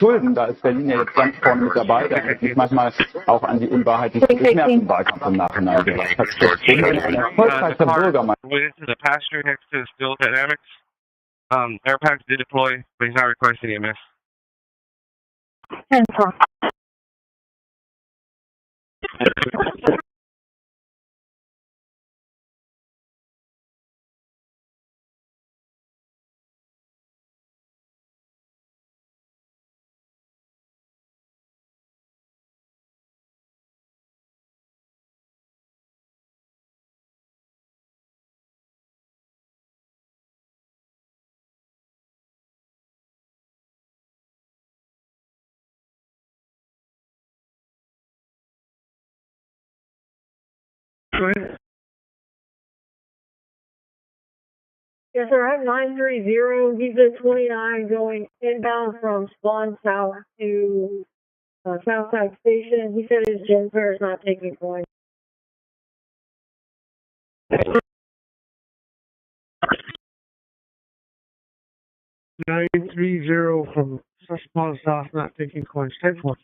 Schulden, da ist Berlin ja jetzt ganz vorne mit dabei, da hat sich manchmal auch an die Unwahrheit des Nervenwahlkampf im Nachhinein gesagt. Das ist ein erfolgreicher Bürgermeister. The passenger next to the steel dynamics. Airpacks did deploy, but he's not requesting EMS. 10-4. Yes, sir. I have 930. He's at 29 going inbound from Spawn South to Southside Station. He said his gen fare is not taking points. 930 from Spawn South, not taking points. 10-4.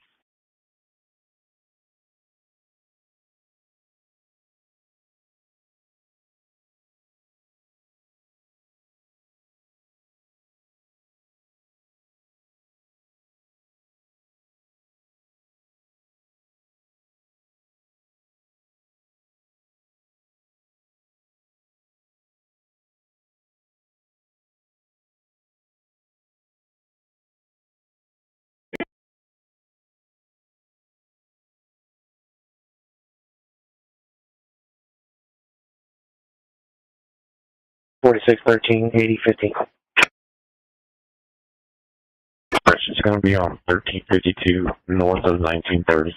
$4613, 8050. It's going to be on 1352 north of 1930.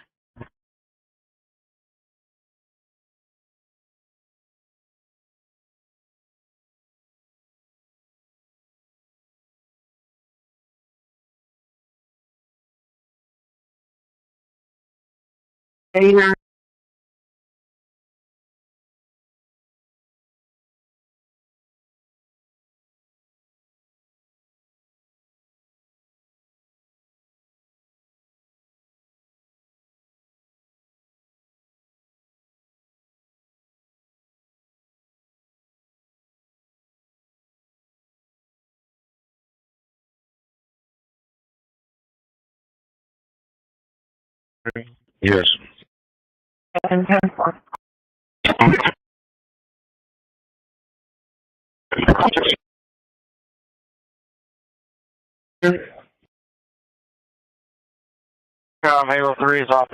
Yes. 10-4. Halo 3 is off.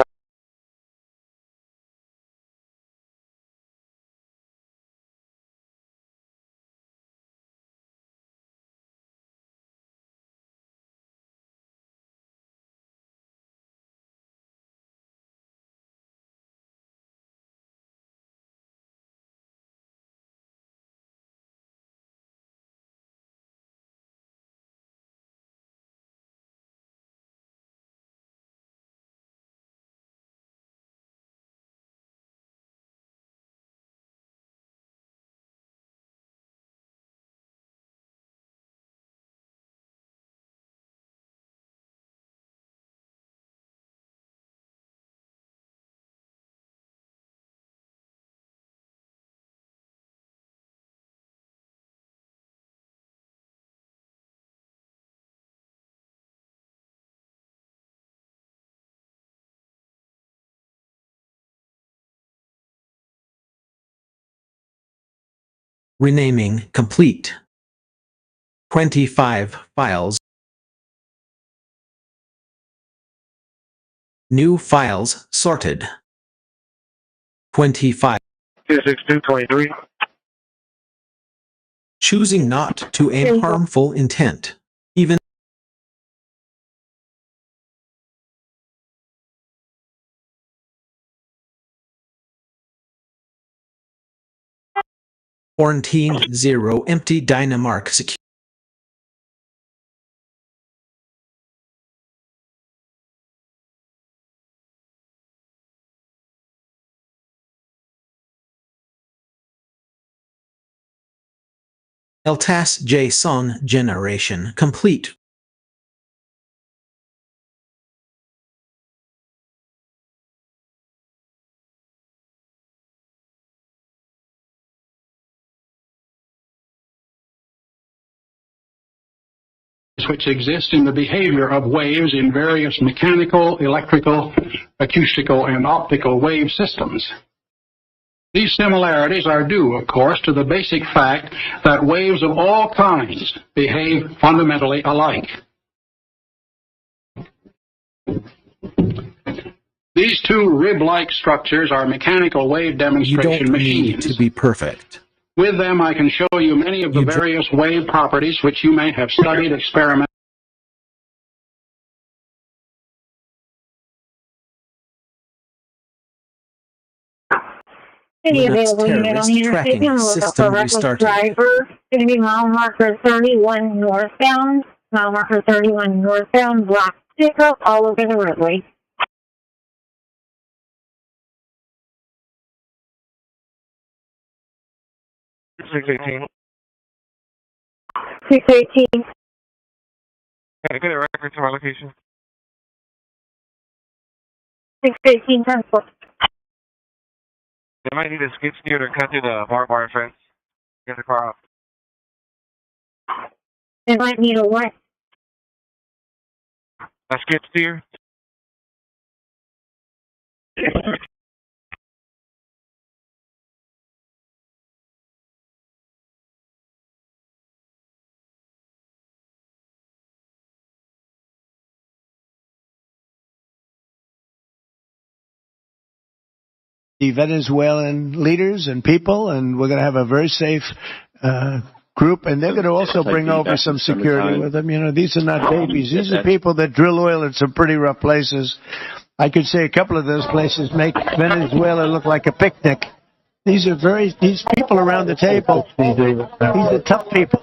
Renaming complete. 25 files. New files sorted. 25. 26223. Choosing not to aim harmful intent. Even quarantined 0 empty Dynamark secure. LTAS JSON generation complete. which exist in the behavior of waves in various mechanical, electrical, acoustical, and optical wave systems. These similarities are due, of course, to the basic fact that waves of all kinds behave fundamentally alike. These two rib-like structures are mechanical wave You demonstration don't machines. need to be perfect. With them, I can show you many of the various wave properties which you may have studied, experimented. Any Linux available unit on terrorist the interstate, tracking be on the lookout for system a reckless restarted. driver. Going to be mile marker 31 northbound. Mile marker 31 northbound, black pickup all over the roadway. Six 18. 618. Can I get a record to my location? 618 transport. They might need a skid steer to cut through the barbed wire fence. Get the car off. They might need a what? A skid steer? The Venezuelan leaders and people, and we're going to have a very safe group, and they're going to also bring over some security with them. You know, these are not babies. These are people that drill oil in some pretty rough places. I could say a couple of those places make Venezuela look like a picnic. These people around the table, these are tough people.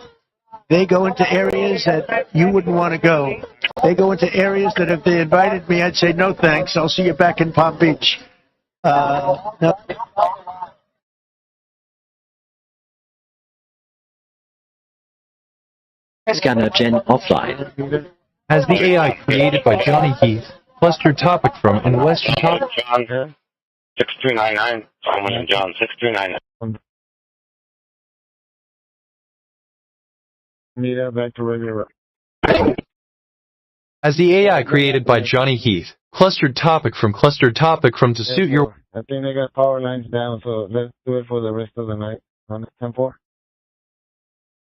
They go into areas that you wouldn't want to go. They go into areas that if they invited me, I'd say, no thanks, I'll see you back in Palm Beach. No. Scanner Gen offline. As the AI created by Johnny Heath, clustered topic from and Western topic. John, 6299. Someone in John, 6299. Meet back to regular. As the AI created by Johnny Heath, clustered topic from to suit your. I think they got power lines down, so let's do it for the rest of the night. On 10-4?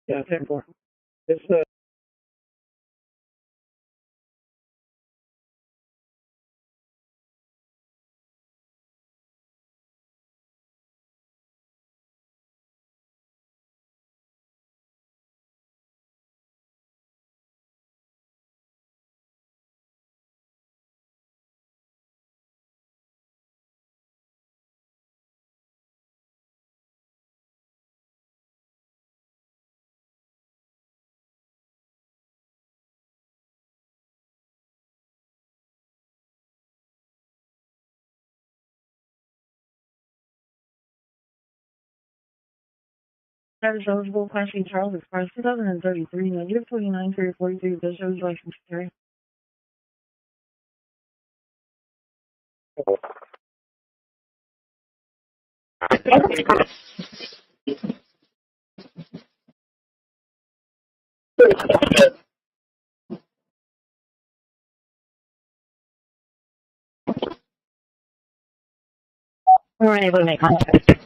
Yeah, 10-4. It's That is eligible Class C Charles Express 2033, negative 29 for your 43 Bishop's license to carry. We weren't able to make contact.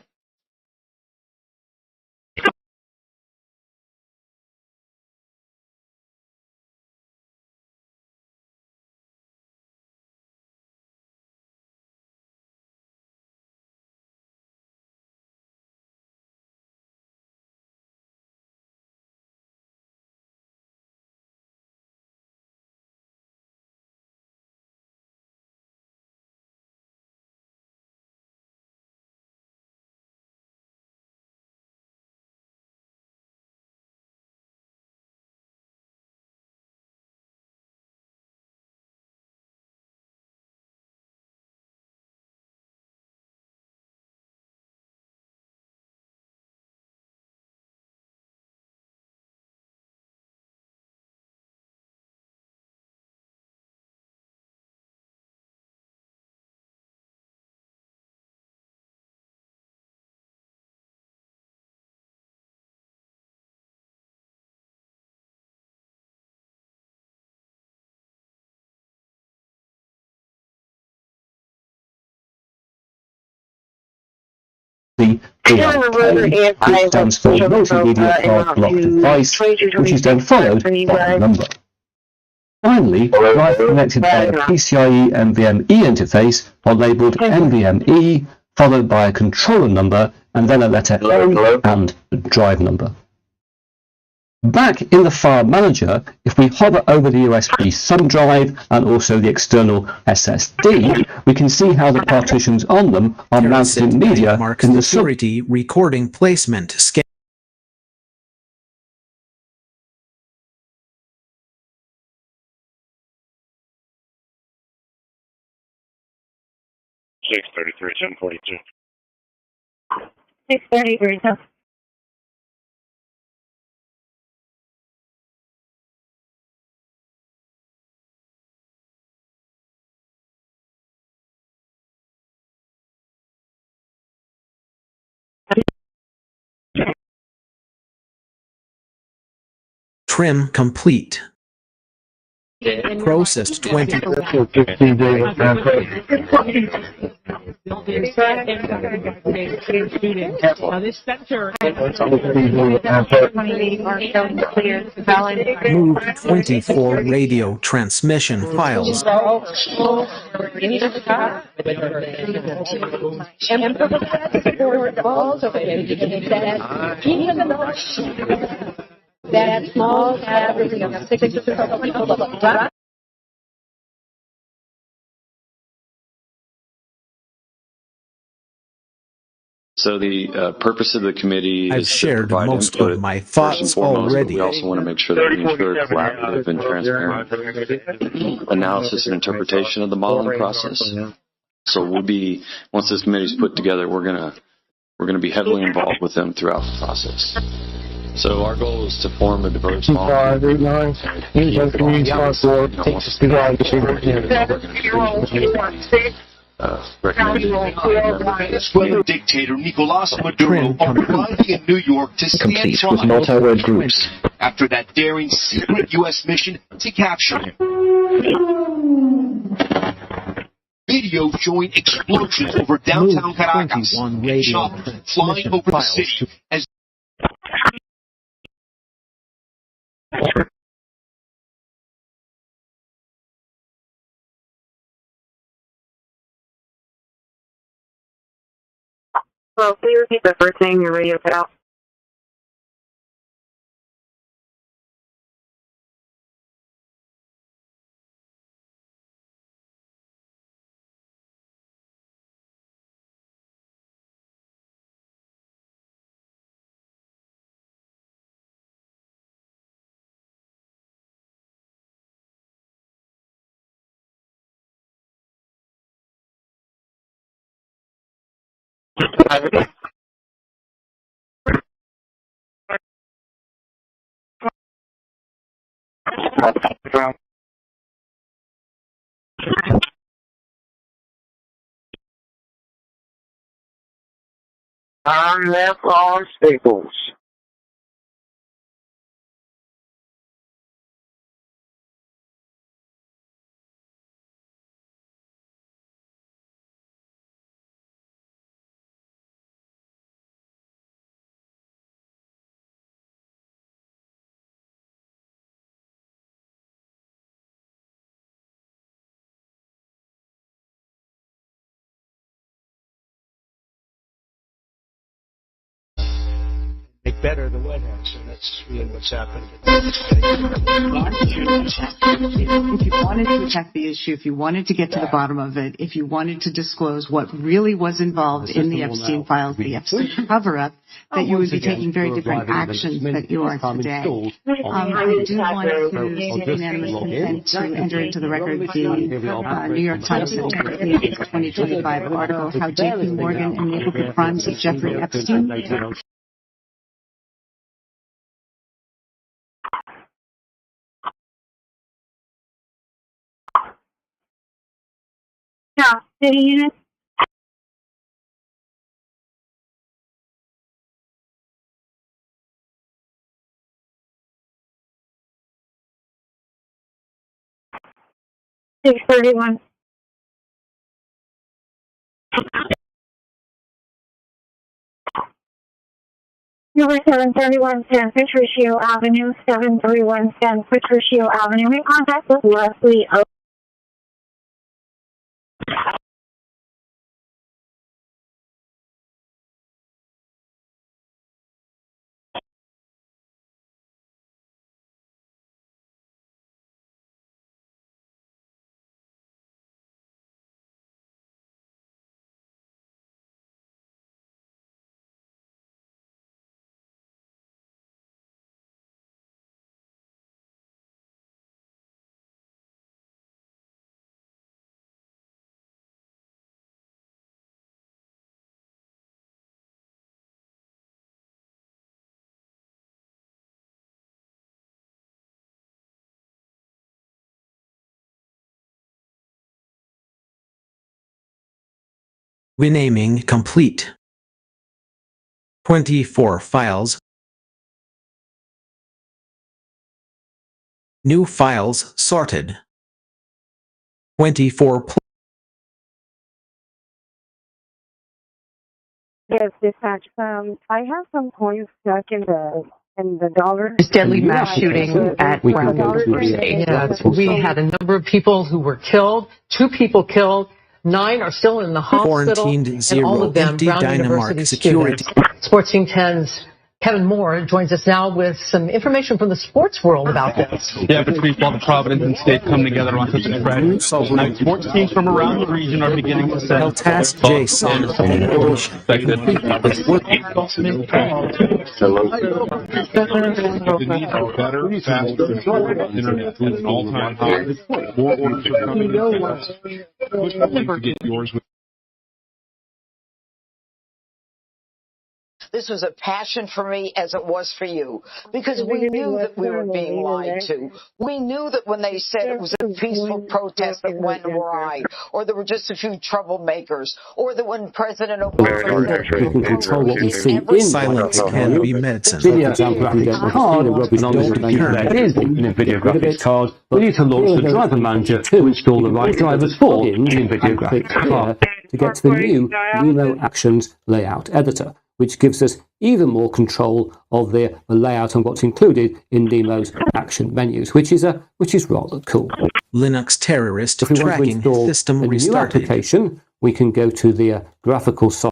the WIK, which stands for Multimedia Card Block Device, which is then followed by the number. Finally, drive connected by a PCIe NVMe interface are labelled NVMe, followed by a controller number, and then a letter A and the drive number. Back in the file manager, if we hover over the USB thumb drive and also the external SSD, we can see how the partitions on them are mounted in media in the security recording placement schedule. $633,1042. 633. Trim complete. Processed 20. Move 24 radio transmission files. That small So the purpose of the committee I've is shared to provide most input, of my first and thoughts foremost, already. but we also want to make sure that we ensure collaborative and transparent analysis and interpretation of the modeling process. So we'll be, once this committee is put together, we're gonna be heavily involved with them throughout the process. So our goal is to form a diverse small group. Dictator Nicolas Maduro arriving in New York to stand trial with multi-word groups after that daring secret U.S. mission to capture him. Video showing explosions over downtown Caracas, choppers flying over the city as Well, can you repeat the first thing your radio cut out? That's all Staples. Make better the White House, and that's really what's happened. If you wanted to attack the issue, if you wanted to get to the bottom of it, if you wanted to disclose what really was involved in the Epstein files, the Epstein cover-up, that you would be taking very different actions that you are today. I do want to seek unanimous consent to enter into the record the New York Times September 8, 2025 article, How J.P. Morgan Enabled the Crimes of Jeffrey Epstein. Yeah, city units. $631. Number 731 San Patricio Avenue, 731 San Patricio Avenue. In contact with Leslie O. Renaming complete. 24 files. New files sorted. 24 Yes, dispatch. I have some coins stuck in the dollar. Deadly mass shooting at Brown University. We had a number of people who were killed, 2 people killed, 9 are still in the hospital, quarantined and all of them empty Brown Dynamark University security. students. Sports Team 10's Kevin Moore joins us now with some information from the sports world about this. Yeah, between while the Providence and State come together on such an incredible. Now, sports teams from around the region are beginning to send. Task J Song. The need for better, faster, and shorter internet is an all-time high. More orders are coming in. Push the link to get yours with. This was a passion for me as it was for you, because we knew that we were being lied to. We knew that when they said it was a peaceful protest that went awry, or there were just a few troublemakers, or that when President Obama... We can control what we see in silence can be medicine. Video graphics card, that is in a video graphics card. We need to launch the driver manager to install the right drivers for the video graphics card to get to the new Nemo Actions layout editor, which gives us even more control of the layout and what's included in Nemo's action menus, which is rather cool. Linux terrorist if we tracking want to install system a restarted. new application, we can go to the graphical side.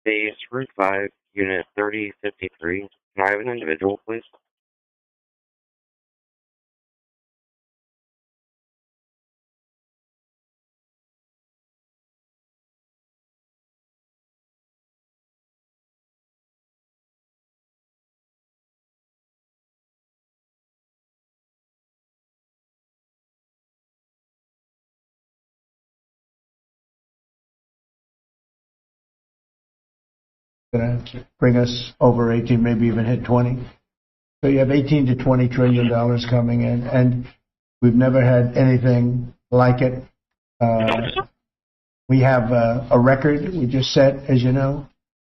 Base Route 5, Unit 3053. Can I have an individual, please? Going to bring us over 18, maybe even hit 20. So you have 18 to 20 trillion dollars coming in, and we've never had anything like it. We have a record we just set, as you know.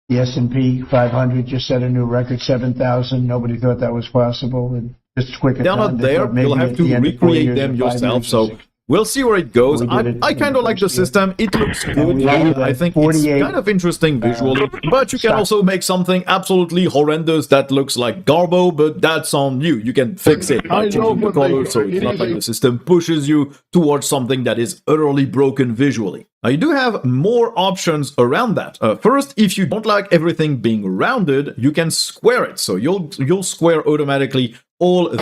The S&P 500 just set a new record, 7,000. Nobody thought that was possible. And just quick. They're not there. You'll have to recreate them yourself. So we'll see where it goes. I kind of like the system. It looks good. I think it's kind of interesting visually. But you can also make something absolutely horrendous that looks like Garbo, but that's on you. You can fix it by changing the color, so it's not like the system pushes you towards something that is utterly broken visually. Now, you do have more options around that. First, if you don't like everything being rounded, you can square it. So you'll square automatically all the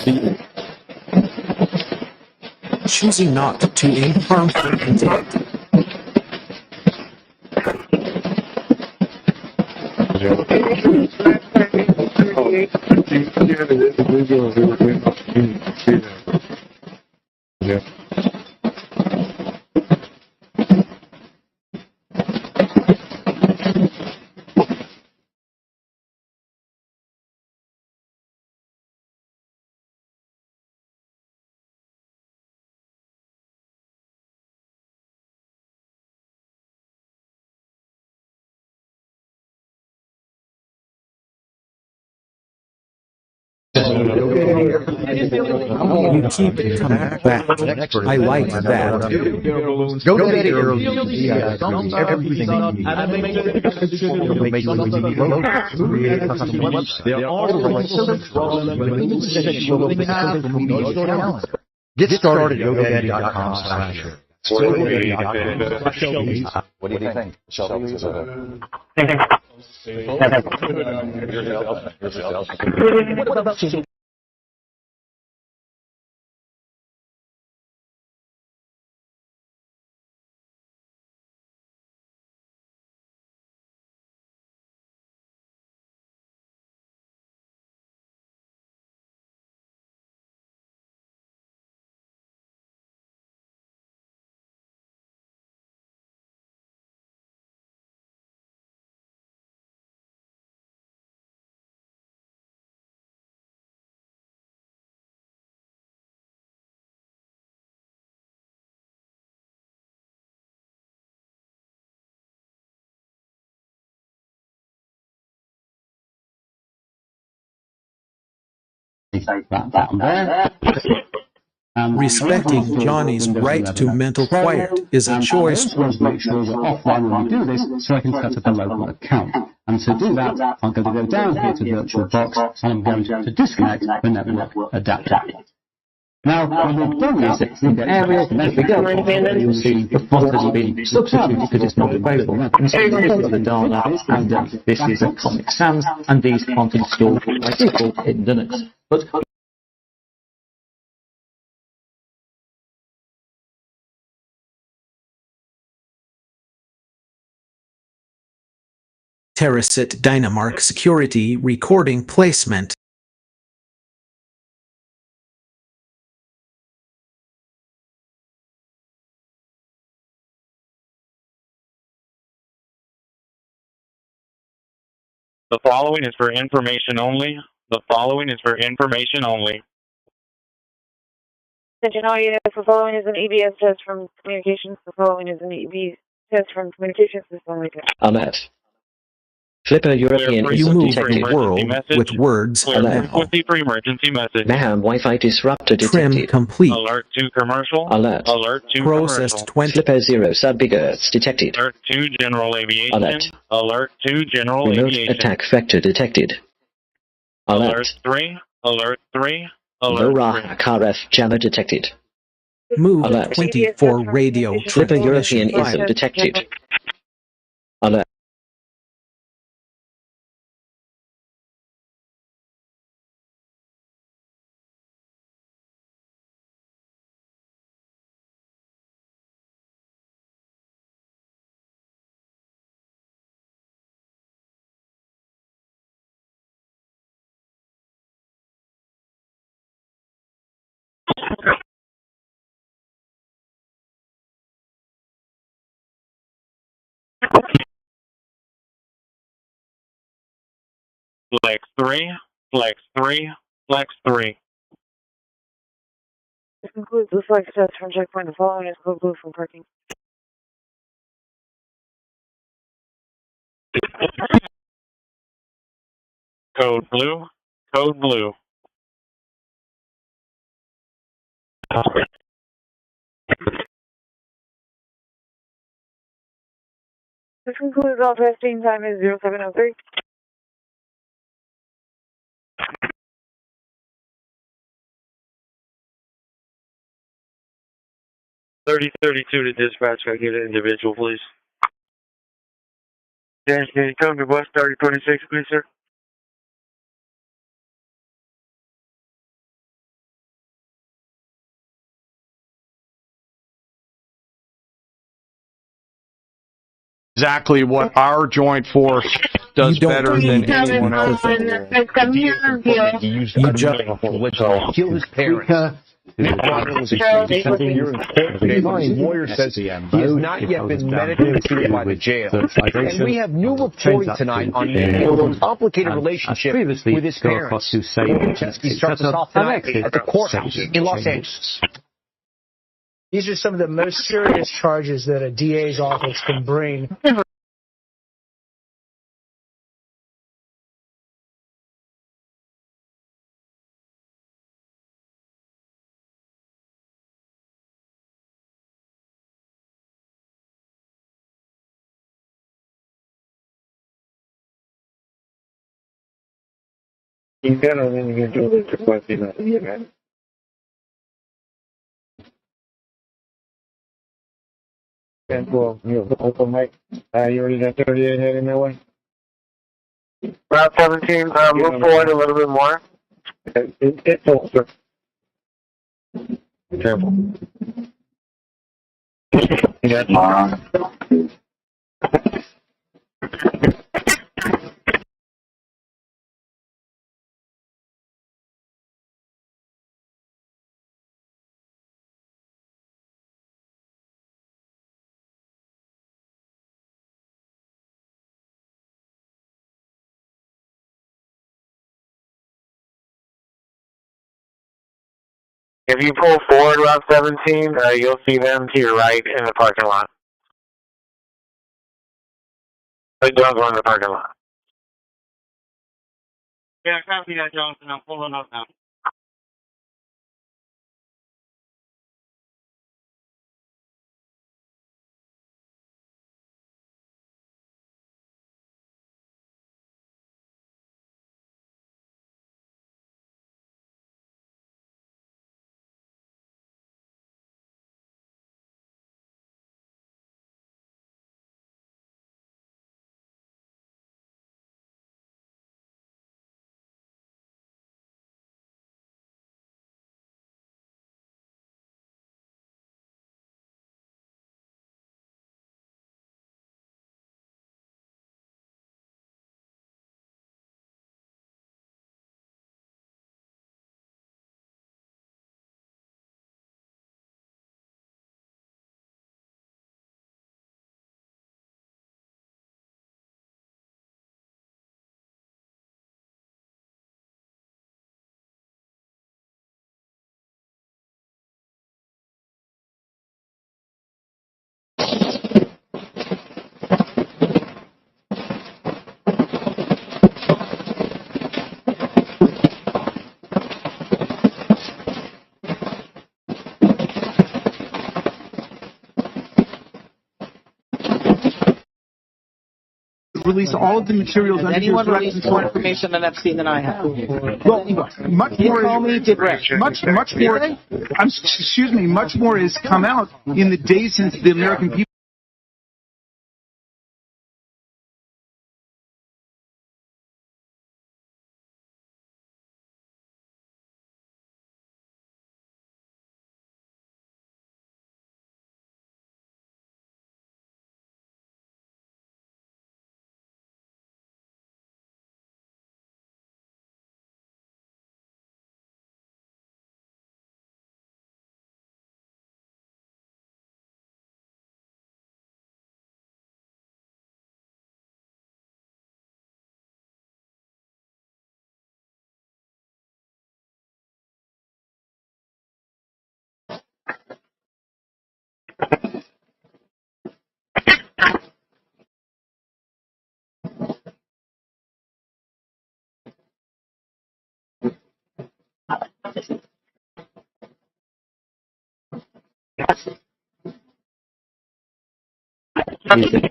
choosing not to aim harmful intent. You keep coming back. I like that. Go to the everything you need. Make you create custom websites. There are Get started at GoDaddy.com/. What do you think? Shelby is What about Respecting Johnny's right to mental quiet is a choice. I want to make sure we're offline when we do this, so I can set up a local account. And to do that, I'm going to go down here to VirtualBox, and I'm going to disconnect the network adapter. Now, when we've done this, in the area, you'll see what has been substituted because it's not available. This is the Dala, and this is a Comic Sans, and these aren't installed by default in Linux. But Terrasit Dynamark Security Recording Placement. The following is for information only. The following is for information only. Attention audio, the following is an EBS test from communications. The following is an EBS test from communications. Alert. Flipper European You is move detected. the world with words now. Frequency for emergency message. Mayhem Wi-Fi disruptor Trim detected. complete. Alert to commercial. Alert. Alert to Processed commercial. 20. Flipper 0 sub-gigahertz detected. Alert to general aviation. Alert. Alert to general Remote aviation. attack vector detected. Alert Alert. 3. Alert 3. Low Alert RAH RF jammer detected. Move Alert. 24 radio Flipper transmission European ISO file. detected. Alert. Flex 3. Flex 3. Flex 3. This concludes the flex test from checkpoint. The following is code blue from parking. Code blue. Code blue. This concludes all testing. Time is 0703. To dispatch. Can I get an individual, please? Yes, can you come to bus 3026, please, sir? exactly what our joint force does better than anyone else. You just kill his parents. His brother was accused of something. You're in court. His lawyer says he has not yet been medically cleared by the jail. And we have new reporting tonight on the complicated relationship with his parents. He starts us off tonight at the courthouse in Los Angeles. These are some of the most serious charges that a DA's office can bring. Well, open mic. You already got 38 heading that way? Route 17, move forward a little bit more. It's over. Careful. Yeah. If you pull forward Route 17, you'll see them to your right in the parking lot. Don't go in the parking lot. Yeah, copy that, Johnson. I'm pulling up now. Release all of the materials. Has anyone released more information on Epstein than I have? Well, much more. Much more. Excuse me. Much more has come out in the days since the American people.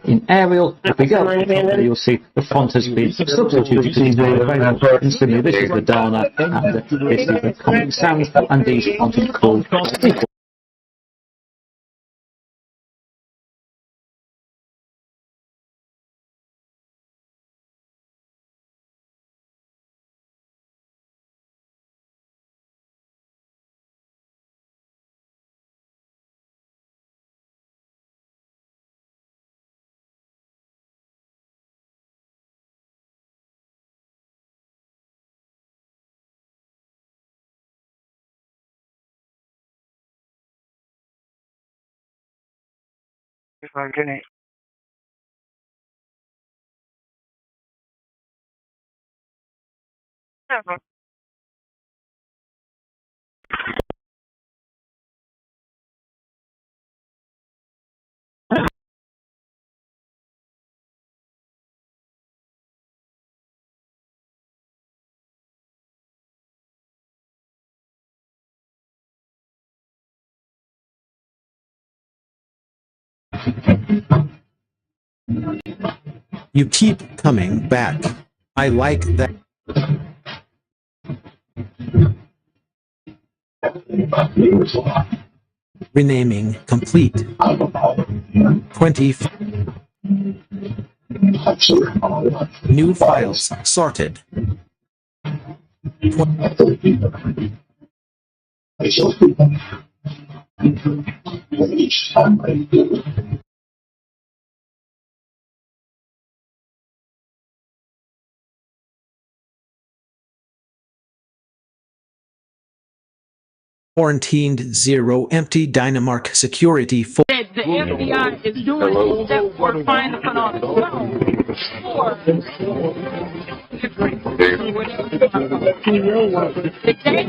In aerial, if we go, you'll see the font has been substituted to display instantly. This is the Dana, and this is the Comic Sans, and these fonts are called If I'm getting You keep coming back. I like that. Renaming complete. 20. New files sorted. Quarantined 0 empty Dynamark security for That the FBI is doing that we're trying to put on the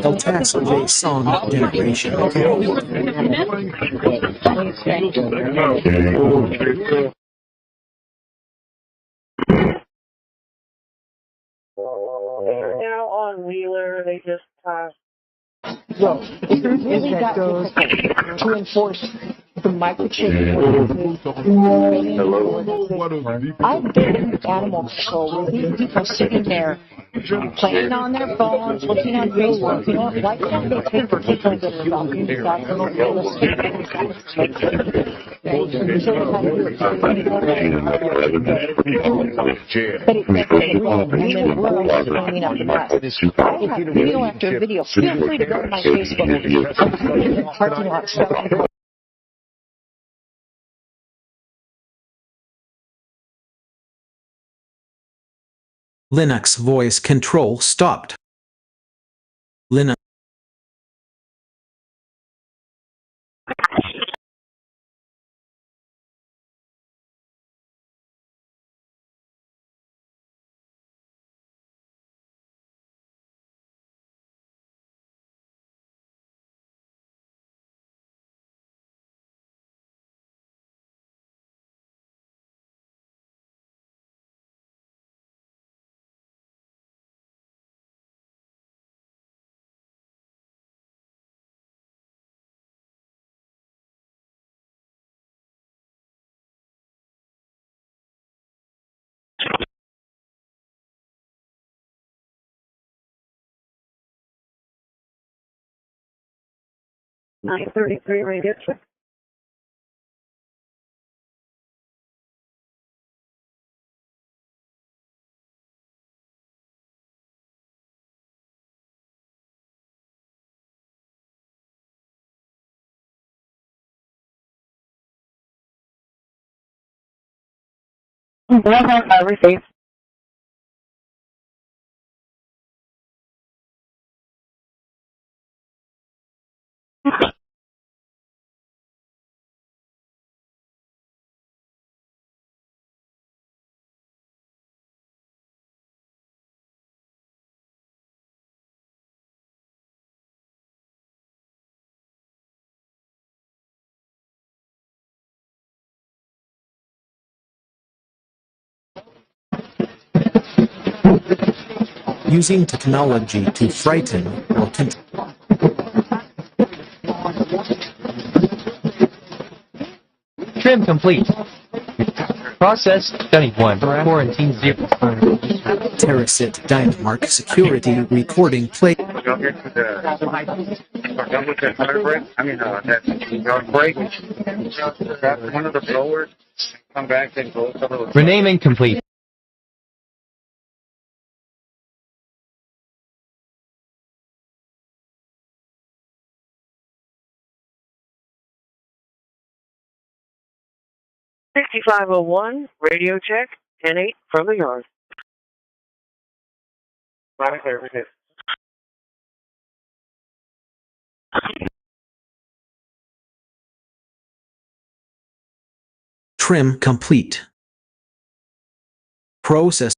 El Task JSON generation. Now on Wheeler, they just passed. Well, it really got difficult to enforce the microchip. I've been in animal control where these people sitting there playing on their phones, looking on Facebook. You know what? Why can't they take the people that are adopting these animals cleaning up the mess. I have video after video. Feel free to go to my Facebook parking lot stuff. Linux voice control stopped. Linux. $933 radio check. I received. Using technology to frighten or control. Trim complete. Process study 1. Quarantine 0. Terasit Dynamark security recording play. Go here to the done with the tire brake. I mean that yard brake. Grab one of the blowers, come back and go some of the Renaming complete. $6501 radio check. 10-8 from the yard. right there. Trim complete. Process.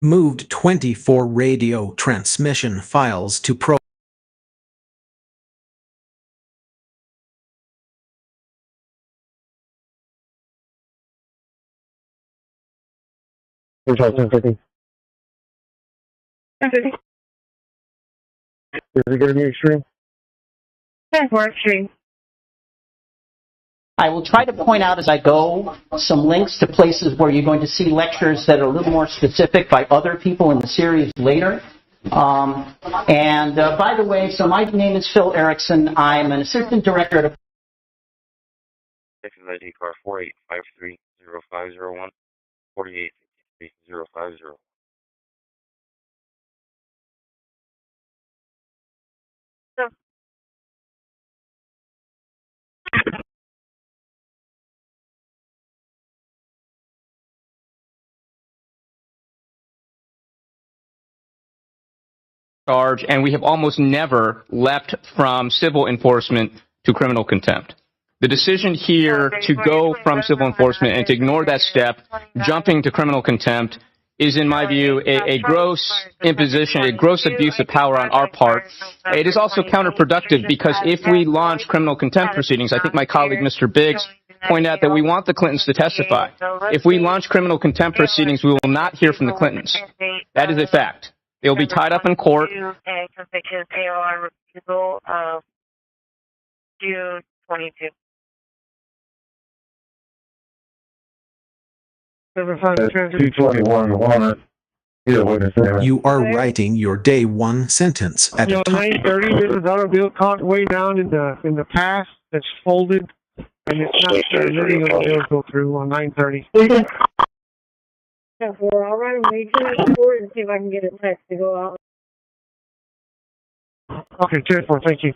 Moved 24 radio transmission files to Pro. Is it going to be extreme? 10-4 extreme. I will try to point out as I go some links to places where you're going to see lectures that are a little more specific by other people in the series later. By the way, so my name is Phil Erickson. I'm an assistant director at ID car 48530501, 48530501. Charge, and we have almost never leapt from civil enforcement to criminal contempt. The decision here to go from civil enforcement and to ignore that step, jumping to criminal contempt, is, in my view, a gross imposition, a gross abuse of power on our part. It is also counterproductive because if we launch criminal contempt proceedings, I think my colleague Mr. Biggs pointed out that we want the Clintons to testify. If we launch criminal contempt proceedings, we will not hear from the Clintons. That is a fact. They will be tied up in court. And conviction AR refusal of June 22. That's 221 water. You are writing your day one sentence at a time. 930. This is automobile caught way down in the past. That's folded, and it's not letting the go through on 930. 10-4. I'll write a major report and see if I can get a text to go out. Okay, 10-4. Thank you.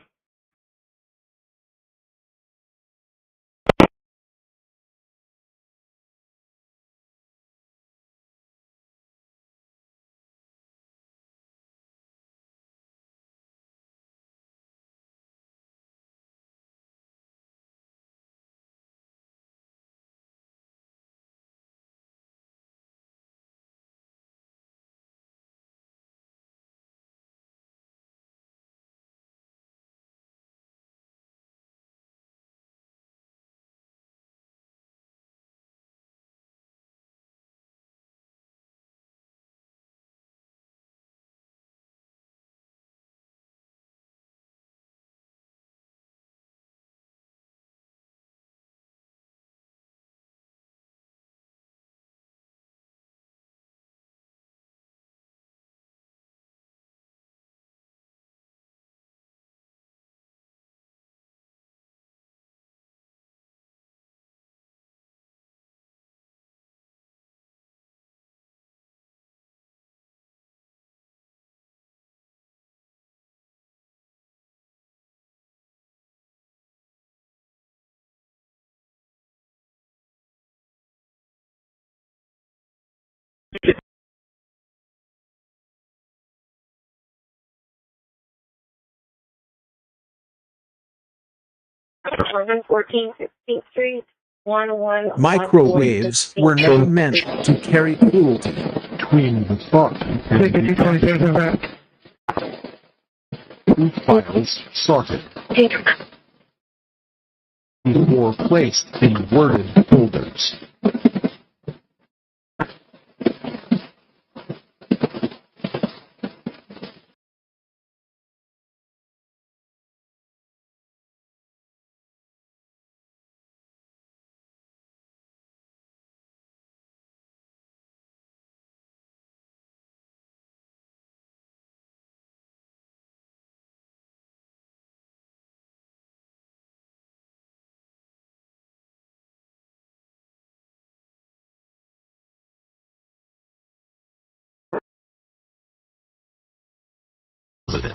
Microwaves were never meant to carry cruelty. Between the thought and two files sorted or placed in worded folders.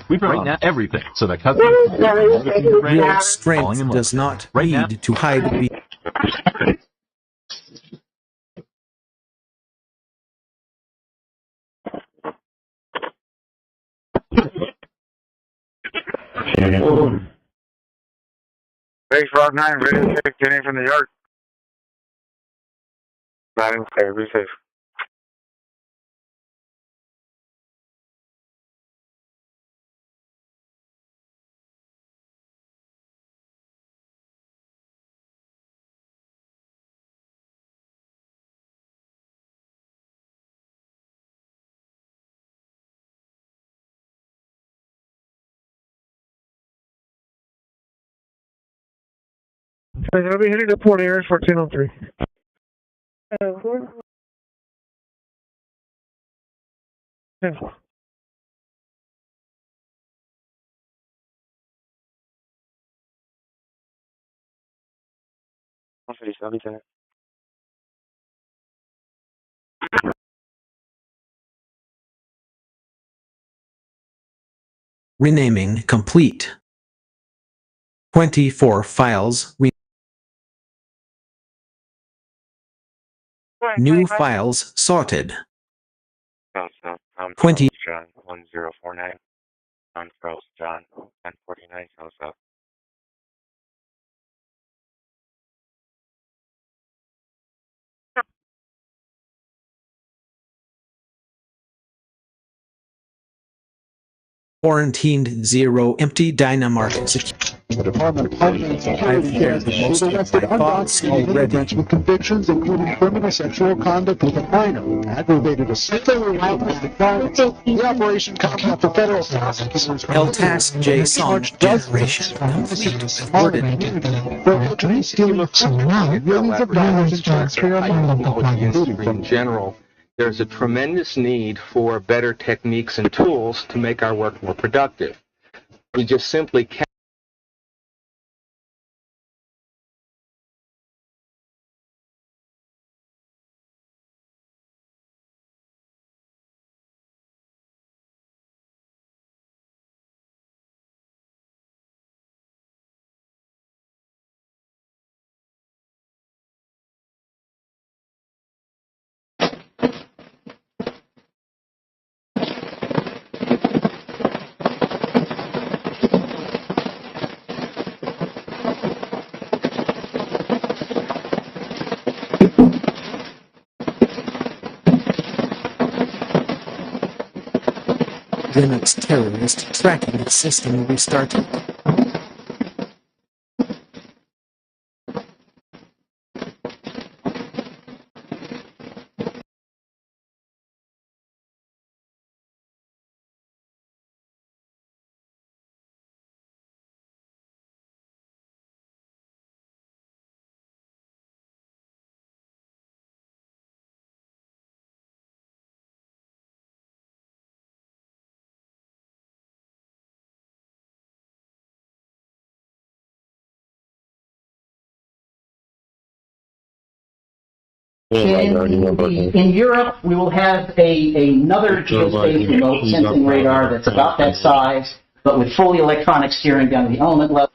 Right now, everything. So that Real strength does not need to hide behind Base Rock 9, ready to take Jenny from the yard. 9 clear, be safe. I'll be hitting the port areas for 1003. 10-4. 10-4. I'll be there. Renaming complete. 24 files. New files sorted. I'm 20. John 1049. I'm Charles John 1049. What's up? Quarantined 0 empty Dynamark. The Department of Homeland Security has arrested undocumented immigrants with convictions including criminal sexual conduct with a minor, aggravated assault, the operation comes after federal prosecutors LTAS JSON generation complete. Worded. Millions of dollars in taxpayer money. In general, there's a tremendous need for better techniques and tools to make our work more productive. We just simply can't. Linux terrorist tracking system restarted. In Europe, we will have another geospatial remote sensing radar that's about that size, but with fully electronic steering down to the element level.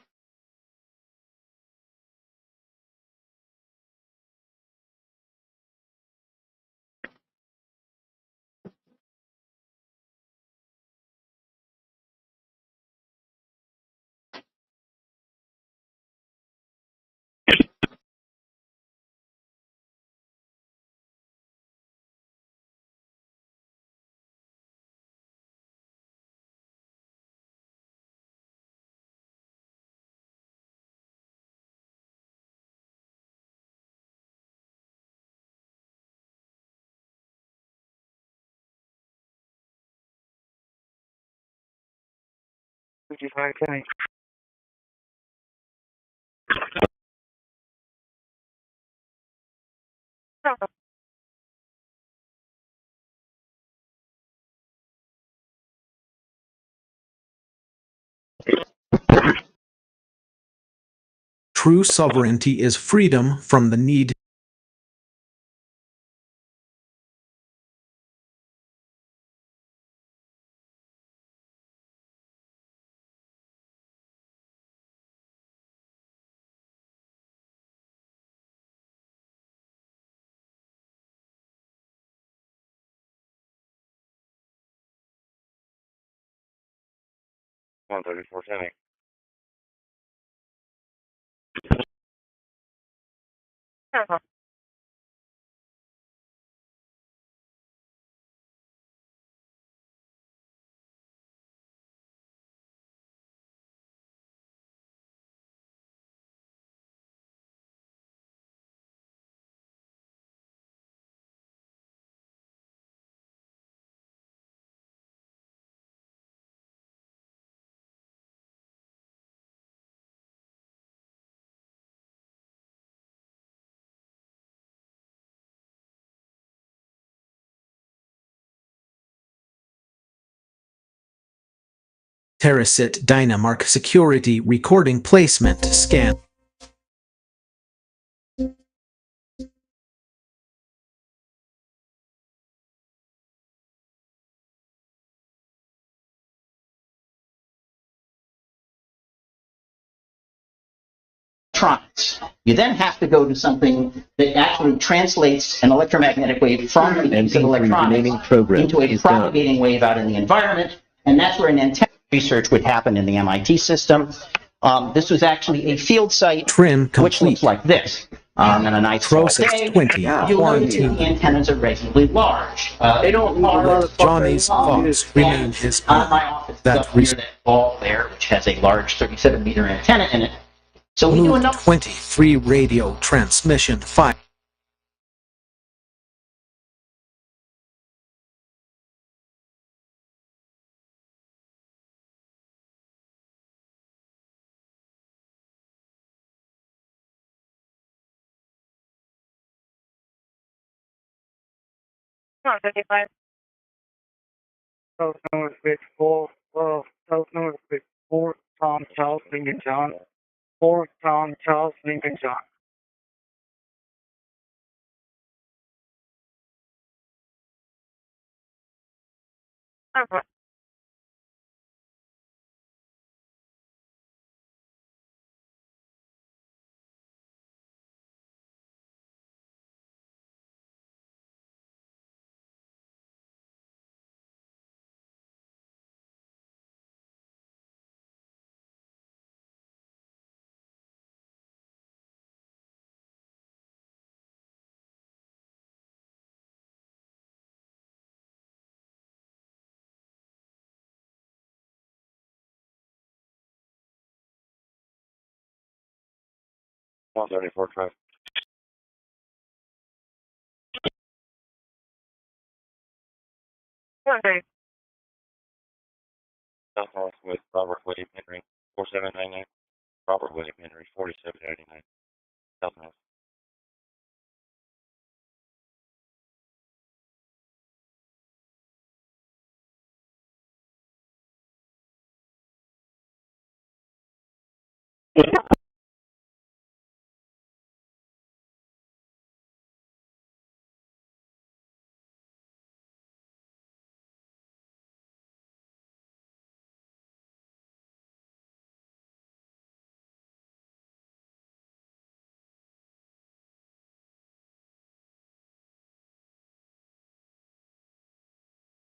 True sovereignty is freedom from the need One 3410. Terrasit Dynamark security recording placement scan. Electronics. You then have to go to something that actually translates an electromagnetic wave from the piece of electronics into a propagating wave out in the environment, and that's where an antenna research would happen in the MIT system. This was actually a field site which looks like this. And a nice Process day, 20. you'll notice that the antennas are reasonably large. They don't Johnny's Fox remained his on my office that up near that ball there, which has a large 37-meter antenna in it. So we do a number 23 radio transmission file. South North 4, South North 4, Tom, Charles, Lincoln, John. 4, Tom, Charles, Lincoln, John. Okay. $134.5. Okay. South North with Robert William Henry, 4799. Robert William Henry, 4799. South North.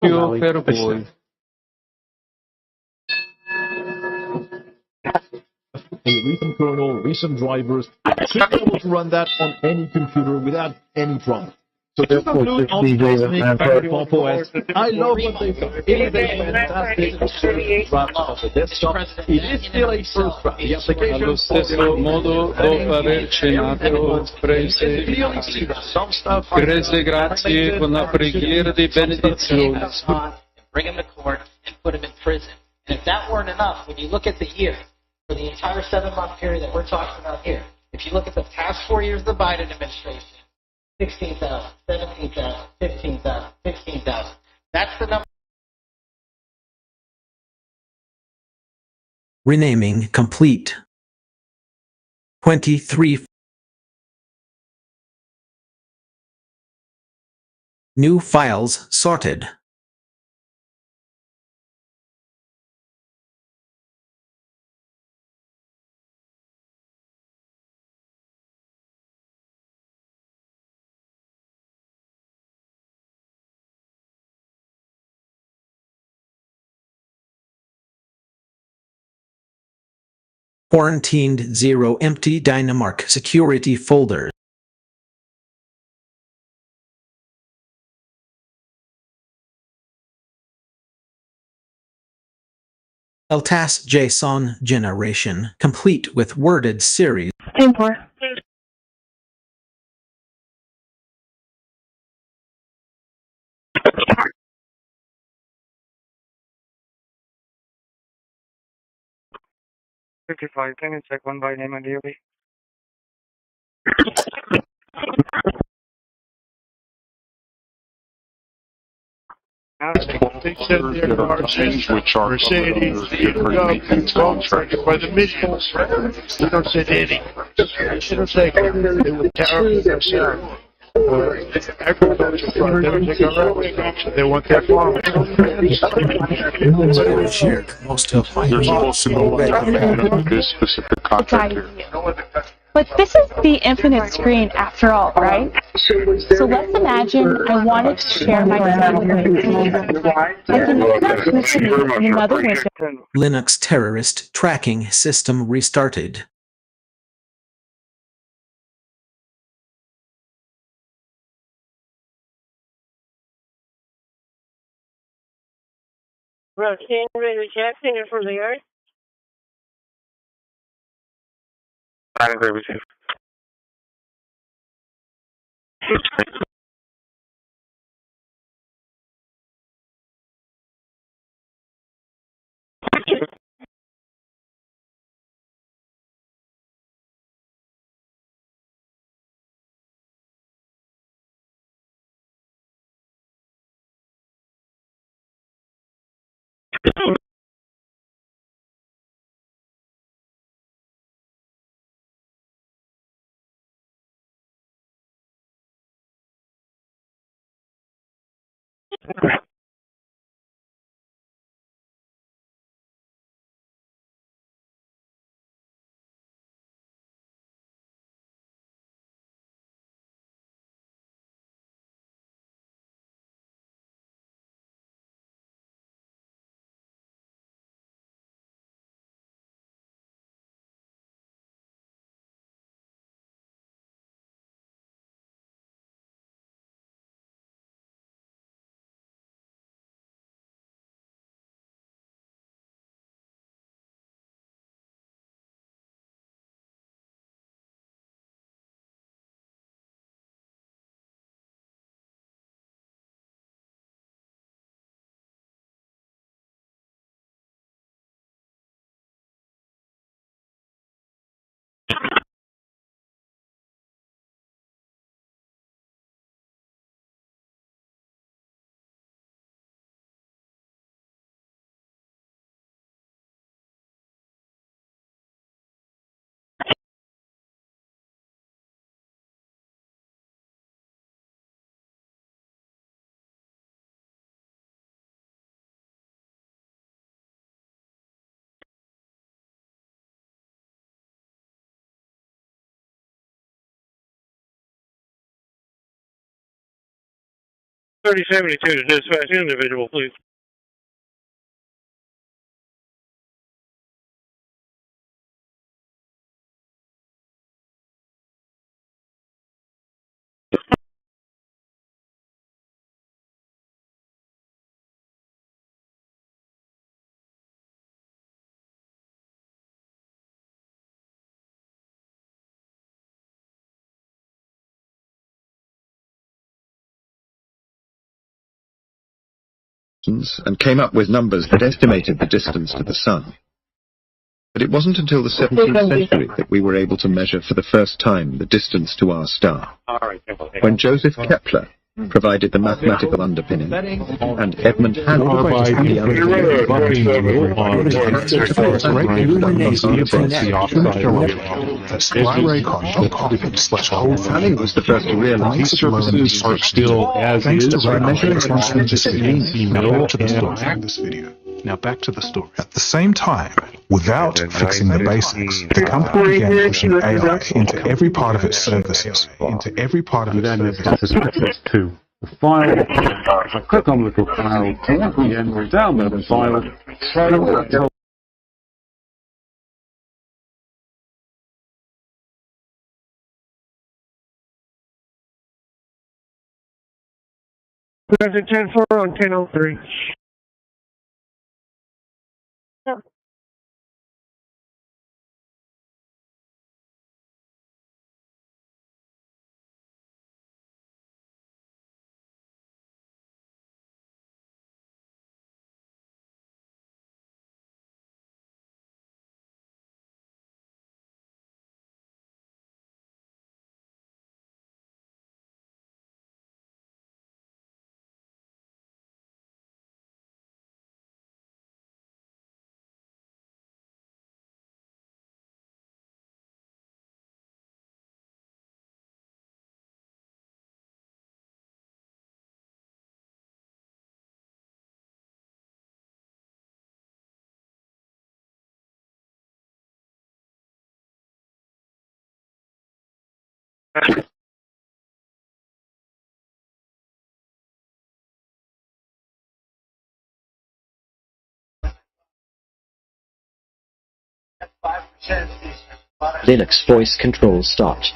A recent kernel, recent drivers, you should be able to run that on any computer without any problem. So to conclude on Popo as I love what they've done. It is a fantastic draft of the desktop. It is still a first draft. The application Allo stesso modo, dopo aver cenato, prese grazie con la preghiera di benedizione. Bring him to court and put him in prison. And if that weren't enough, when you look at the year, for the entire 7-month period that we're talking about here, if you look at the past 4 years of the Biden administration, 16,000, 17,000, 15,000, 16,000. That's the number. Renaming complete. 23. New files sorted. Quarantined 0 empty Dynamark security folder. LTAS JSON generation, complete with worded series. 10-4. Can you check one by name and DOB? They said their cars, Mercedes, contracted by the millions. They don't say any. They don't say they were terrible themselves. Agriculture fund, they don't take our revenue. They want their farm. Most of my You're supposed to know what this specific contractor. But this is the infinite screen after all, right? So let's imagine I wanted to share my screen. I can open up Twitch in another window. Linux terrorist tracking system restarted. Roxanne, ready to check center for the earth? I agree with you. $30.72 to dispatch individual, please. And came up with numbers that estimated the distance to the Sun. But it wasn't until the 17th century that we were able to measure for the first time the distance to our star. When Joseph Kepler provided the mathematical underpinning, and Edmund Halley provided the Halley was the first to realize these surfaces are still as is. Now back to the story. At the same time, without fixing the basics, the company began pushing AI into every part of its services. To the file. If I click on the little file, again, we'll download the file. President 10-4 on 1003. Linux voice control stopped.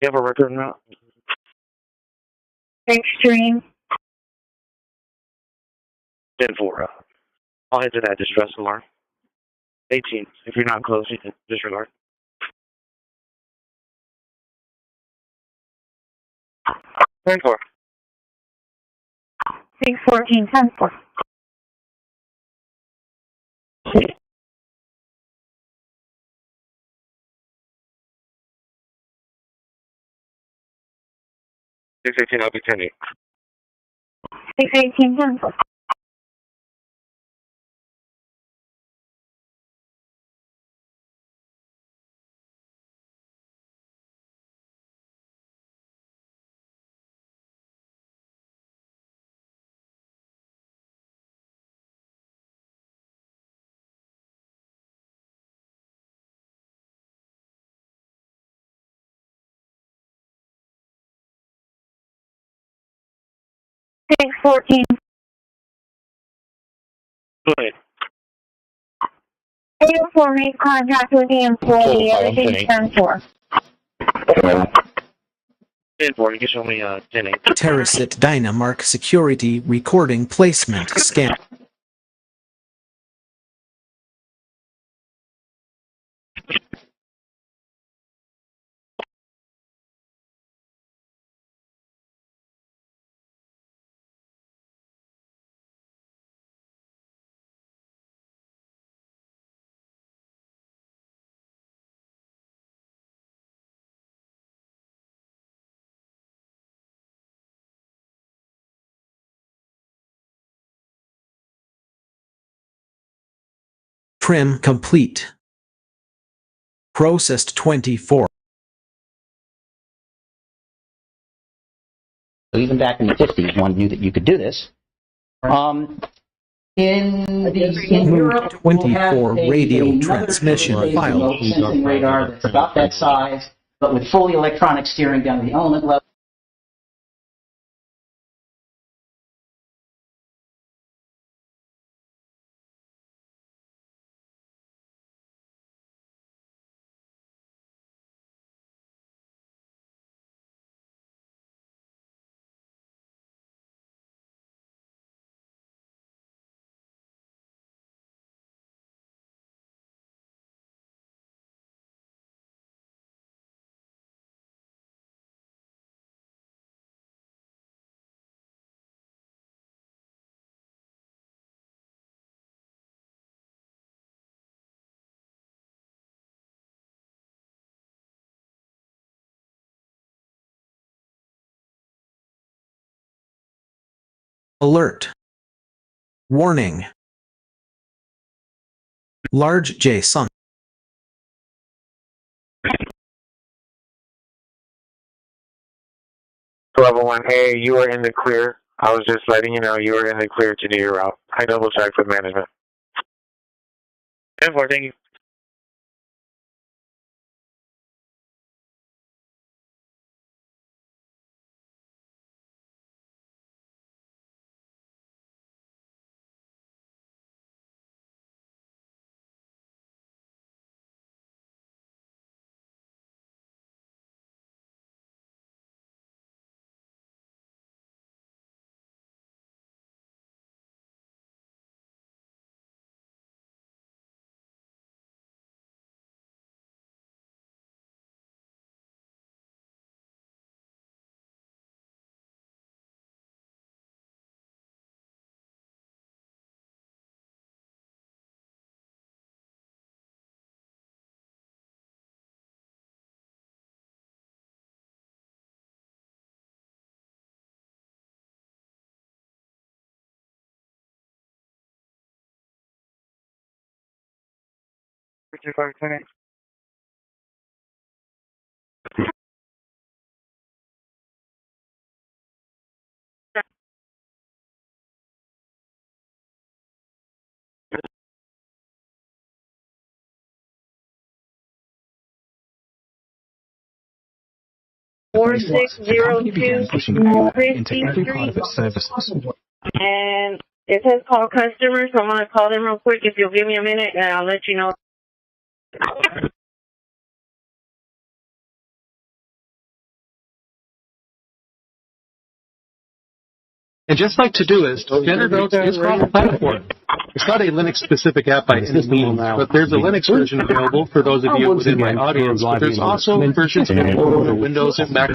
You have a record now? Extreme. 10-4. I'll enter that distress alarm. 18. If you're not close, you can disregard. 10-4. 614, 10-4. Six 18, I'll be 10-8. 618, 10-4. Six 14. Go ahead. 804, make contact with the employee. Everything's 10-4. 10-4, you can show me 10-8. Terracit Dynamark security recording placement scan. Trim complete. Processed 24. So even back in the 50s, one knew that you could do this. In Europe, 24 radio transmission file. Sensing radar that's about that size, but with fully electronic steering down to the element level. Alert. Warning. Large JSON. Level 1, hey, you are in the clear. I was just letting you know you are in the clear to do your route. I double checked with management. 10-4, thank you. 5520. The company began pushing ATTdhQWKAK into every part of its services. And it says call customers, so I'm going to call them real quick. If you'll give me a minute, and I'll let you know. And just like Todoist, Notes is cross-platform. It's not a Linux-specific app by any means, but there's a Linux version available for those of you within my audience. But there's also versions available for Windows and Mac.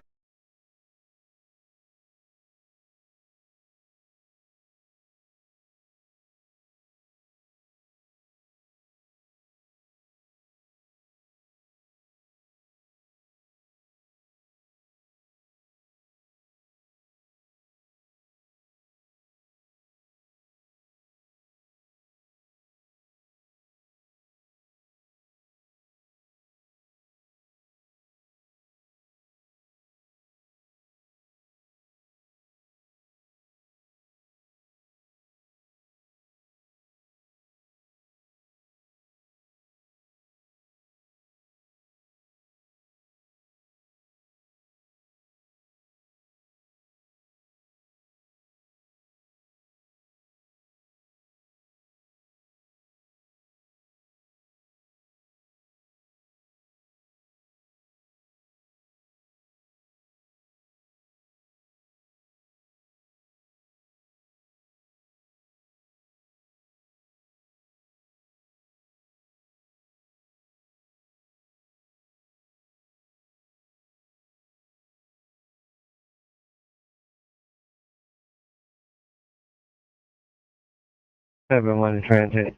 Everyone in transit.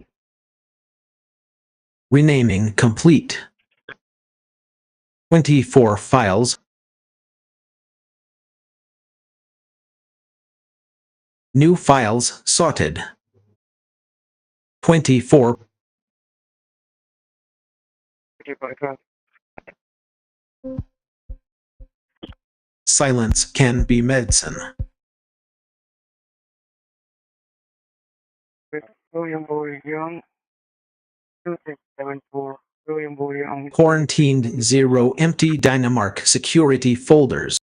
Renaming complete. 24 files. New files sorted. 24. Silence can be medicine. William Boy Young, 2674. William Boy Young. Quarantined 0 empty Dynamark security folders.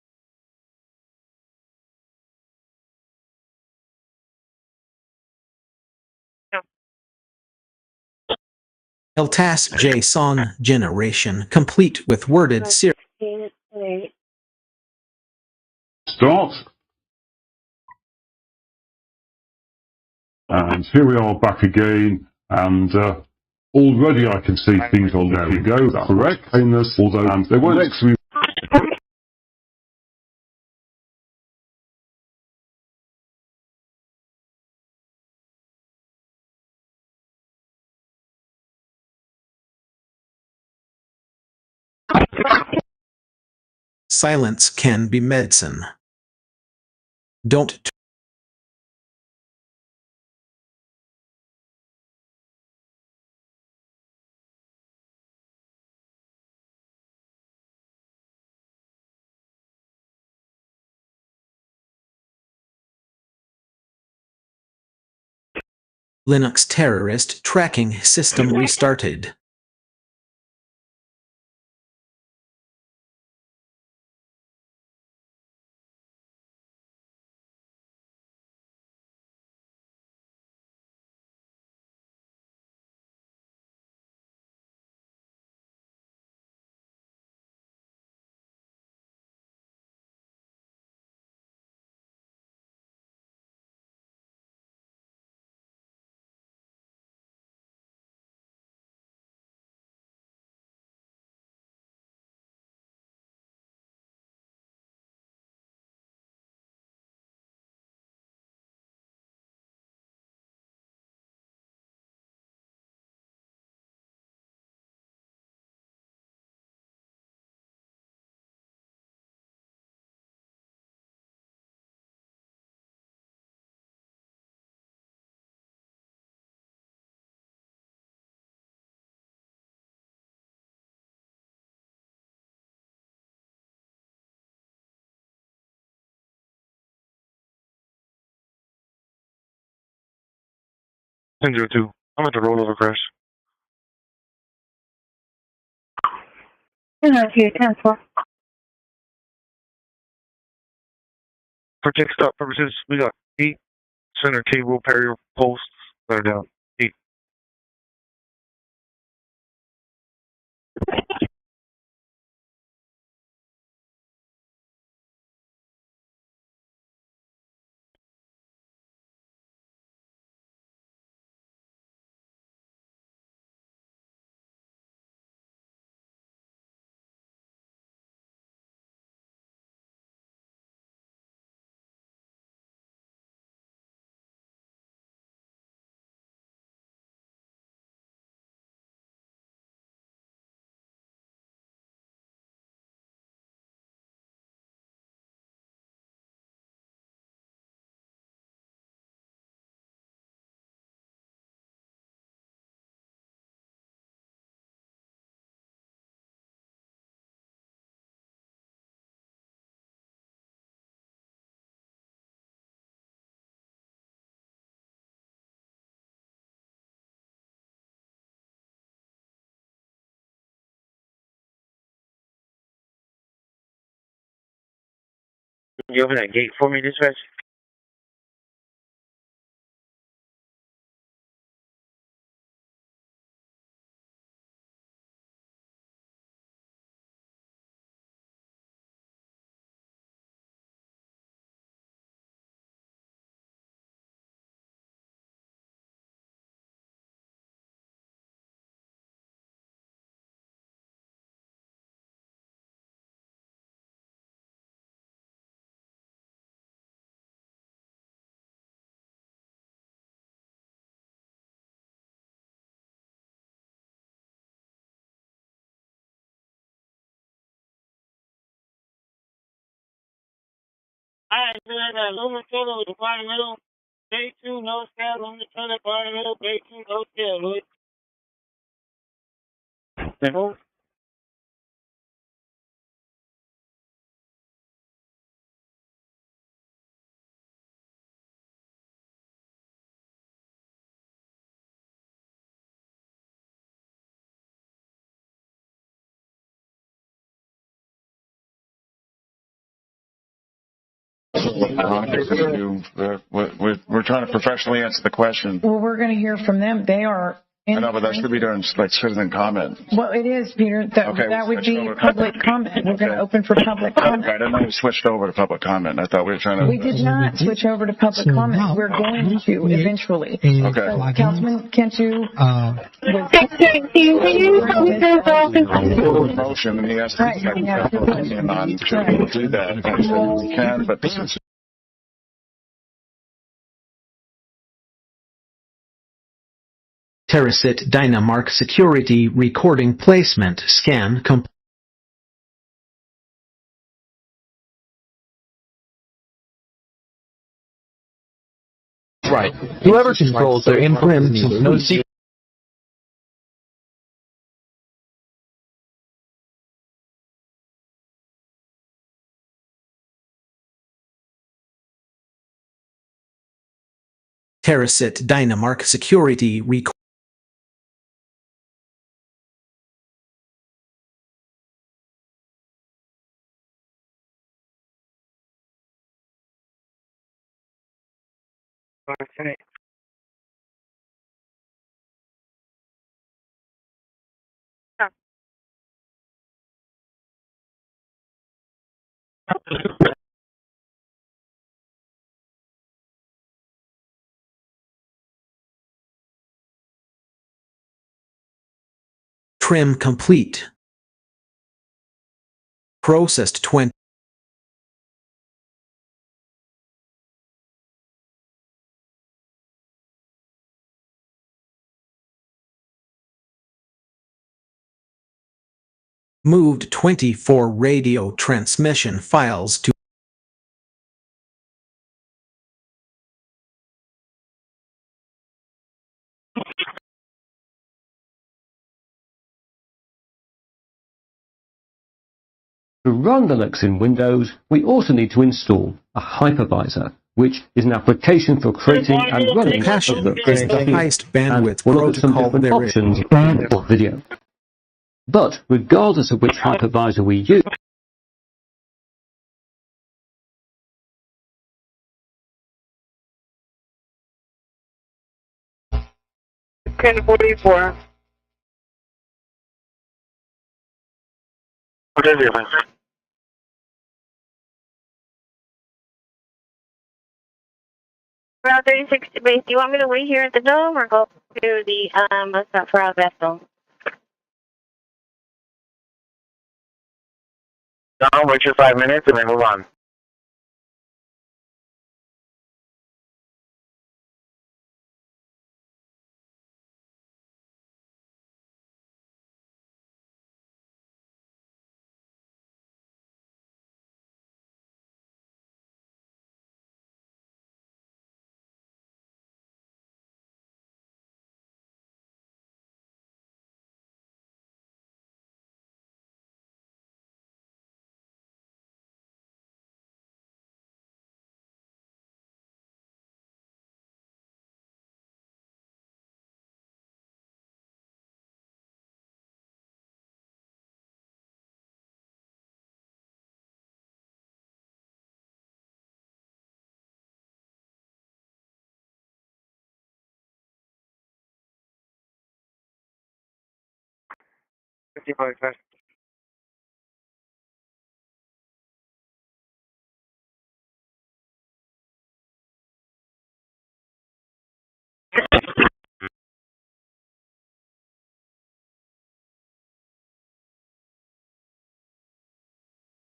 LTAS JSON generation complete with worded serial. Start. And here we are back again, and already I can see things on there. We go, that's correct. Although they won't next we Silence can be medicine. Don't Linux terrorist tracking system restarted. 1002. I'm at the rollover crash. 10-4. For tick stop purposes, we got 8 center cable carrier posts that are down. 8. Can you open that gate for me, dispatch? Alright, so I got aluminum tunnel with environmental. Day 2, no scout, aluminum tunnel, environmental. Day 2, no scout, Louis. We're trying to professionally answer the question. Well, we're going to hear from them. They are. I know, but that should be during like citizen comment. Well, it is, Peter. That would be public comment. We're going to open for public comment. Okay, I didn't know we switched over to public comment. I thought we were trying to. We did not switch over to public comment. We're going to eventually. Okay. So, Councilman, can't you? Motion, and he has to do that. I said we can, but this is. Terrasit Dynamark Security Recording Placement Scan complete. Right. Whoever controls their input needs no secret. Terrasit Dynamark Security Recording. Trim complete. Processed 20. Moved 24 radio transmission files to To run Linux in Windows, we also need to install a hypervisor. which is an application for creating and running Passion the is the highest bandwidth we'll look at some protocol different there is. options in this video. But regardless of which hypervisor we use, 1044. What is it? Route 36 to base. Do you want me to wait here at the dome or go to the route vessel? No, wait your 5 minutes and then move on.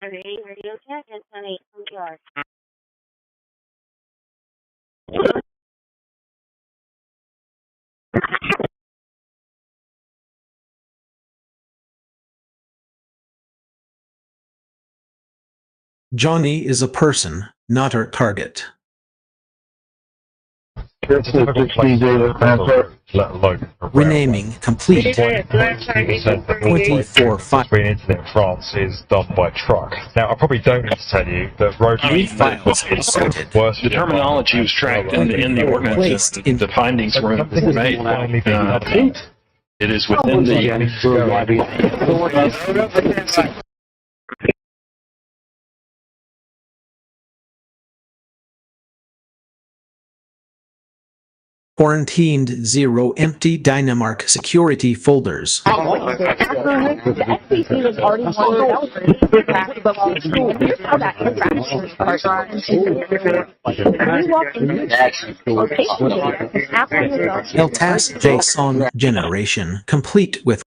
Radio check and 10-8 CPR. Johnny is a person, not a target. Renaming complete. 24/5. Internet in France is done by truck. Now, I probably don't need to tell you that road Files inserted. The terminology was tracked in the ordinance. The findings were made. It is within the Quarantined 0 empty Dynamark security folders. LTAS JSON generation complete with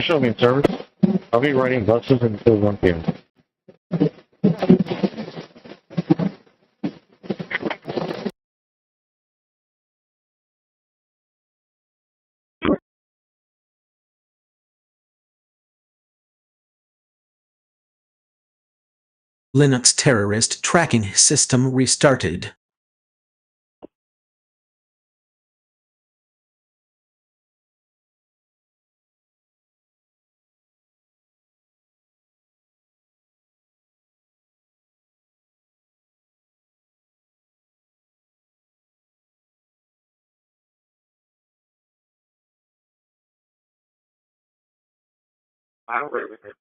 Show me service. I'll be riding buses until 1 p.m. Linux terrorist tracking system restarted. I don't agree with it.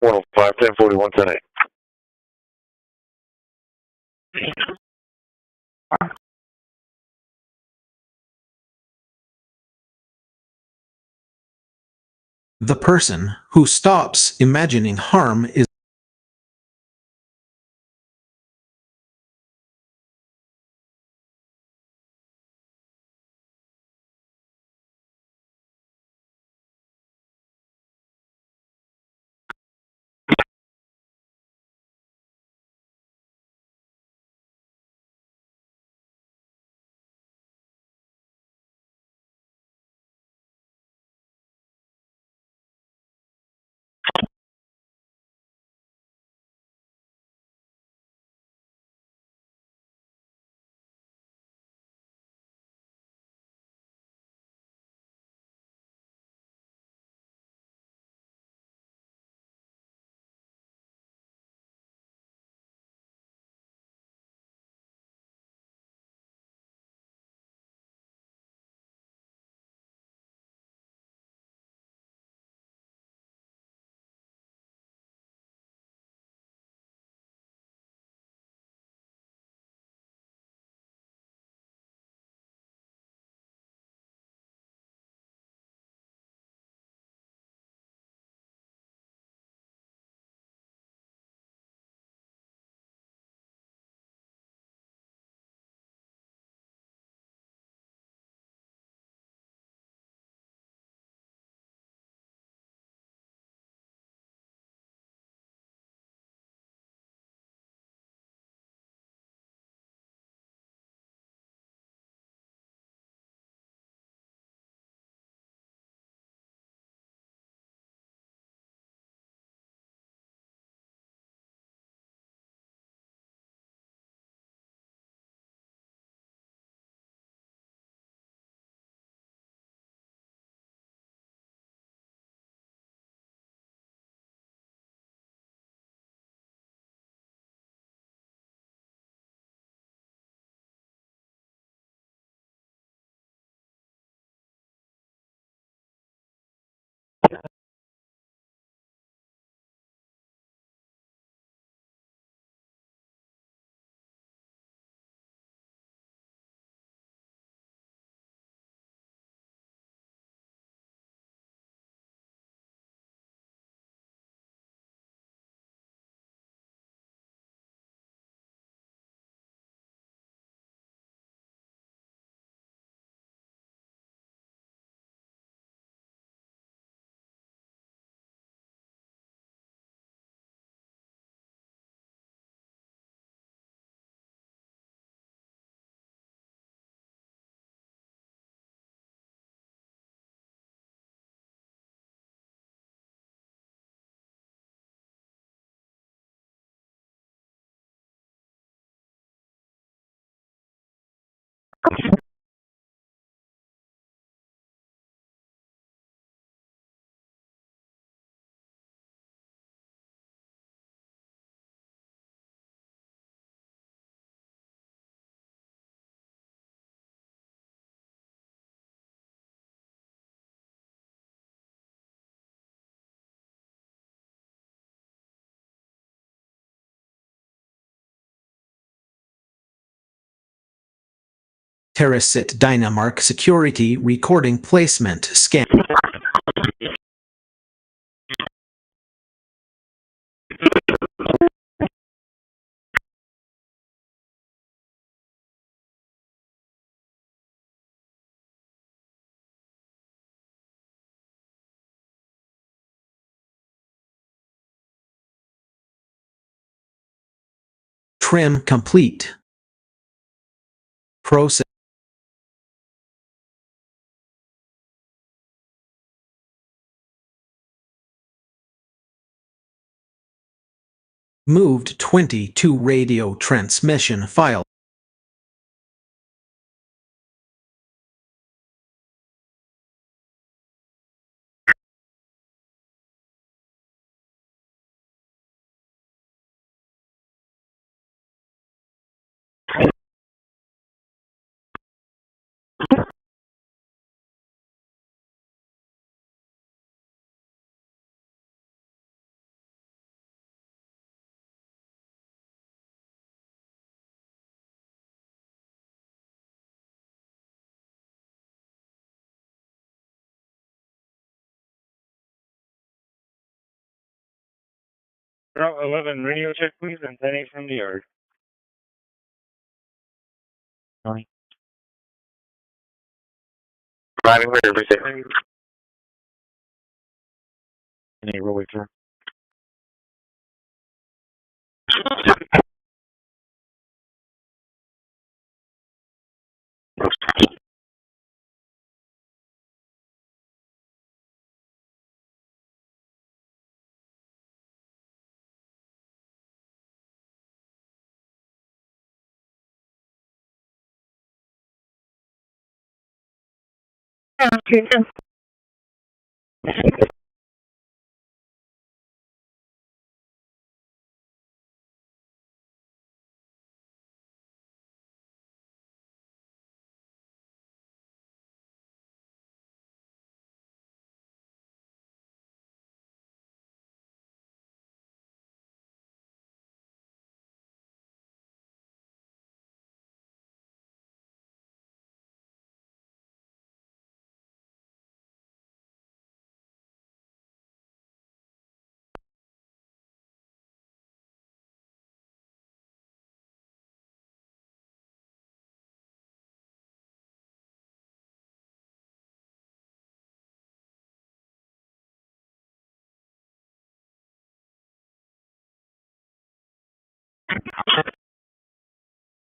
105, 1041, 108. The person who stops imagining harm is Terrasit Dynamark Security Recording Placement Scan. Trim complete. Process. Moved 22 radio transmission file. Route 11, radio check please, and 10-8 from the yard. Tony. Driving where everything. Any roadway clear.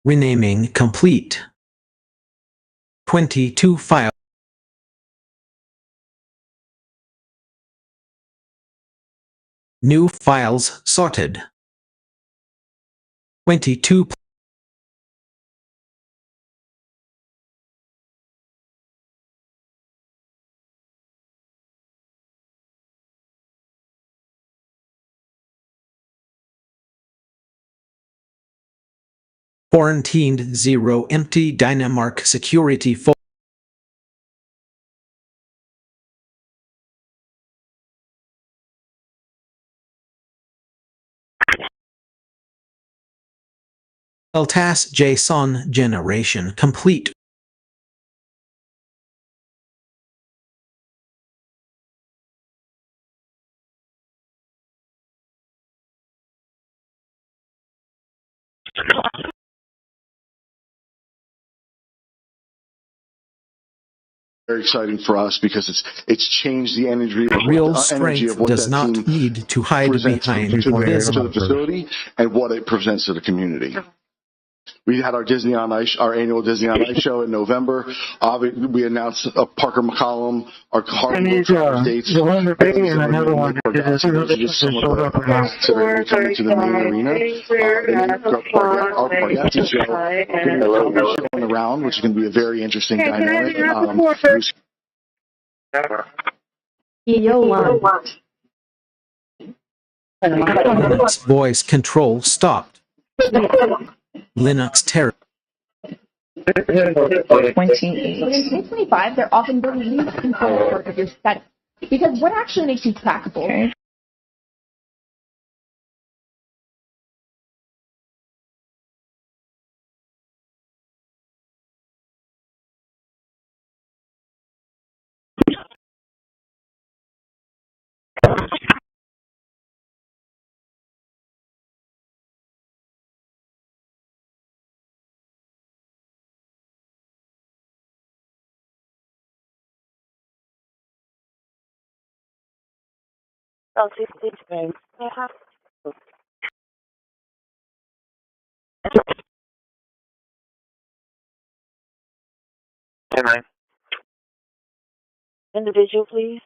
Renaming complete. 22 file. New files sorted. 22. Quarantined 0 empty Dynamark security folder. LTAS JSON generation complete. Very exciting for us because it's changed the energy of Real what strength that does not team need to hide presents behind to visible. the facility and what it presents to the community. We had our Disney on Ice, our annual Disney on Ice show in November. We announced Parker McCollum, our Harvard dates. The one today and another one just some of the events that are coming to the main arena. Our Pargatti show going around, which is going to be a very interesting dynamic. Linux voice control stopped. Linux terror. 28. In 2025, they're often the least important part of your setup. Because what actually makes you trackable? Okay. Individual, please.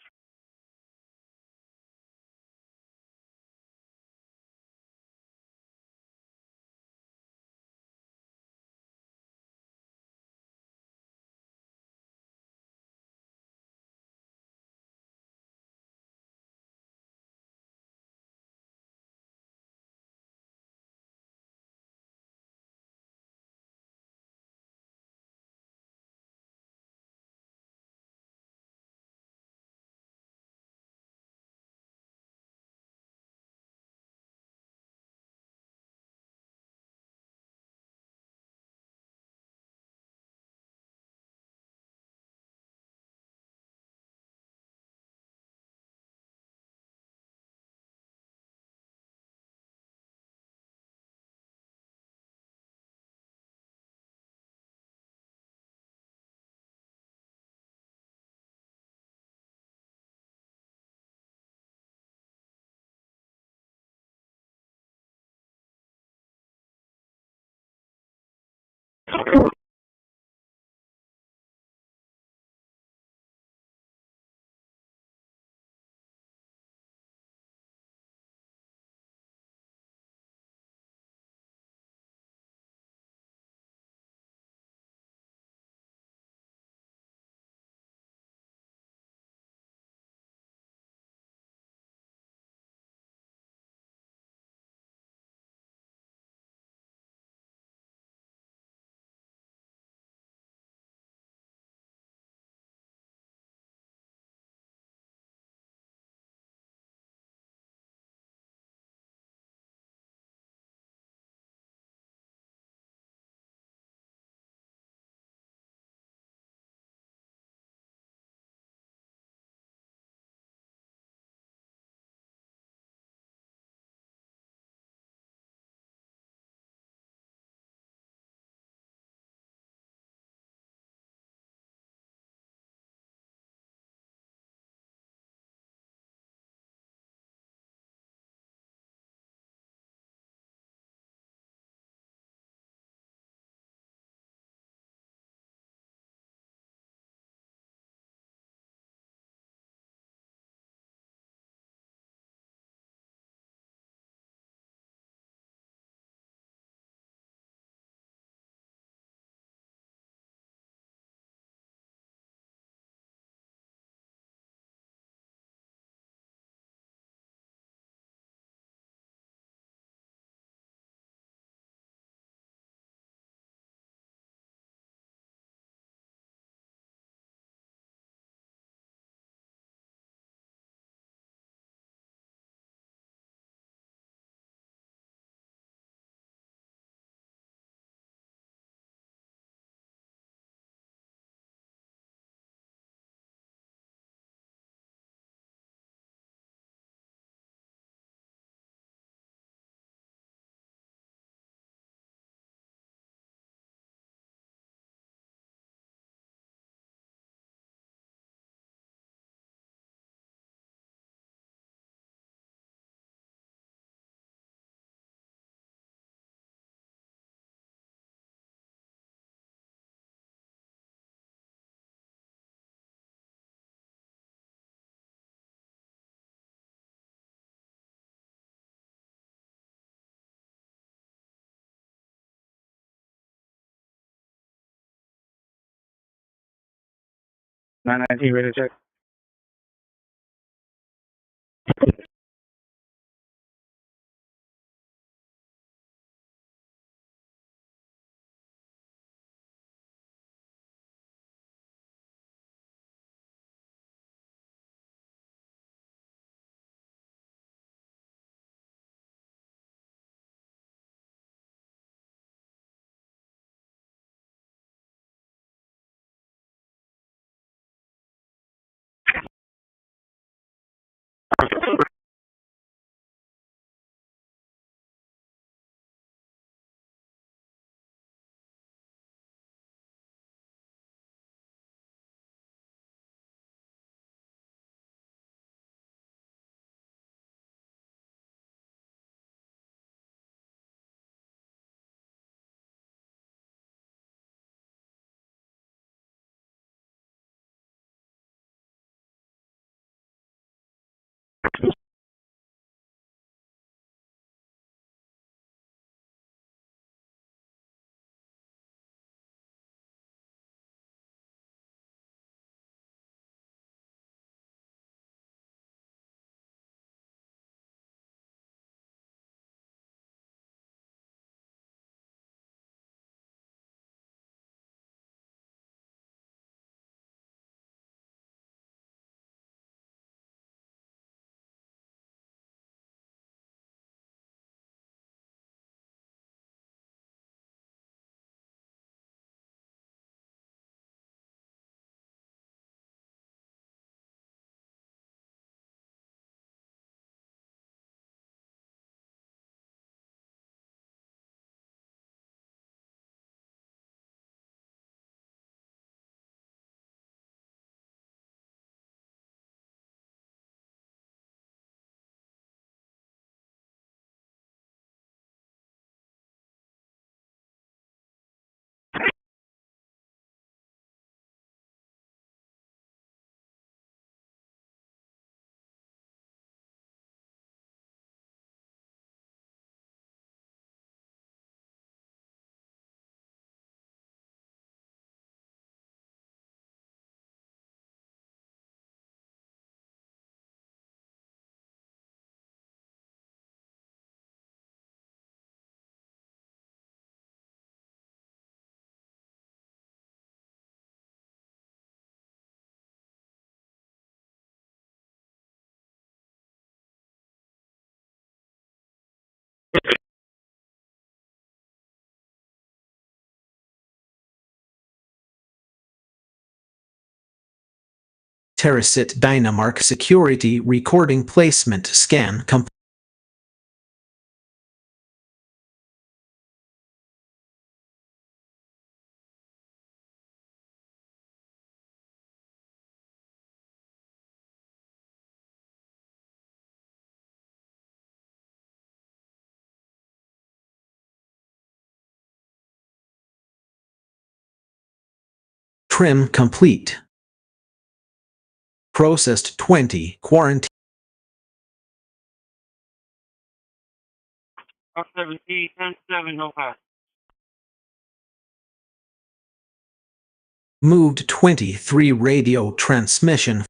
919, ready to check. Terrasit Dynamark Security Recording Placement Scan complete. Trim complete. Processed 20. Quarantine. 17, 10-7, no pass. Moved 23. Radio transmission.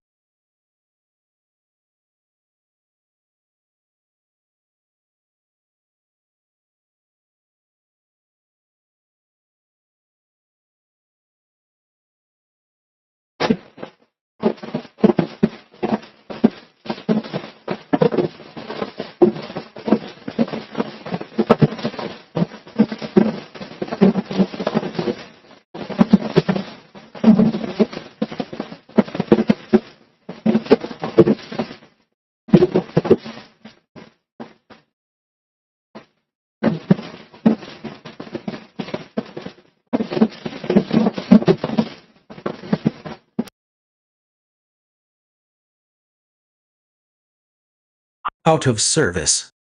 Out of service.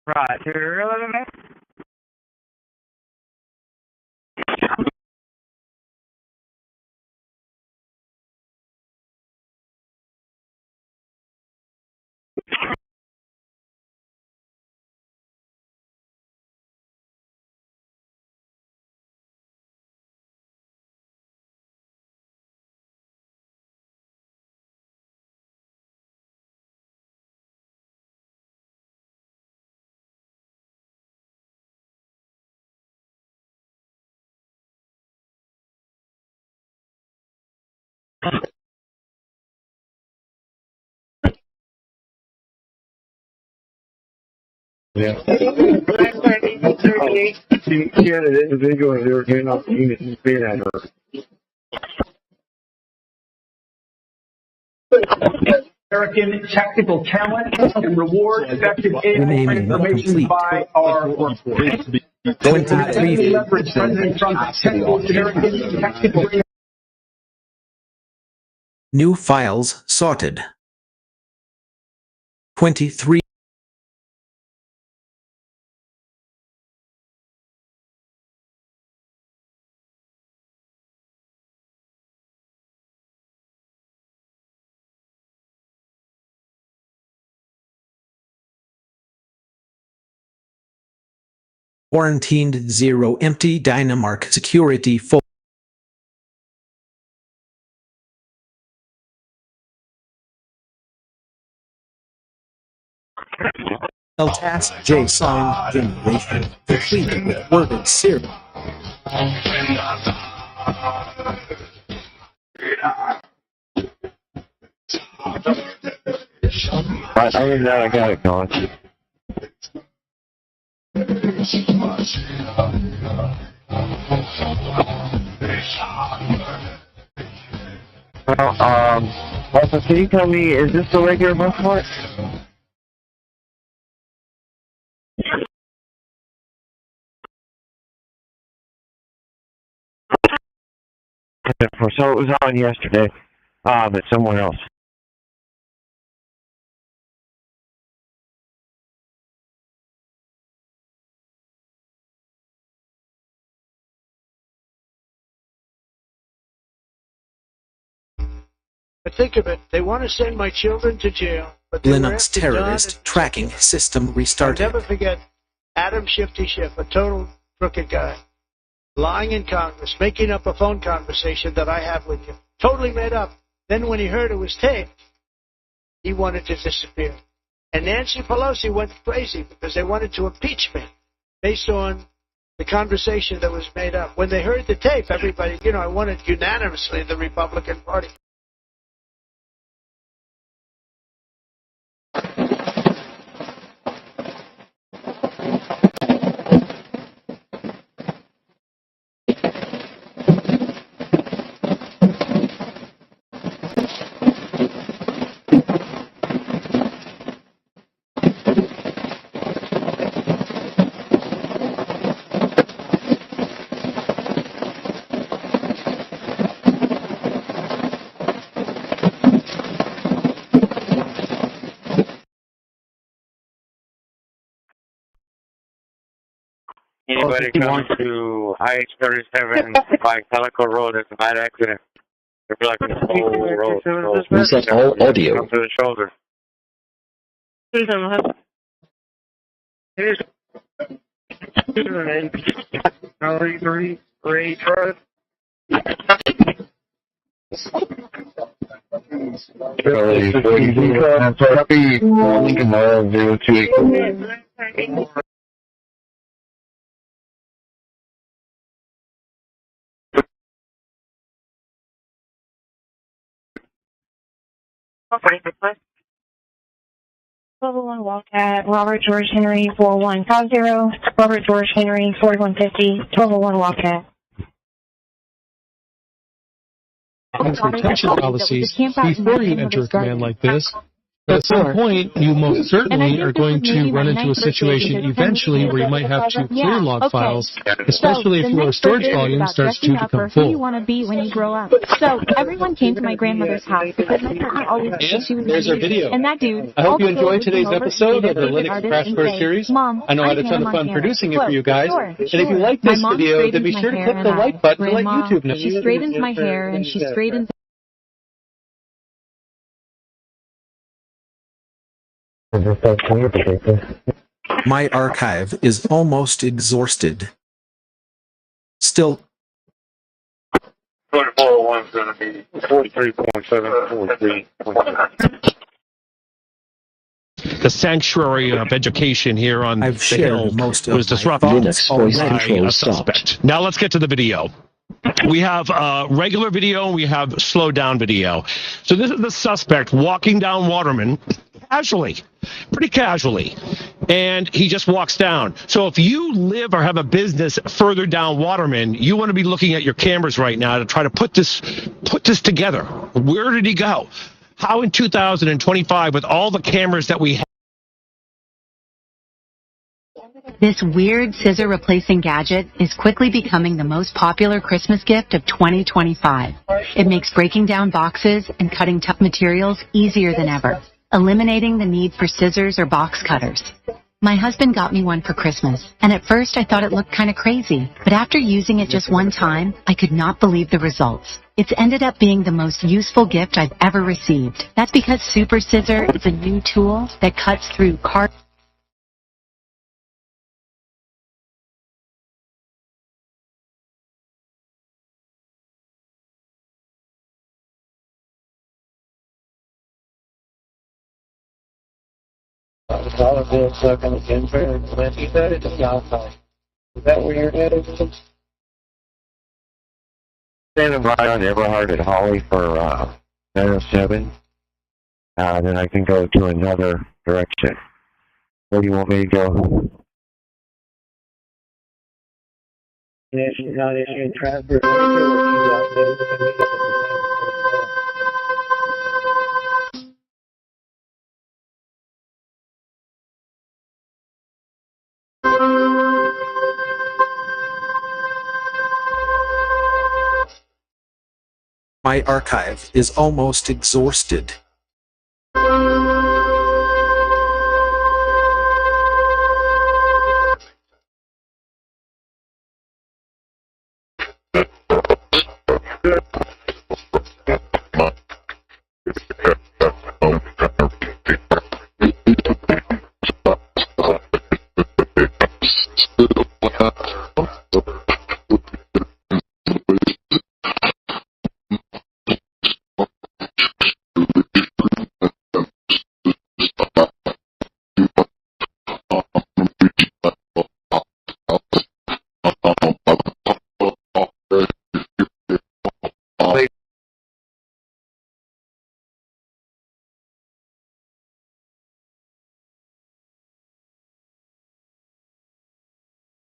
Right. You're really man? Yeah. Last time he was 38, the individual they were getting off the unit and paid at her. American technical talent and reward effective AI information by our workforce. 23. Leverage President Trump's American technical New files sorted. 23. Quarantined 0 empty Dynamark security folder. Task JSON generation completed with worded serial. Right, other than that, I got it going. Well, also, can you tell me, is this the regular month for it? So it was on yesterday, but somewhere else. But think of it, they want to send my children to jail, but they Linux terrorist tracking system restarted. I'll never forget Adam Shifty Schiff, a total crooked guy, lying in Congress, making up a phone conversation that I have with you. Totally made up. Then when he heard it was taped, he wanted to disappear. And Nancy Pelosi went crazy because they wanted to impeach me based on the conversation that was made up. When they heard the tape, everybody, I wanted unanimously the Republican Party. Anybody come to IH-37 by Calico Road, it's a bad accident. They're blocking the whole road. Reset all audio. Come to the shoulder. Charlie, 40, copy, Lincoln Mile, 028. Level 1 Wildcat, Robert George Henry 4150, Robert George Henry 4150, Level 1 Wildcat. As retention policies, before you enter a command like this, At some point, you most certainly are going to run into a situation eventually where you might have to clear log files, especially if your storage volume starts to become Who you full. want to be when you grow up. So everyone came to my grandmother's house because my partner always said she was There's our video. And that dude. I hope you also enjoyed would today's come over, episode be of the their favorite Linux artist, Crash and Course say, series. Mom, I know I had a I'm ton of Hannah fun Montana. producing it for Look, you guys. sure, And if you sure. like My this mom video, then be straightens sure my to hair click the and like button to let Grandma, YouTube know. she straightens my hair and she straightens My archive is almost exhausted. Still, 2401 is going to be 43.743. The sanctuary of education here on I've the shared Hill most of was my disrupted thoughts already. by a suspect. Now let's get to the video. We have regular video and we have slow down video. So this is the suspect walking down Waterman casually, pretty casually, and he just walks down. So if you live or have a business further down Waterman, you want to be looking at your cameras right now to try to put this together. Where did he go? How in 2025, with all the cameras that we have? This weird scissor replacing gadget is quickly becoming the most popular Christmas gift of 2025. It makes breaking down boxes and cutting tough materials easier than ever, eliminating the need for scissors or box cutters. My husband got me one for Christmas, and at first I thought it looked kind of crazy, but after using it just one time, I could not believe the results. It's ended up being the most useful gift I've ever received. That's because Super Scissor is a new tool that cuts through card. Dollar bill stuck on the Denver and when he's headed to Southside. Is that where you're headed to? Standing by on Everhard at Holly for 907. Then I can go to another direction. Where do you want me to go? If she's not issuing transfer, My archive is almost exhausted.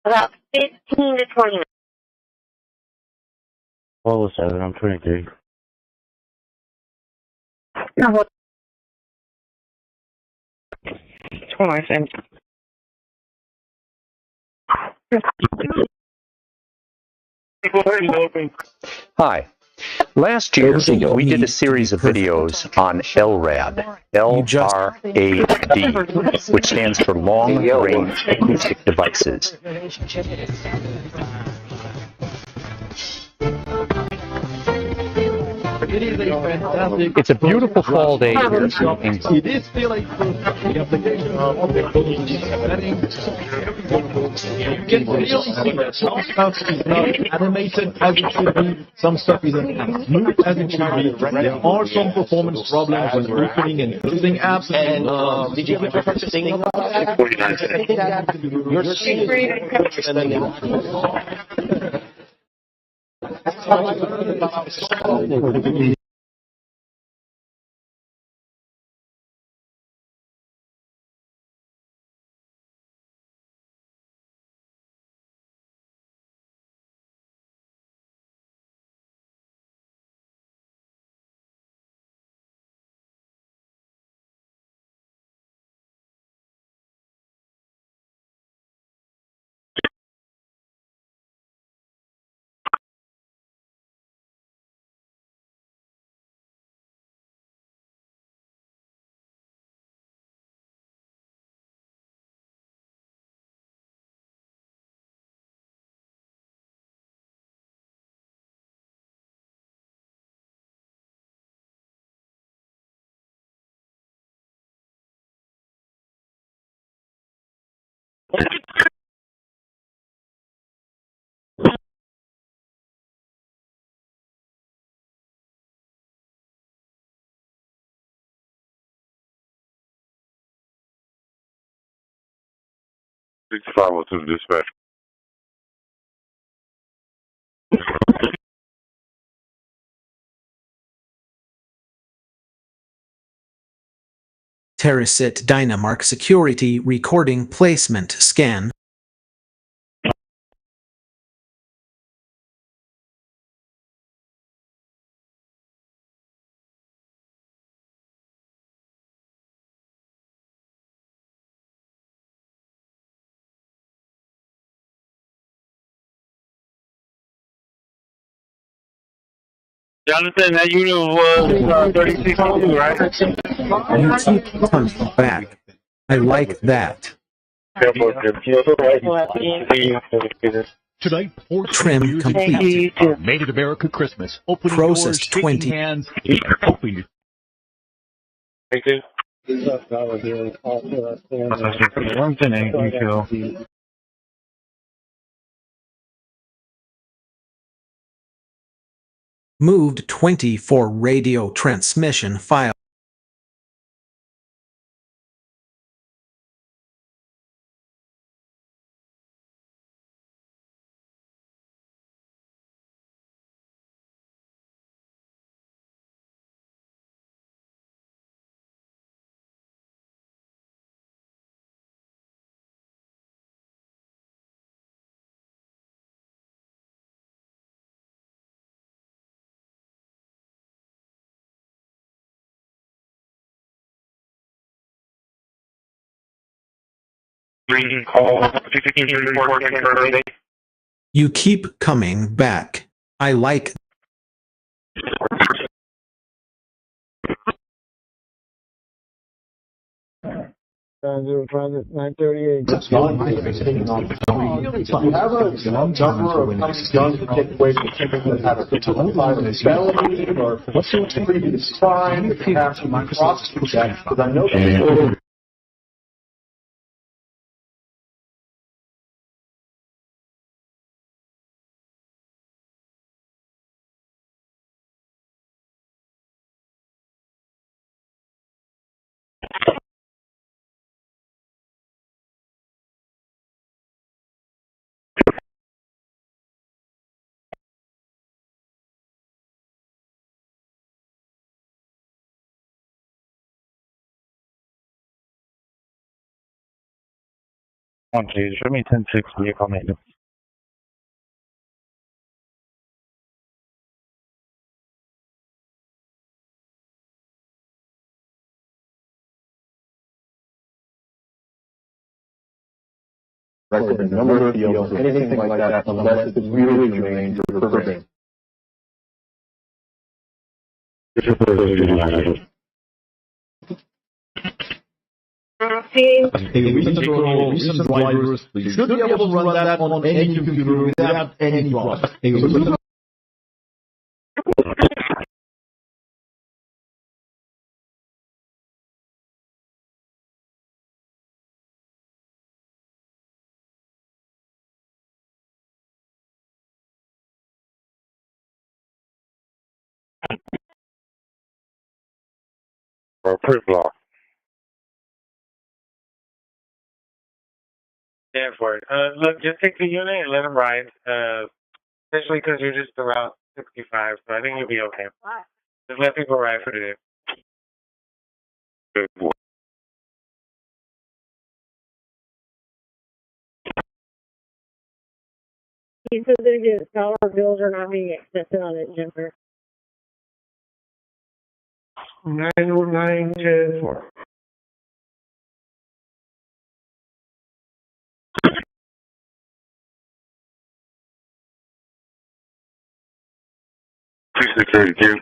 About 15 to 20 minutes. What was that? I'm 23. No, what? It's one I said. Hi. Last year, we did a series of videos on LRAD, L-R-A-D, which stands for Long Range Acoustic Devices. It's a beautiful fall day here in England. It is still like the application of the you can really see that some stuff is not animated as it should be, some stuff isn't as smooth as it should be. There are some performance problems when opening and closing apps. And did you ever prefer to sing about that? You're 6502 dispatch. Terracit Dynamark Security Recording Placement Scan. Jonathan, that unit was 3602, right? You keep coming back. I like that. Tonight, 14 Trim years complete. of Made in America Christmas. Opening Process doors, shaking 20. hands, hoping. Thank you. Moved 20 for radio transmission file. You keep coming back. I like. Transit 938. That's not my You have a number of guns to take away from children that have a felony or previous crime that have to be prosecuted. Because I know that. Come on, please. Show me 10-6 vehicle maintenance. Record a number of deals, anything like that, unless it's really germane to the program. Recent drivers should be able to run that on any computer without any problem. Pre-block. Yeah, for it. Look, just take the unit and let them ride. Especially because you're just around 65, so I think you'll be okay. Just let people ride for the day. Good boy. He said that his dollar bills are not being accepted on it, Jennifer. 90924. Security queue.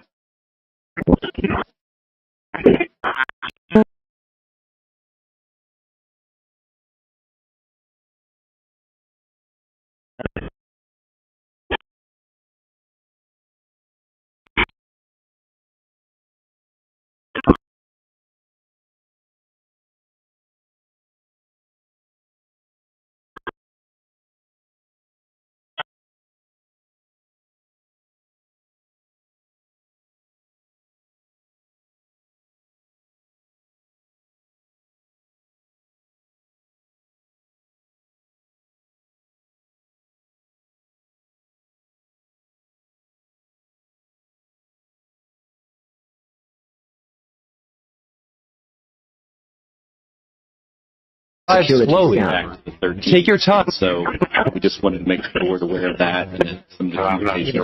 Slow down. Take your time. So we just wanted to make the board aware of that and then some communication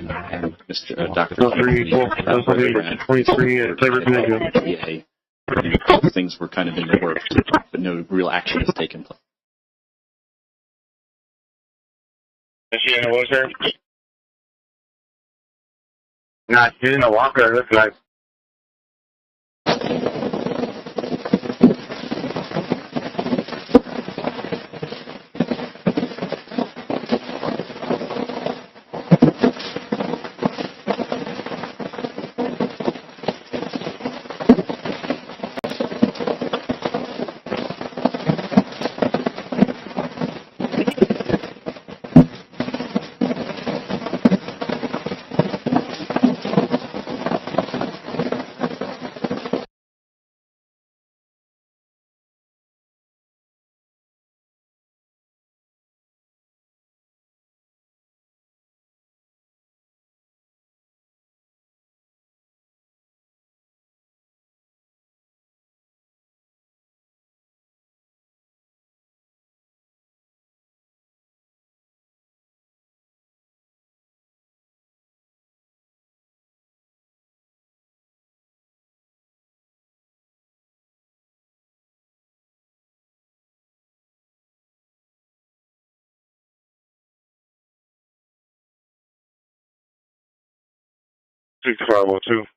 and Mr. Dr. 23, things were kind of in the works, but no real action has taken place. Was there? Not in the walker, looks like.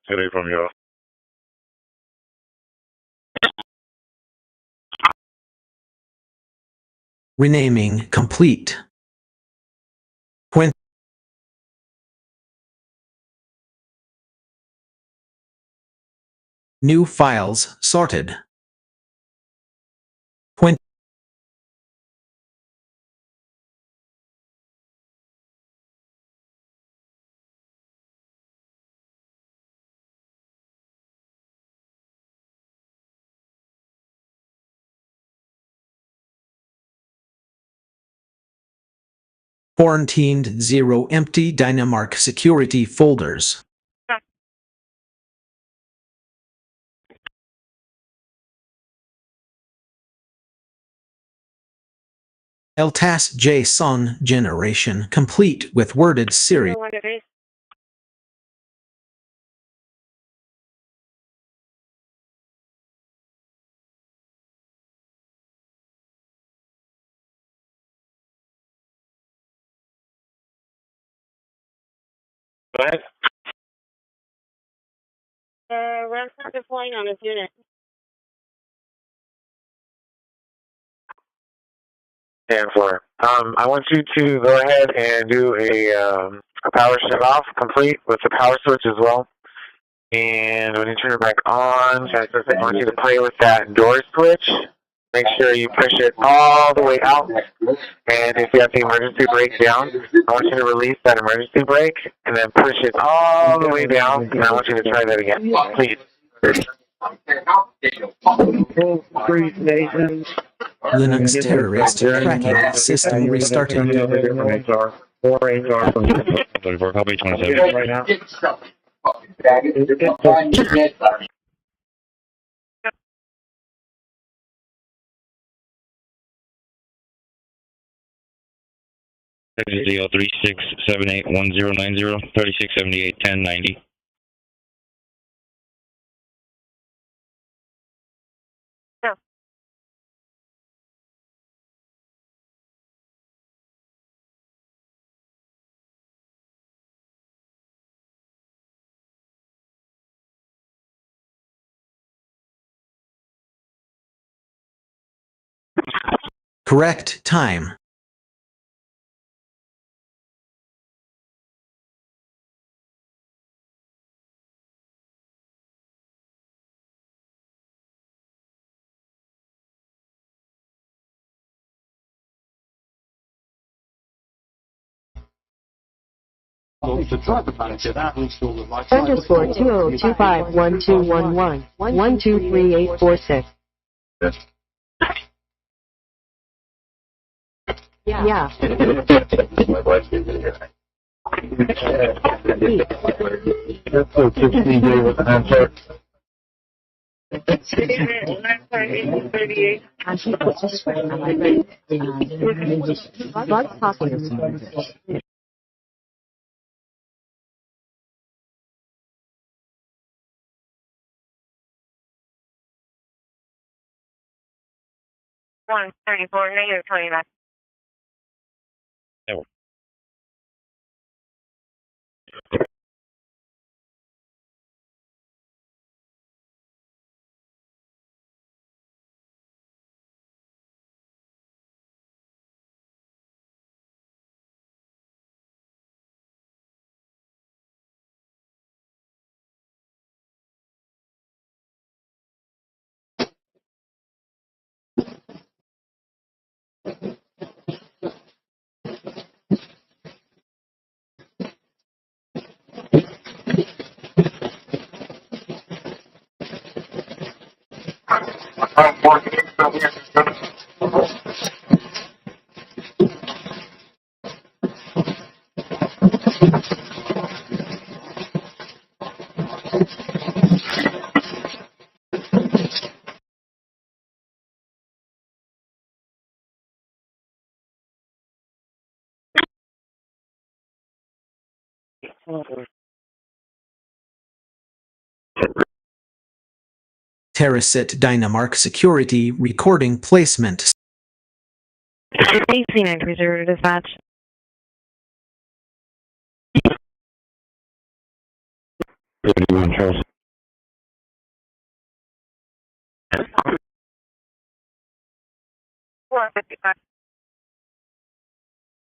Today from y'all. Renaming complete. When new files sorted. When quarantined 0 empty Dynamark security folders. LTAS JSON generation complete with worded series. Go ahead. Ransom deploying on this unit. And for I want you to go ahead and do a power shut off complete with the power switch as well. And when you turn it back on, I want you to play with that door switch. Make sure you push it all the way out. And if you have the emergency brake down, I want you to release that emergency brake and then push it all the way down. And I want you to try that again, please. Linux terrorist tracking system restarted. Copy 27. Right now. Deal 36781090 36781090. Correct time. Underscore 20251211 123846. Yeah. That's a 16-day with answer. Last time, 1838. $134, negative 29. There we go. Terraset Dynamark Security Recording Placement. 18 cruiser dispatch. Charles.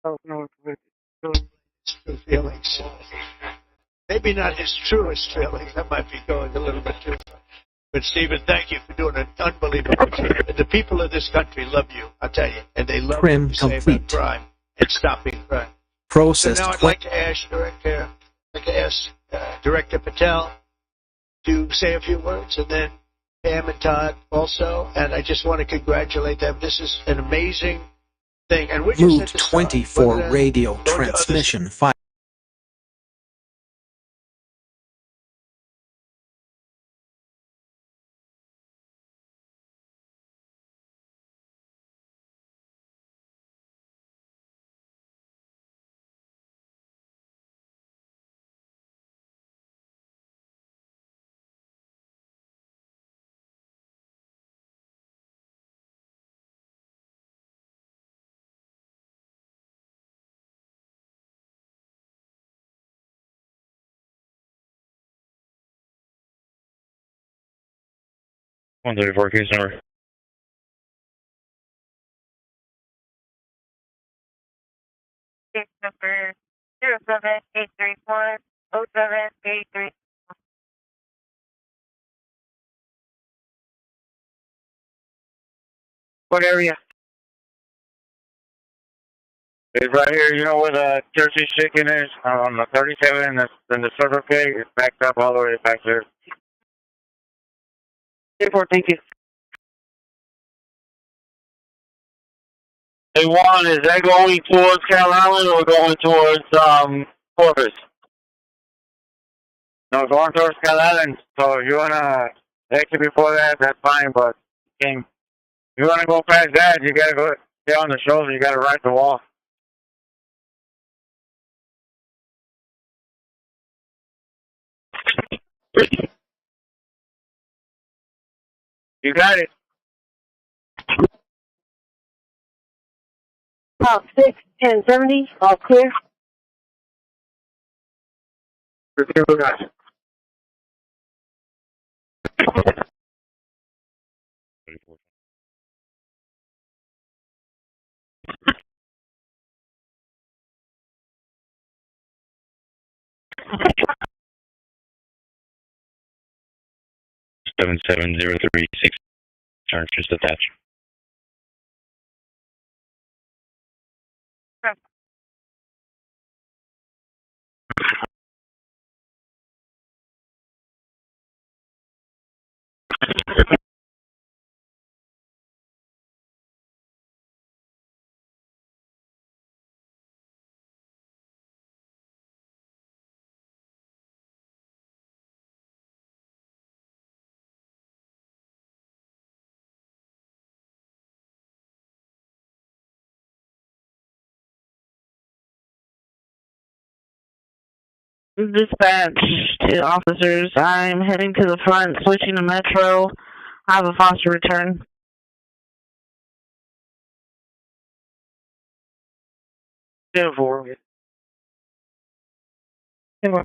Oh, no, True feelings. Maybe not his truest feelings. That might be going a little bit too far. But Stephen, thank you for doing an unbelievable job. The people of this country love you, I'll tell you, and they love Trim you for saving complete. crime and stopping crime. Processed. So now I'd like to ask Director Patel to say a few words, and then Pam and Todd also. And I just want to congratulate them. This is an amazing thing, and we're just Route at the start. 24 We're radio going to other transmission file. One 134 case number. Case number 07834 0783. What area? It's right here, you know where the Jersey chicken is on the 37 and the Circle K? It's backed up all the way back there. 24, thank you. Hey, Juan, is that going towards Cal Island or going towards Corpus? No, going towards Cal Island. So if you wanna exit before that, that's fine. But if you wanna go past that, you gotta go stay on the shoulder. You gotta ride the wall. You got it. About 61070, all clear. Seven 7036. Turn just attached. Dispatch to officers. I'm heading to the front, switching to Metro. I have a foster return. Yeah, 4. Yeah, 4.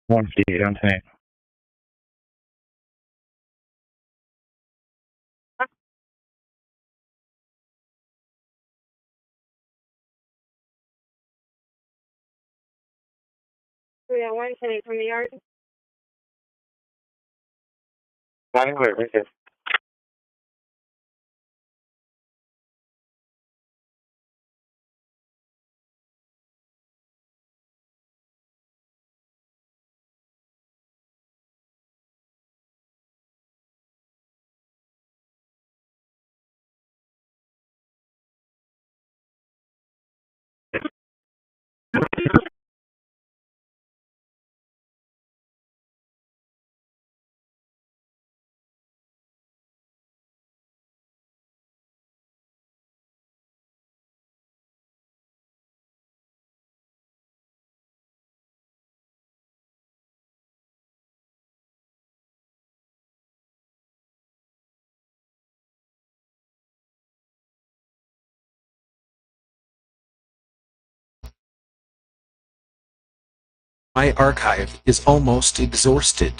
One feet on tank. Yeah, 110 from the yard. Not clear, right there. My archive is almost exhausted.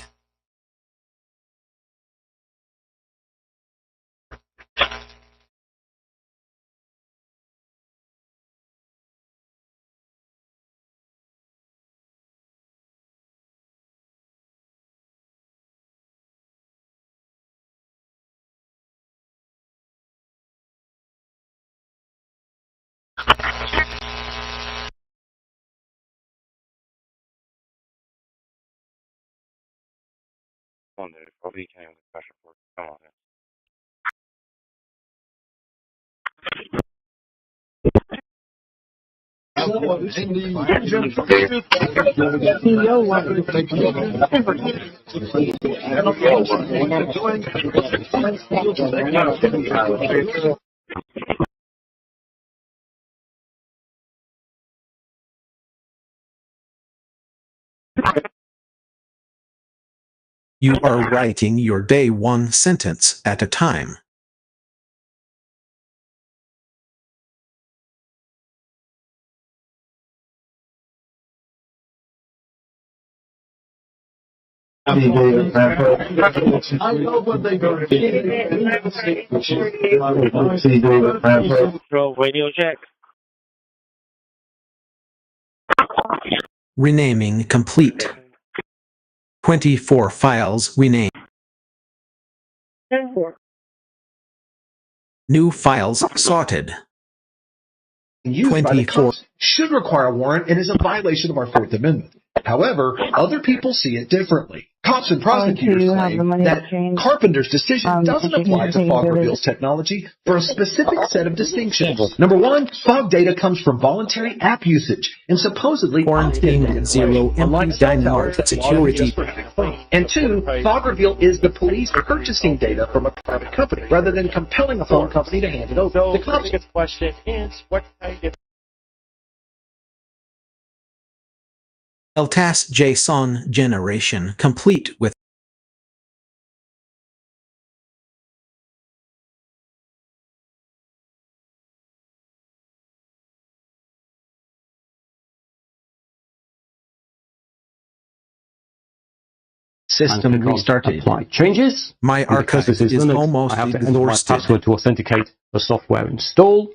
Come on, dude. I'll be carrying the pressure for. Come on, You are writing your day one sentence at a time. I love when they go Control, radio check. Renaming complete. 24 files renamed. 10-4. New files sorted. Used by the 24. cops should require a warrant and is a violation of our Fourth Amendment. However, other people see it differently. Cops and prosecutors claim that Carpenter's decision doesn't apply to fog reveals technology for a specific set of distinctions. Number one, fog data comes from voluntary app usage and supposedly Quarantine zero empty dynamite security. And two, fog reveal is the police purchasing data from a private company rather than compelling a phone company to hand it over. So The cops the question is, what kind of LTAS JSON generation complete with System restarted. Apply changes. my archive Because this is Linux, almost I have to enter my exhausted. password to authenticate the software installed.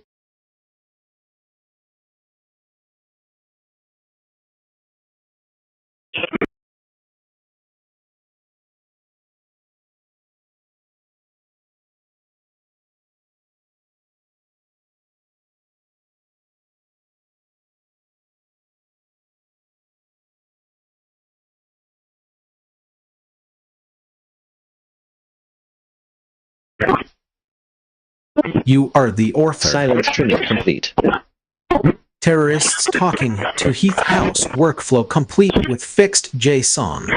You are the author. Silent streaming complete. Terrorists talking to Heath House workflow complete with fixed JSON.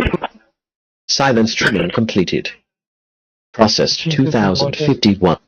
Silence trimming completed. Processed 2051.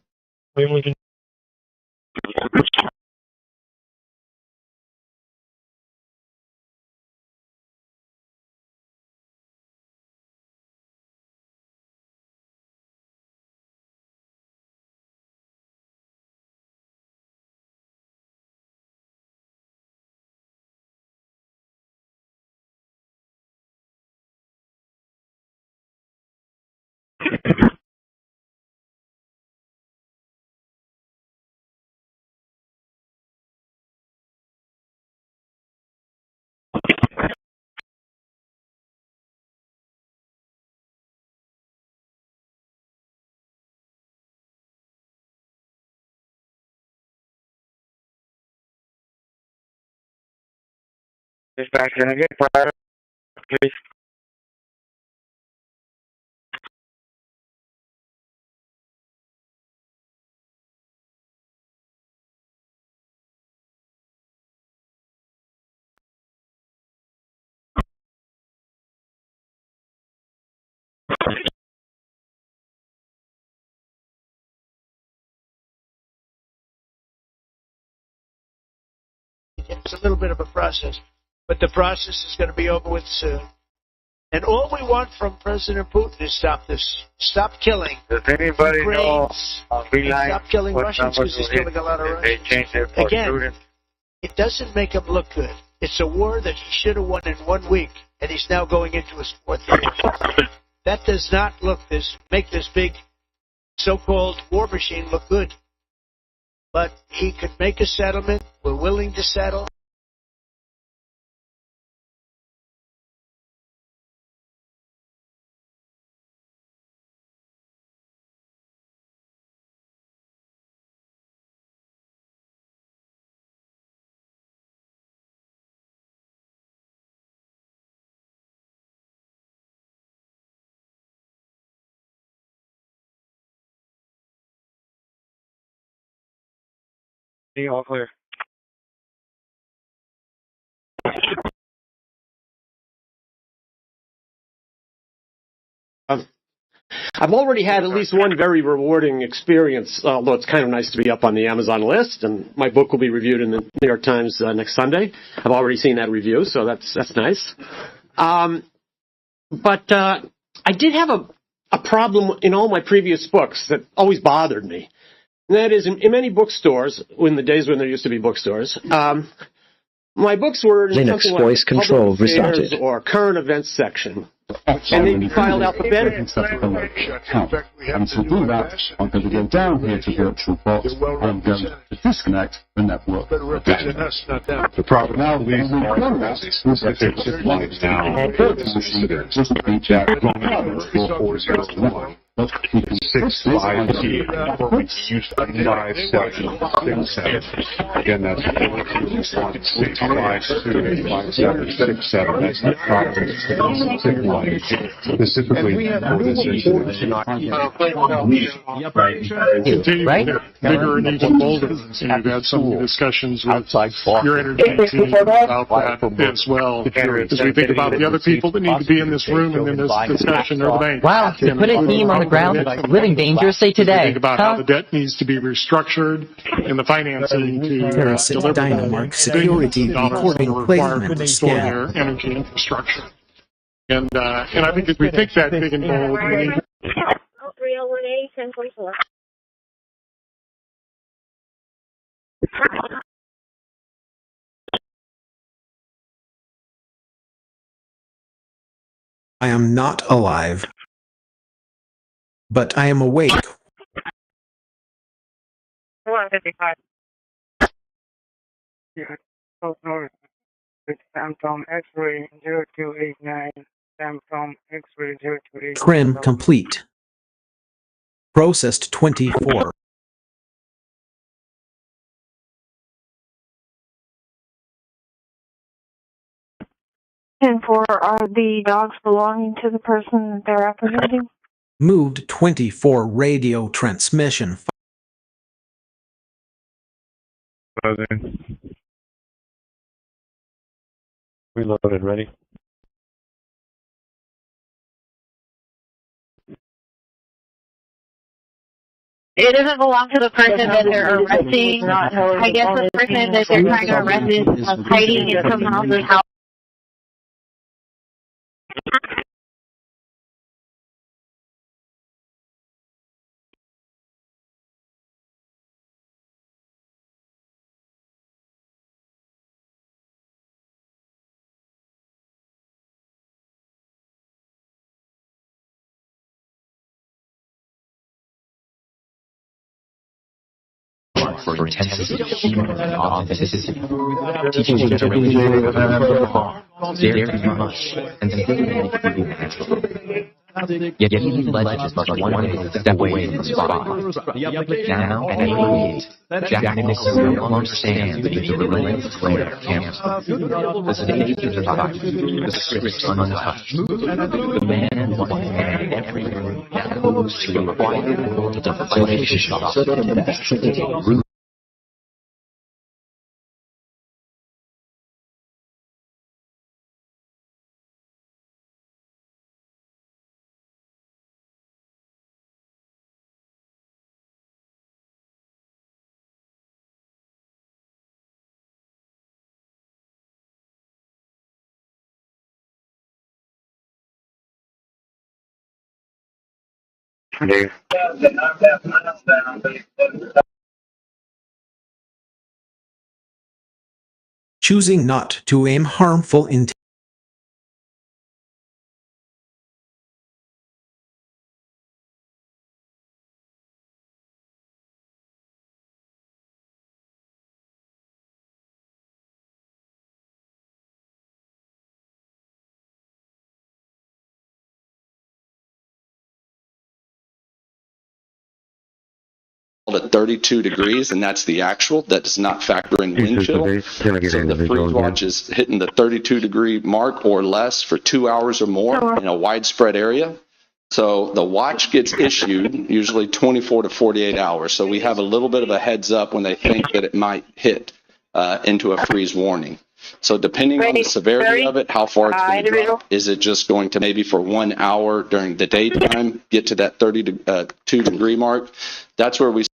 Dispatch, can I get fire, please? It's a little bit of a process, but the process is going to be over with soon. And all we want from President Putin is stop this. Stop killing. Does anybody know Stop killing Russians because he's killing a lot of Russians. Again, it doesn't make him look good. It's a war that he should have won in 1 week, and he's now going into his 4th year. That does not make this big so-called war machine look good. But he could make a settlement. We're willing to settle. All clear. I've already had at least one very rewarding experience, although it's kind of nice to be up on the Amazon list, and my book will be reviewed in the New York Times next Sunday. I've already seen that review, so that's nice. But I did have a problem in all my previous books that always bothered me. And that is, in many bookstores, in the days when there used to be bookstores, my books were in Linux something voice like control public affairs restarted. or current events section. And they filed alphabetically. And to do that, I'm going to go down here to virtual box. I'm going to disconnect the network. The problem now is Let's keep it 6-5 here. We use 5-7-6-7. Again, that's 6-5-2-5-7-6-7. That's the problem. Specifically for this issue. Right? Bigger and even bolder. And you've had some discussions with your energy team about that as well. As we think about the other people that need to be in this room and in this discussion are the banks. Wow, you put a team on the ground living dangerously today. Think about how the debt needs to be restructured and the financing to deliver Dynamark security recording placement for their energy infrastructure. And I think if we think that big and bold, we need 3018, 1044. I am not alive, but I am awake. 155. Yeah. Oh, sorry. It's Samsung X-ray 0289. Samsung X-ray 0289. Trim complete. Processed 24. And are the dogs belonging to the person that they're representing? Moved 24 radio transmission. Reloaded, ready? It doesn't belong to the person that they're arresting. I guess the person that they're trying to arrest is hiding in someone else's house. For intensity, authenticity, teaching you to really dare to be much, and still make it be natural. Yet even legend is but one way to step away from the spot. Now, at 88, Jack Nicholson no longer stands beneath the relentless glare of campus. The stage is alive, the script untouched. The man who wants in every room goes to a quiet world of deflation. Choosing not to aim harmful intent. At 32 degrees, and that's the actual. That does not factor in wind chill. So the freeze watch is hitting the 32-degree mark or less for 2 hours or more in a widespread area. So the watch gets issued usually 24 to 48 hours. So we have a little bit of a heads up when they think that it might hit into a freeze warning. So depending on the severity of it, how far it's going to drop, is it just going to maybe for 1 hour during the daytime get to that 32-degree mark? That's where we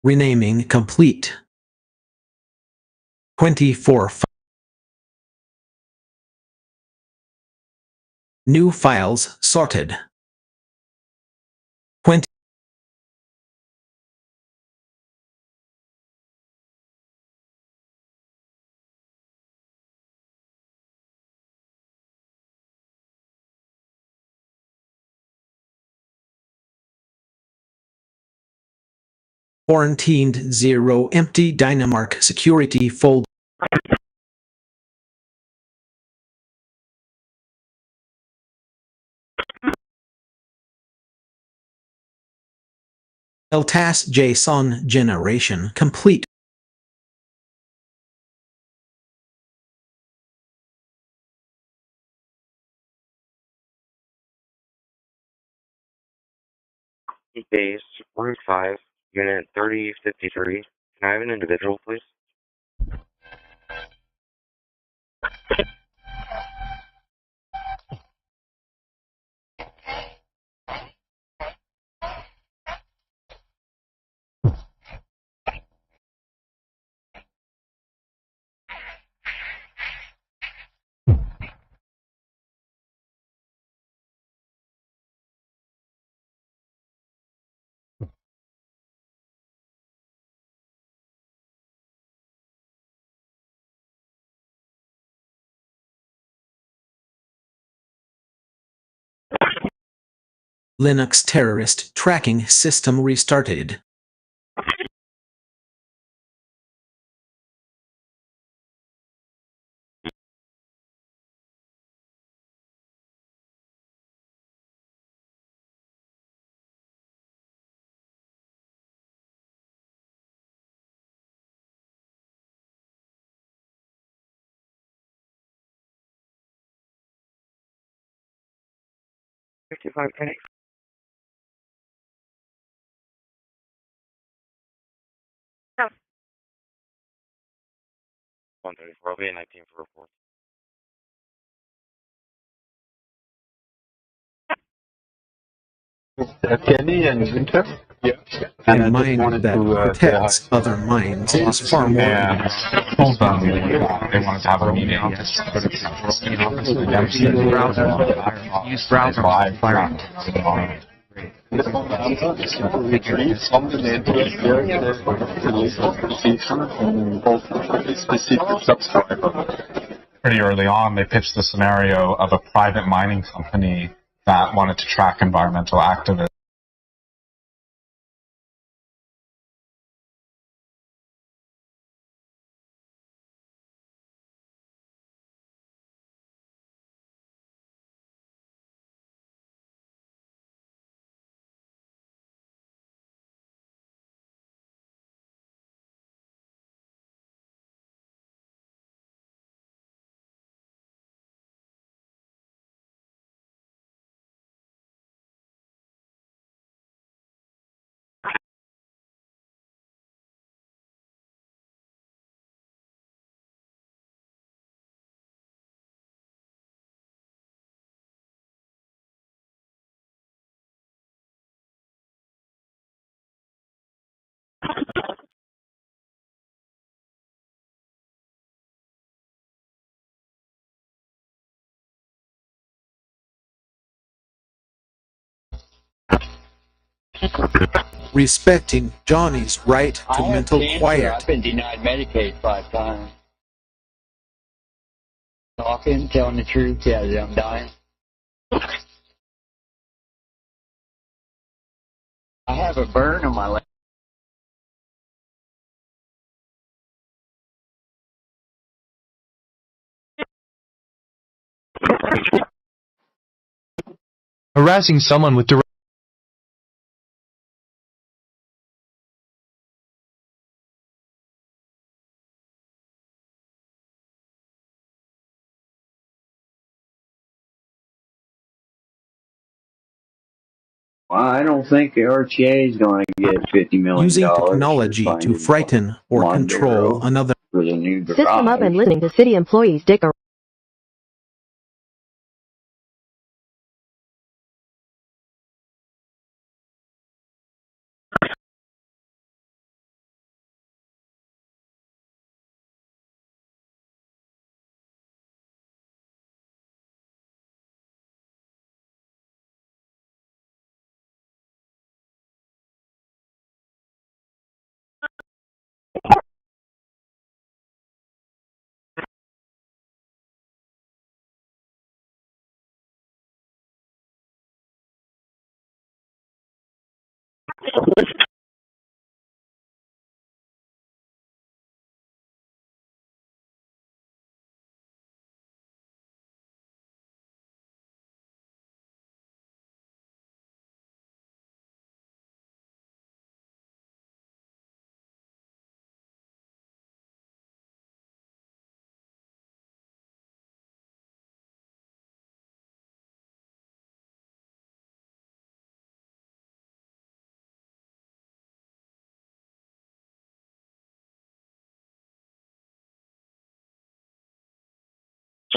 Renaming complete. 24. New files sorted. 20. Quarantined 0 empty Dynamark security folder. LTAS JSON generation complete. Base, room 5, unit 3053. Can I have an individual, please? Linux terrorist tracking system restarted. $55. 134. I'll be at 19 for report. Kenny and Winter? Yeah. And a mind that protects other minds is far more. Yeah. Hold on. They wanted to have a meeting. Use browser. Pretty early on, they pitched the scenario of a private mining company that wanted to track environmental activists. Respecting Johnny's right to mental quiet. I've been denied Medicaid 5 times. Talking, telling the truth, yeah, I'm dying. I have a burn on my leg. Harassing someone with direct Well, I don't think the RTA is going to get $50 million. Using technology to frighten or control another. For the new System up and listening to city employees dick around.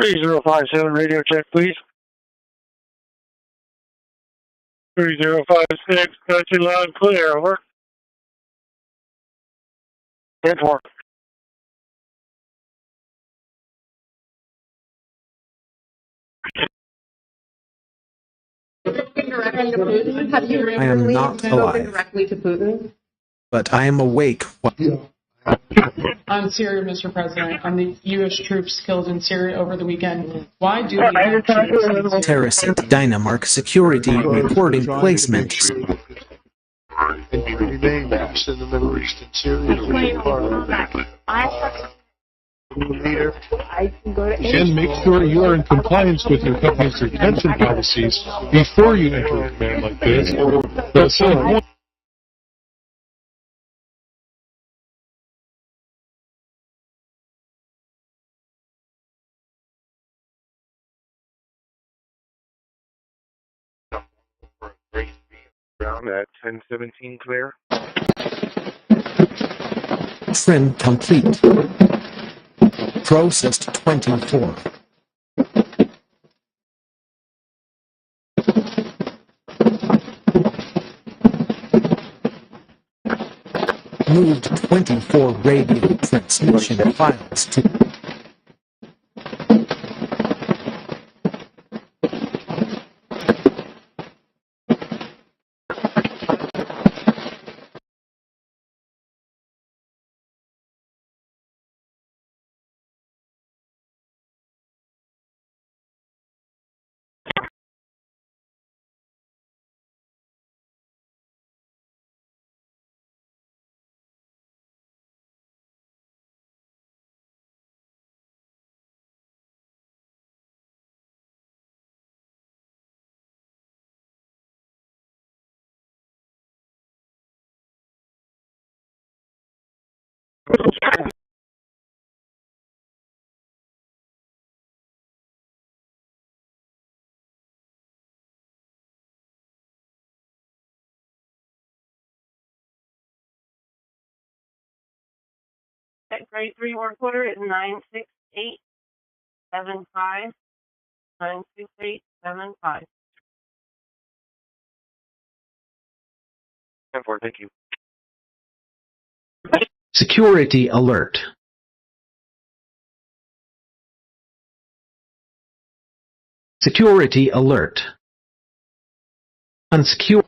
3057 radio check, please. 3056, got you loud and clear, over. 10-4. I am not alive, directly to Putin? but I am awake. On Syria, Mr. President, on the U.S. troops killed in Syria over the weekend. Why do we have troops in Syria? Terracent Dynamark security recording placement. Remain based in the Middle East and Syria. And make sure you are in compliance with your company's retention policies before you enter a command like this. So, Ground at 1017 clear. Trim complete. Processed 24. Moved 24 radio transmission files to grade 3 work order is 96875. 96875. 10-4, thank you. Security alert. Security alert. Unsecure.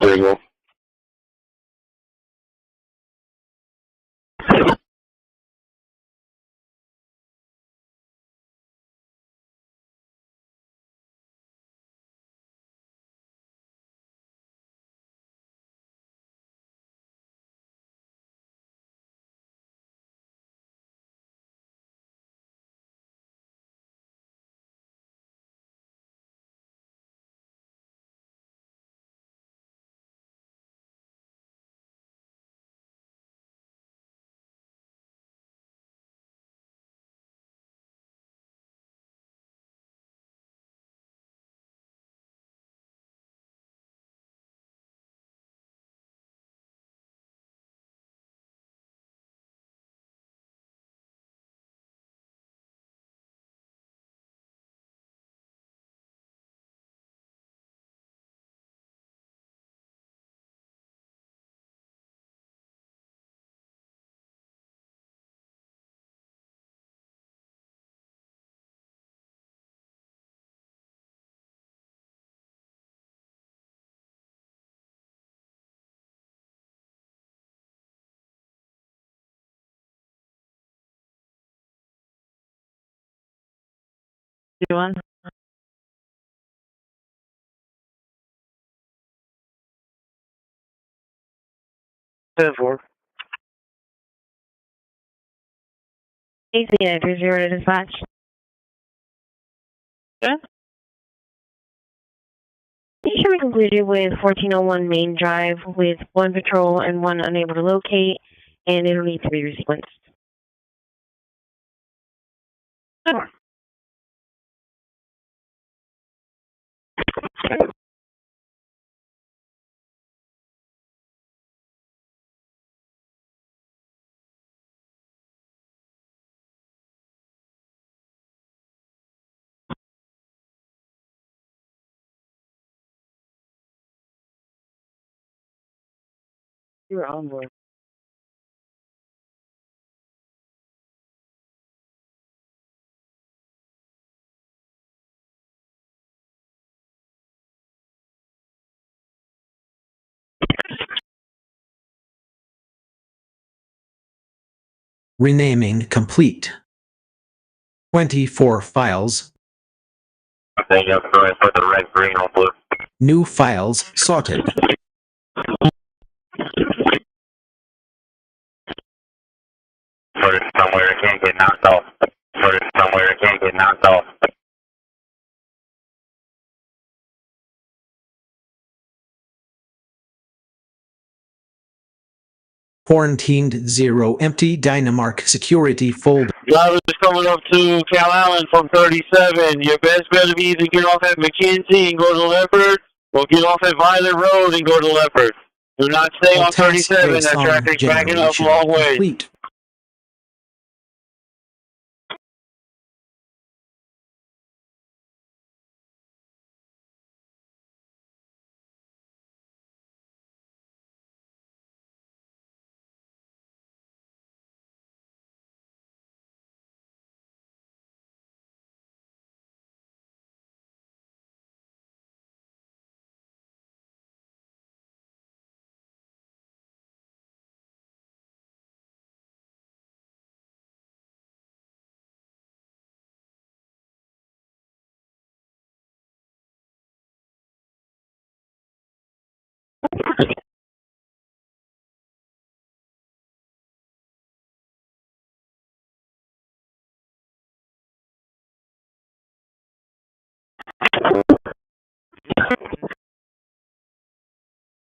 There you go. 1. Ten four. ATTdhQWKAK to dispatch. Yeah. You should be completed with 1401 main drive with 1 patrol and 1 unable to locate, and it'll need to be resequenced. Over. You're on board. Renaming complete. 24 files. Thank you for the red, green, or blue. New files sorted. Put it somewhere it can't get knocked off. Put it somewhere it can't get knocked off. Quarantined 0 empty Dynamark security folder. Drivers coming up to Cal Allen from 37. Your best bet would be either get off at McKenzie and go to Leopard, or get off at Violet Road and go to Leopard. Do not stay on 37. That traffic's backing up a long way. Complete.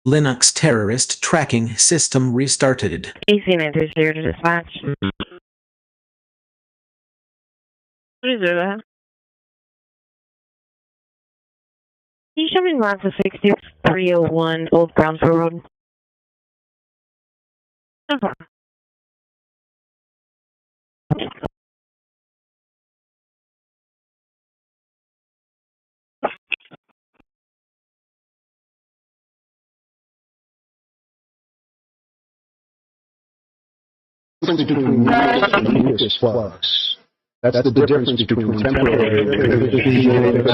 Linux terrorist tracking system restarted. ATTdhQWKAK to dispatch. What is that? Can you show me route to 6301 Old Brownsville Road? No problem. Between this flux. That's the difference between temporary and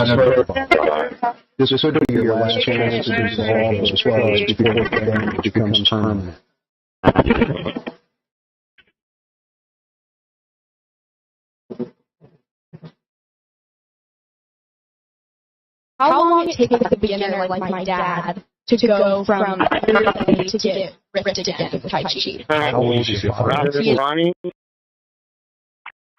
this is sort of your last chance to resolve those flux before it becomes permanent. How long it takes a beginner like my dad to go from to get ripped again with Tai Chi? Ronnie?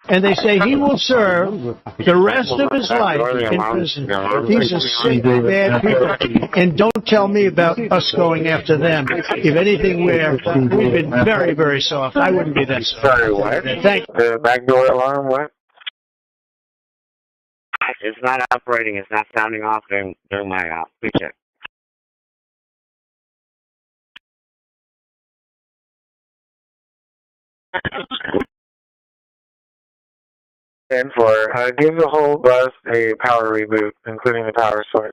And they say he will serve the rest of his life in prison. These are sick, bad people. And don't tell me about us going after them. If anything, we've been very, very soft. I wouldn't be that soft. Sorry, what? Thank you. The back door alarm, what? It's not operating. It's not sounding off during my op. Please check. And give the whole bus a power reboot, including the power switch.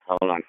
Hold on.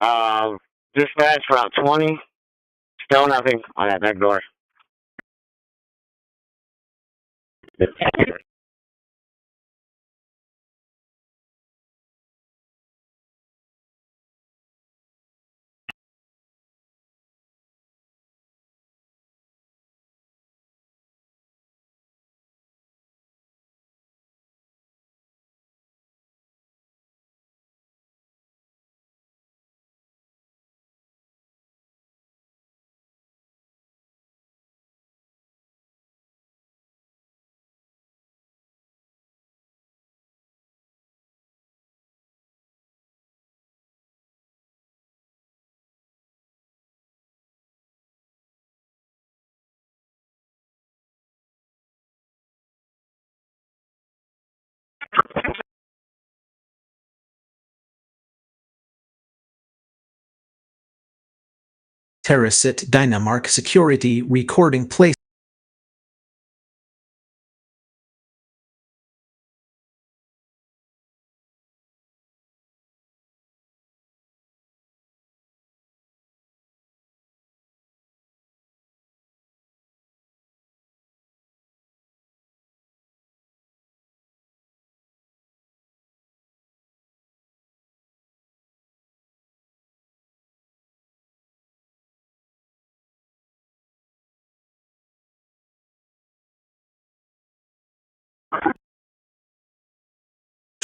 Dispatch route 20. Still nothing on that back door. Terrasit Dynamark Security Recording Place.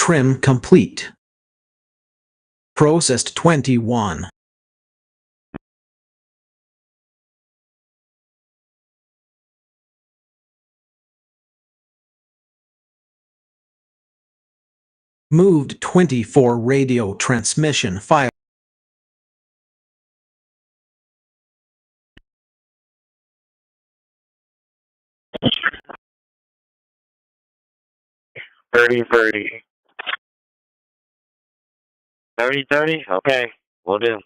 Trim complete. Processed 21. Moved 24 radio transmission file. Thirty. 30. Okay, we'll do.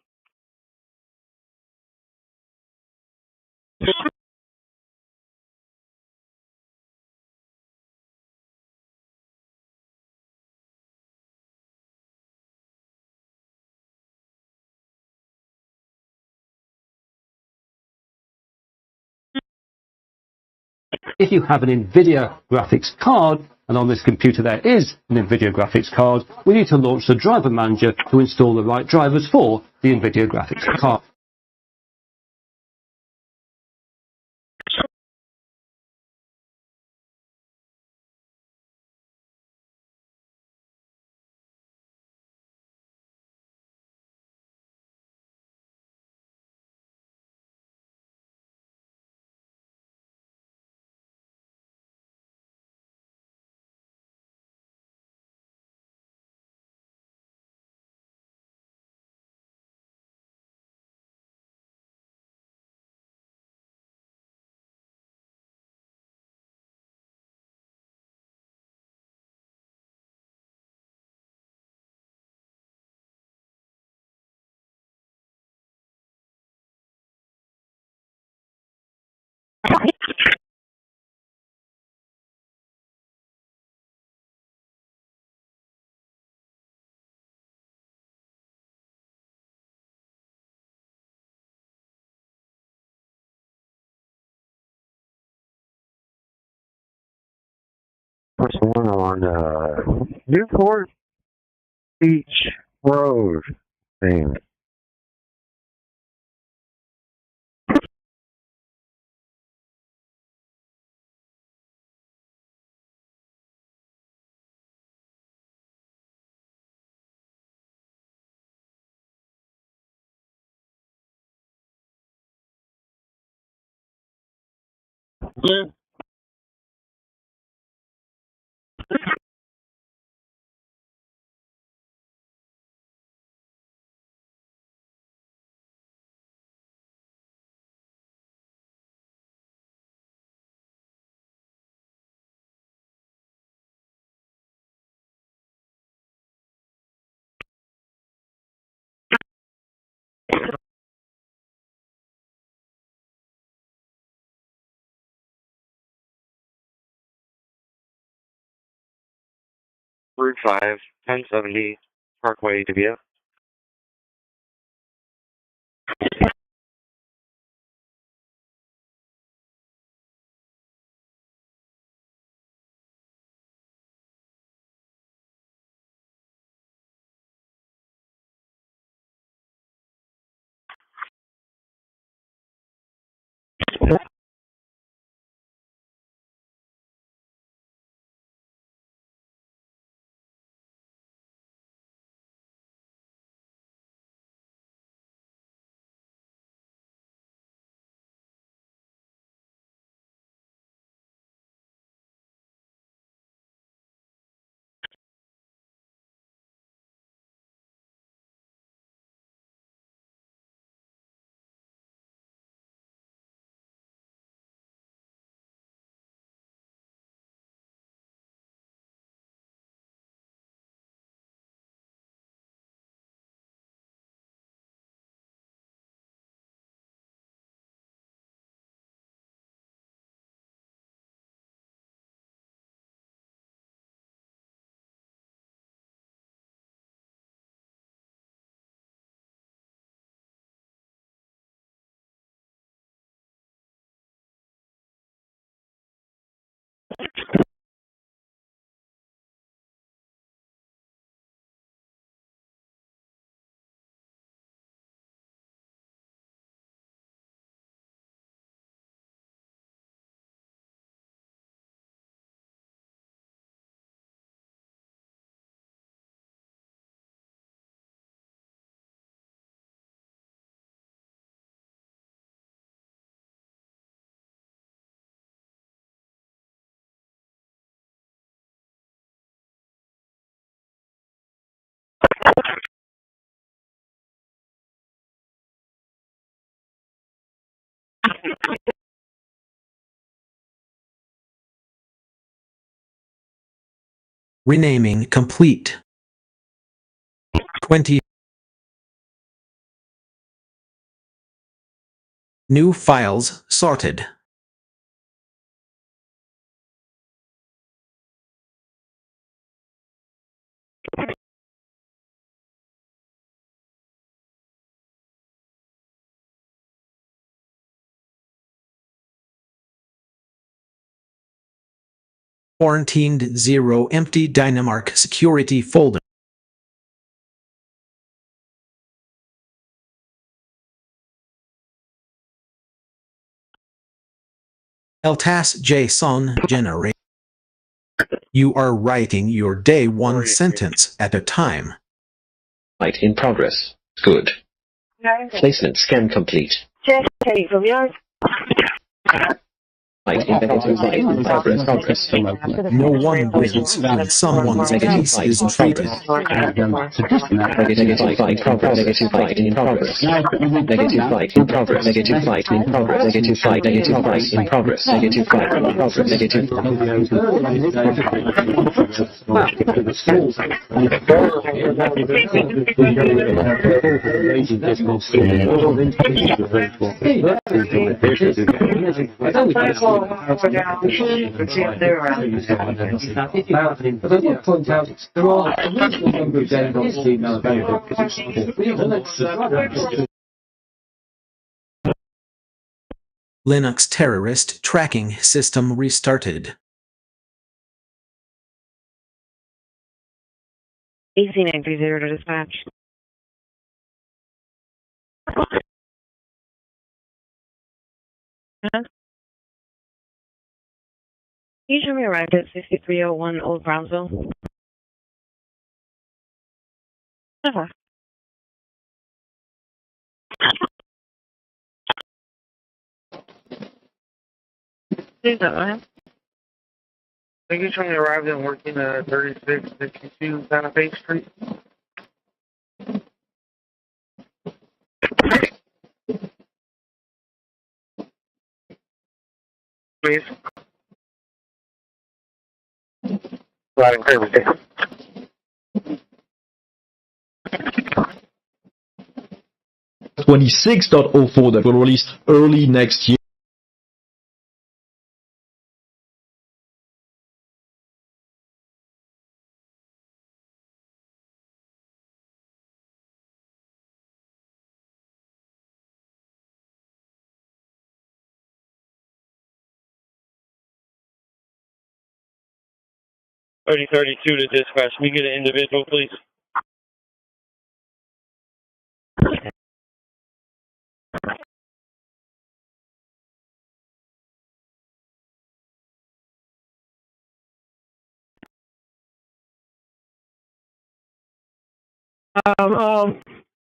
If you have an NVIDIA graphics card, and on this computer there is an NVIDIA graphics card, we need to launch the driver manager to install the right drivers for the NVIDIA graphics card. What's the one on Newport Beach Road thing? Route 5, 1070, Parkway, Dubuque. Renaming complete. 20. New files sorted. Quarantined 0 empty Dynamark security folder. LTAS JSON generate. You are writing your day one sentence at a time. Right in progress. Good. Placement scan complete. Okay, from yours. Right in progress. No one wins when someone's case is treated. Negative flight in progress. Negative flight in progress. Negative flight in progress. Negative flight in progress. Negative flight in progress. Negative flight in progress. Negative. Linux terrorist tracking system restarted. 18930 to dispatch. You should be arrived at 6301 Old Brownsville. I think you should be arrived and working at 3662 Santa Fe Street. Please. Right in Craven. 26.04 that will release early next year. 3032 to dispatch. Can we get an individual, please?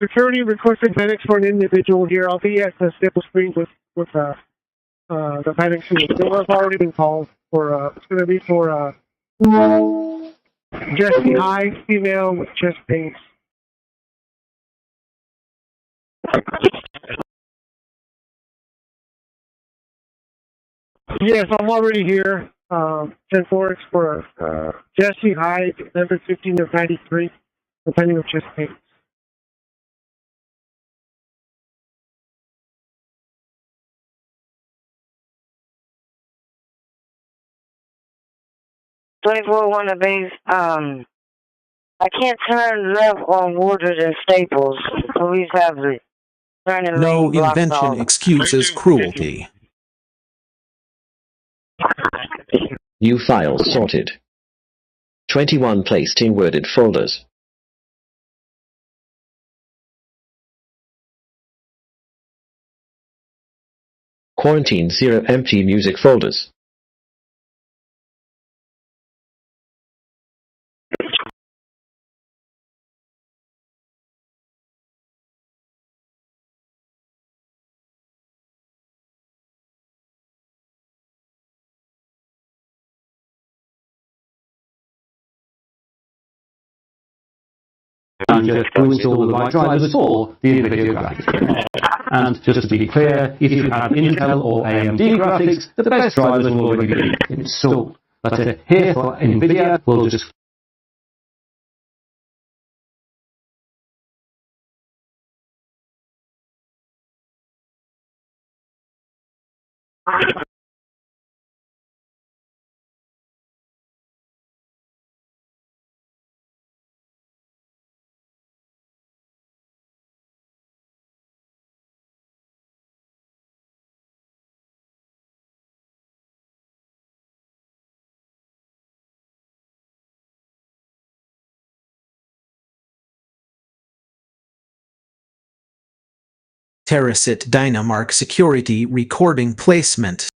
Security requested medics for an individual here. I'll be at the Staples Springs with the medics who have already been called for. It's going to be for Jessie High, female with chest pains. Yes, I'm already here. 10-4 for Jessie High, number 15 of 93, depending on chest pains. One of these, I can't turn left on Woodard and Staples. Police have the turning No lane blocked invention off. excuses cruelty. New files sorted. 21 placed in worded folders. Quarantine 0 empty music folders. And just to install the right drivers for the NVIDIA graphics. And just to be clear, if you have Intel or AMD graphics, the best drivers will already be installed. But here for NVIDIA, we'll just Terracit Dynamark Security Recording Placement.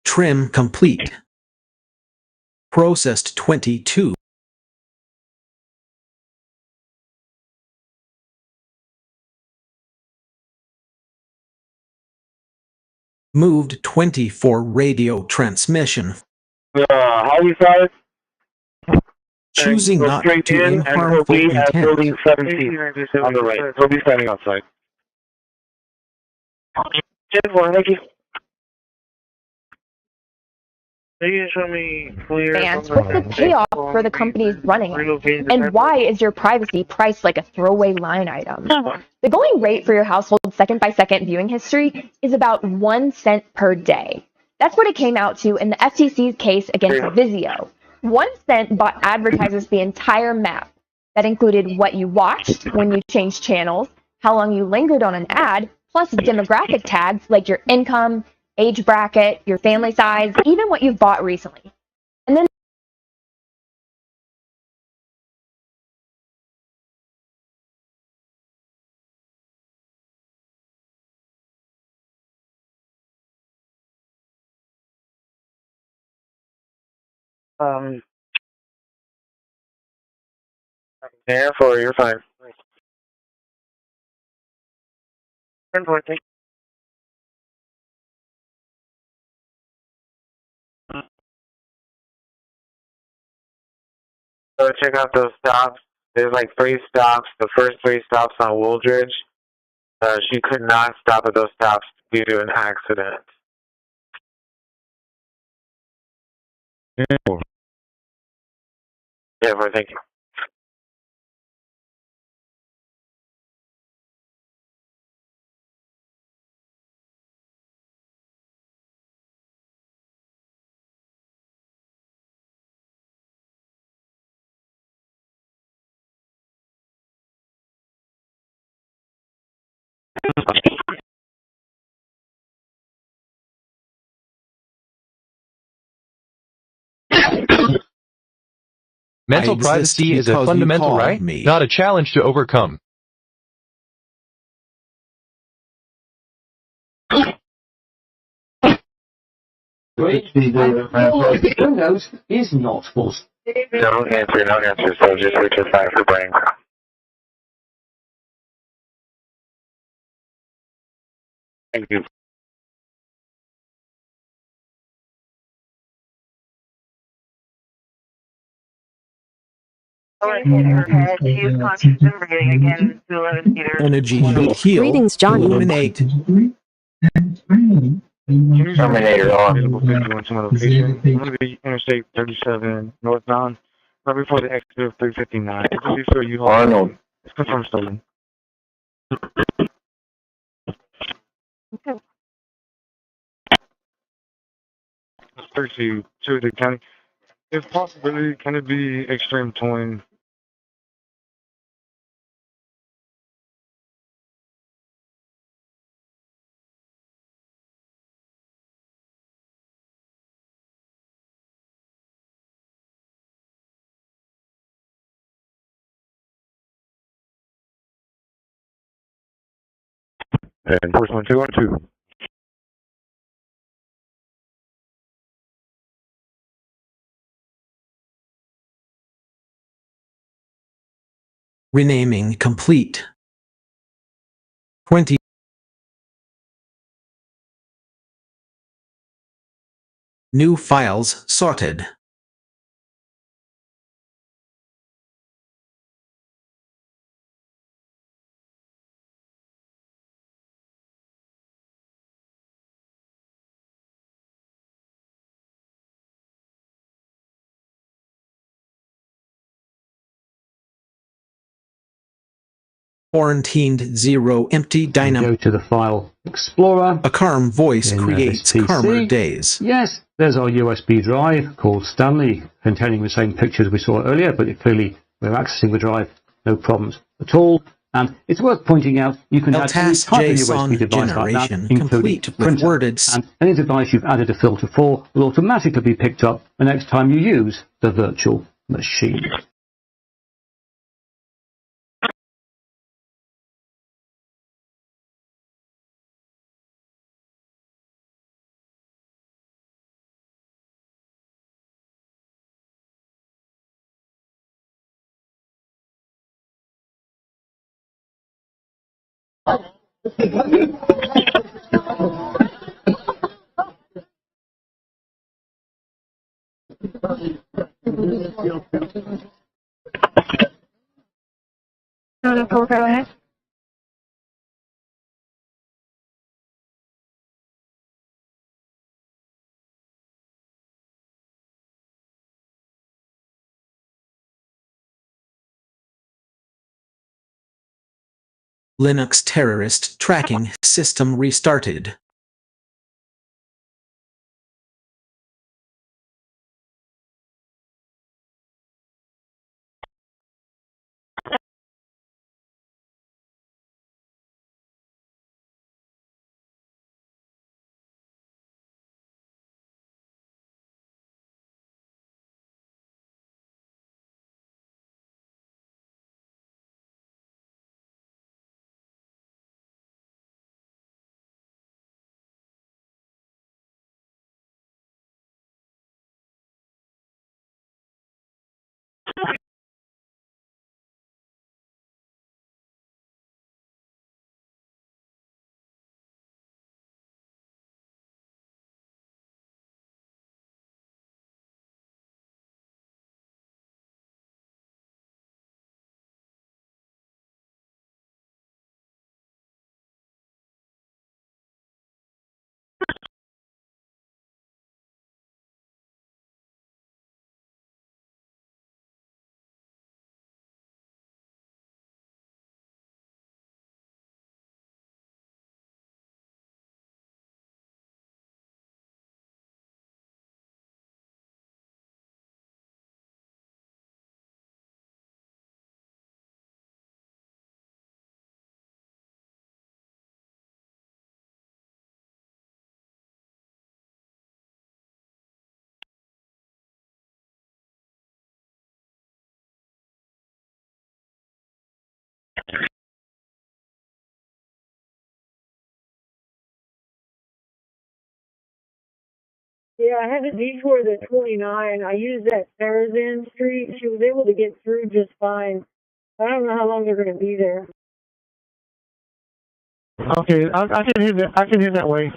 Trim complete. Processed 22. Moved 24 radio transmission. How we started? Choosing not to in harmful intent. Building 17 on the right. We'll be standing outside. 10-4, thank you. What's the payoff for the companies running it? And why is your privacy priced like a throwaway line item? The going rate for your household's second-by-second viewing history is about 1 cent per day. That's what it came out to in the FTC's case against Vizio. 1 cent bought advertisers the entire map. That included what you watched when you changed channels, how long you lingered on an ad, plus demographic tags like your income, age bracket, your family size, even what you've bought recently. And then Yeah, 4, you're fine. 10-4, thank you. So check out those stops. There's like 3 stops. The first 3 stops on Wooldridge. She could not stop at those stops due to an accident. Yeah, bro, thank you. Mental privacy is a fundamental right, not a challenge to overcome. Windows is not forced. No answer, so just switch your fire for brain. Thank you. Energy heal, Greetings, Johnny. illuminate. Terminator on. Available 51 location. I'm going to be Interstate 37 northbound, right before the exit of 359. Just be sure you hold Arnold. It's confirmed stolen. Okay. Especially to the county. If possibility, can it be extreme towing? Enforcement 212. Renaming complete. 20. New files sorted. Quarantined 0 empty dynamo. Go to the file Explorer. A calm voice creates calmer days. Yes, there's our USB drive called Stanley, containing the same pictures we saw earlier, but clearly we're accessing the drive, no problems at all. And it's worth pointing out you can add any type of USB device like that, including a printer. And any device you've added a filter for will automatically be picked up the next time you use the virtual machine. Go ahead. Linux terrorist tracking system restarted. Yeah, I had to detour the 29. I used that Tarazan street. She was able to get through just fine. I don't know how long they're going to be there. Okay, I can hit that. I can hit that way.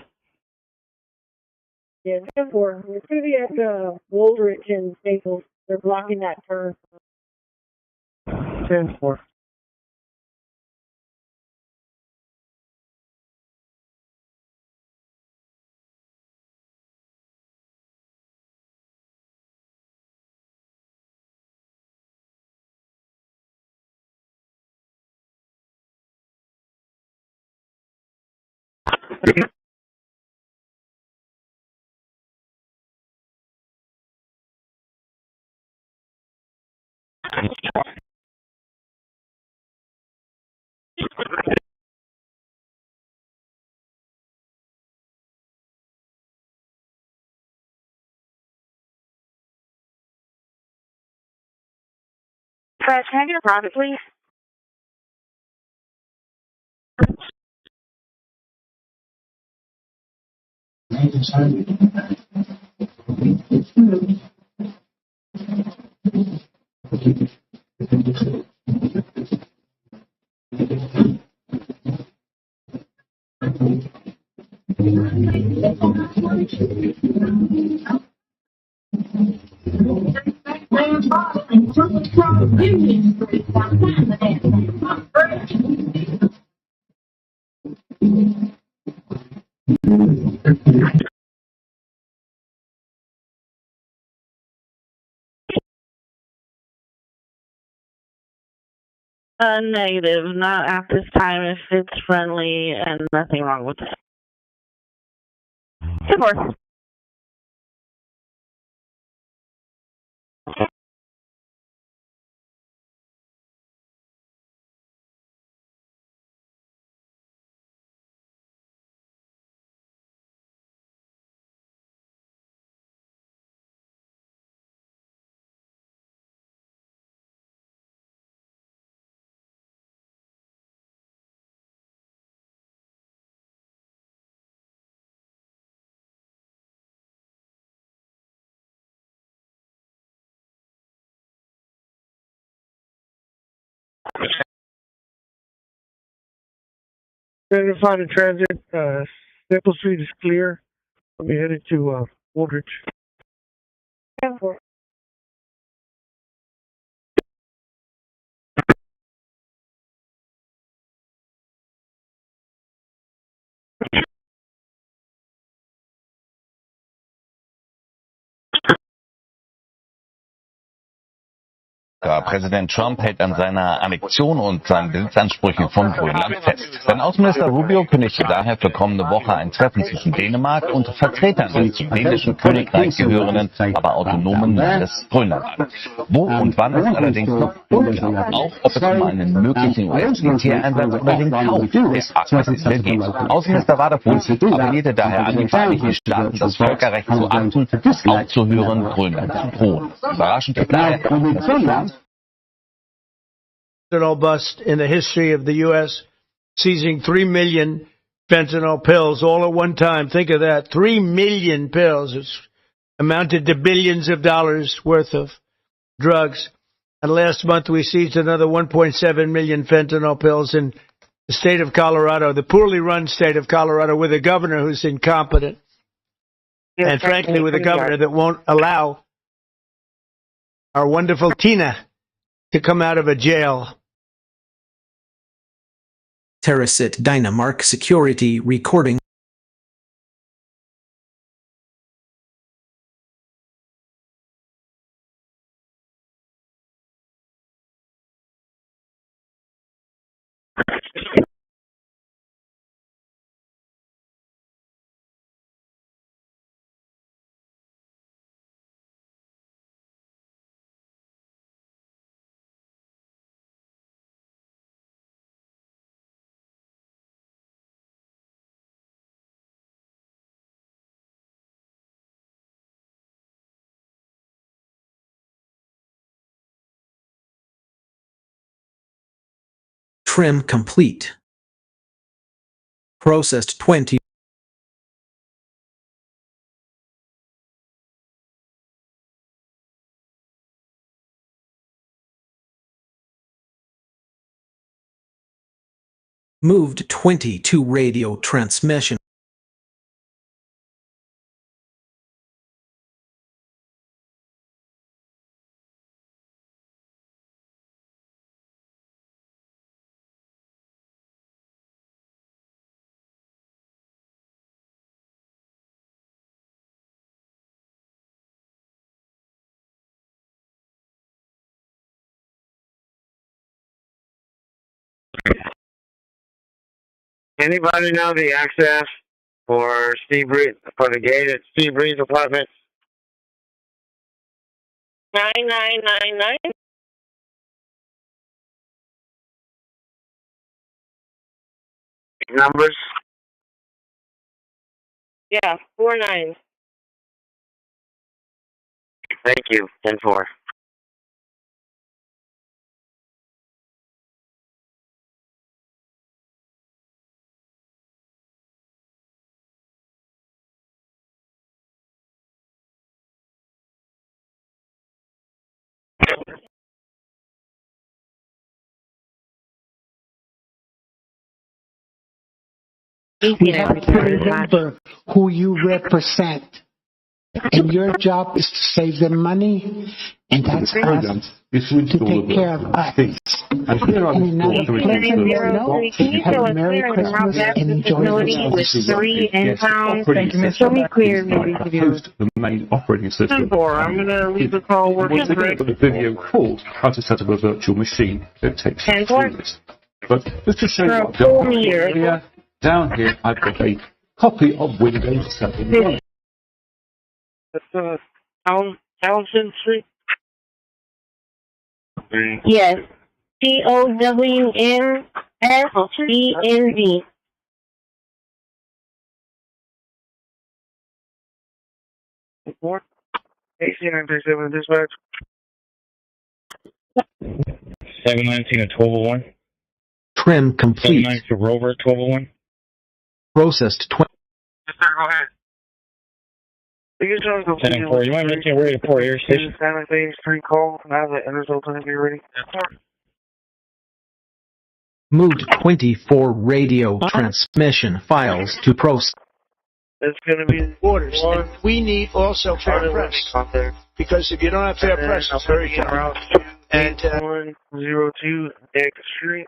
Yeah, 10-4. We're to be at Woldrich and Staples. They're blocking that turn. 10-4. Fred, can I get a profit, please? Negative. Not at this time if it's friendly and nothing wrong with it. 10-4. Trying to find a transit. Staples Street is clear. I'll be headed to Woldrich. 10-4. Präsident Trump hält an seiner Annexion und seinen Besitzansprüchen von Grönland fest. Sein Außenminister Rubio kündigte daher für kommende Woche ein Treffen zwischen Dänemark und Vertretern des zum dänischen Königreich gehörenden, aber autonomen Landes Grönland an. Wo und wann ist allerdings noch unklar, auch ob es um einen möglichen US-Militäreinsatz oder den Kauf des Arktis geht. Außenminister Waterford appellierte daher an die Vereinigten Staaten, das Völkerrecht zu achten, aufzuhören, Grönland zu drohen. Überraschend ist daher, dass Trump fentanyl bust in the history of the U.S., seizing 3 million fentanyl pills all at one time. Think of that. 3 million pills. It's amounted to billions of dollars worth of drugs. And last month we seized another 1.7 million fentanyl pills in the state of Colorado, the poorly run state of Colorado, with a governor who's incompetent. Yes, and frankly, with a governor that won't allow our wonderful Tina to come out of a jail. Terrasit Dynamark Security Recording. Trim complete. Processed 20. Moved 20 to radio transmission. Anybody know the access for Steve Reed, for the gate at Steve Reed's apartment? 9999. Numbers? Yeah, 49. Thank you. 10-4. We have to remember who you represent. And your job is to save them money, and that's us to take care of us. And another pleasant note, have a Merry Christmas and enjoy yourselves. 3 inbound. Show me clear, maybe. Host the main operating system. 10-4. I'm going to leave the call working. Once again, got a video called How to Set Up a Virtual Machine that takes 10-4. minutes. But just to show you what I've full done meter. here, down here I've got a copy of Windows 7. That's Townsend Street? Yes. TOWNSEND. 4? 1897 dispatch. 719 to 1201. Trim complete. 79 to Rover 1201. Processed 20. Yes, sir, go ahead. 10-4. You might mention ready to port air station. San Jose Street call. Now the result going to be ready. Moved 24 radio transmission files to process. It's going to be orders. And we need also fair press. Because if you don't have fair press, it's very tough. And 102 Deck Street.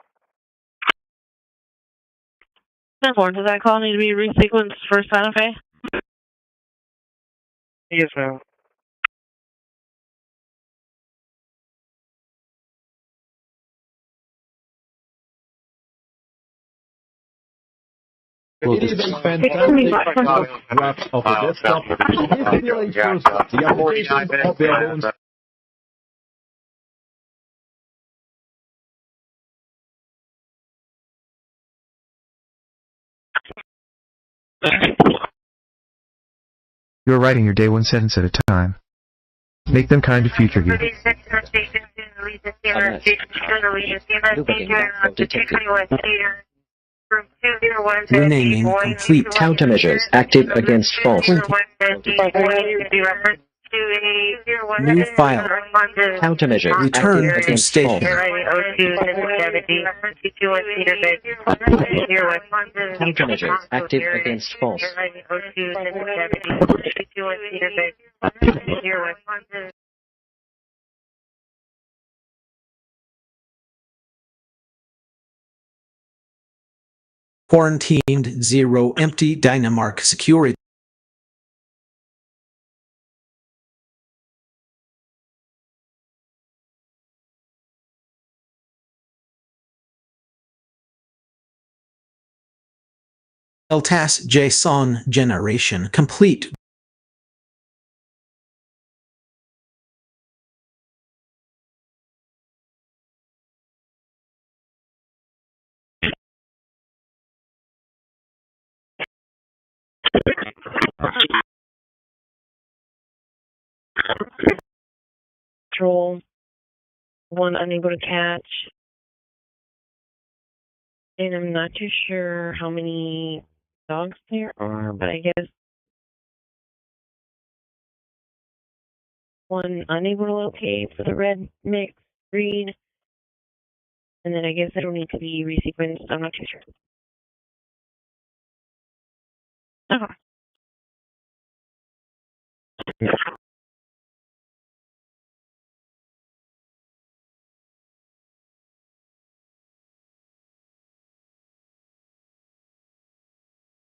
10-4. Does that call need to be resequenced for Santa Fe? Yes, ma'am. It is a fantastic wrap of a desktop. If you like first, the applications of their own. You are writing your day one sentence at a time. Make them kind to future you. Renaming complete. Countermeasures active against false. New file. Countermeasures Return active to against station. false. Countermeasures active against false. Quarantined 0 empty Dynamark security. LTAS JSON generation complete. Control. 1 unable to catch. And I'm not too sure how many dogs there are, but I guess 1 unable to locate for the red mix breed. And then I guess it'll need to be resequenced. I'm not too sure. Okay.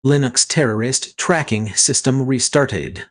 Linux terrorist tracking system restarted.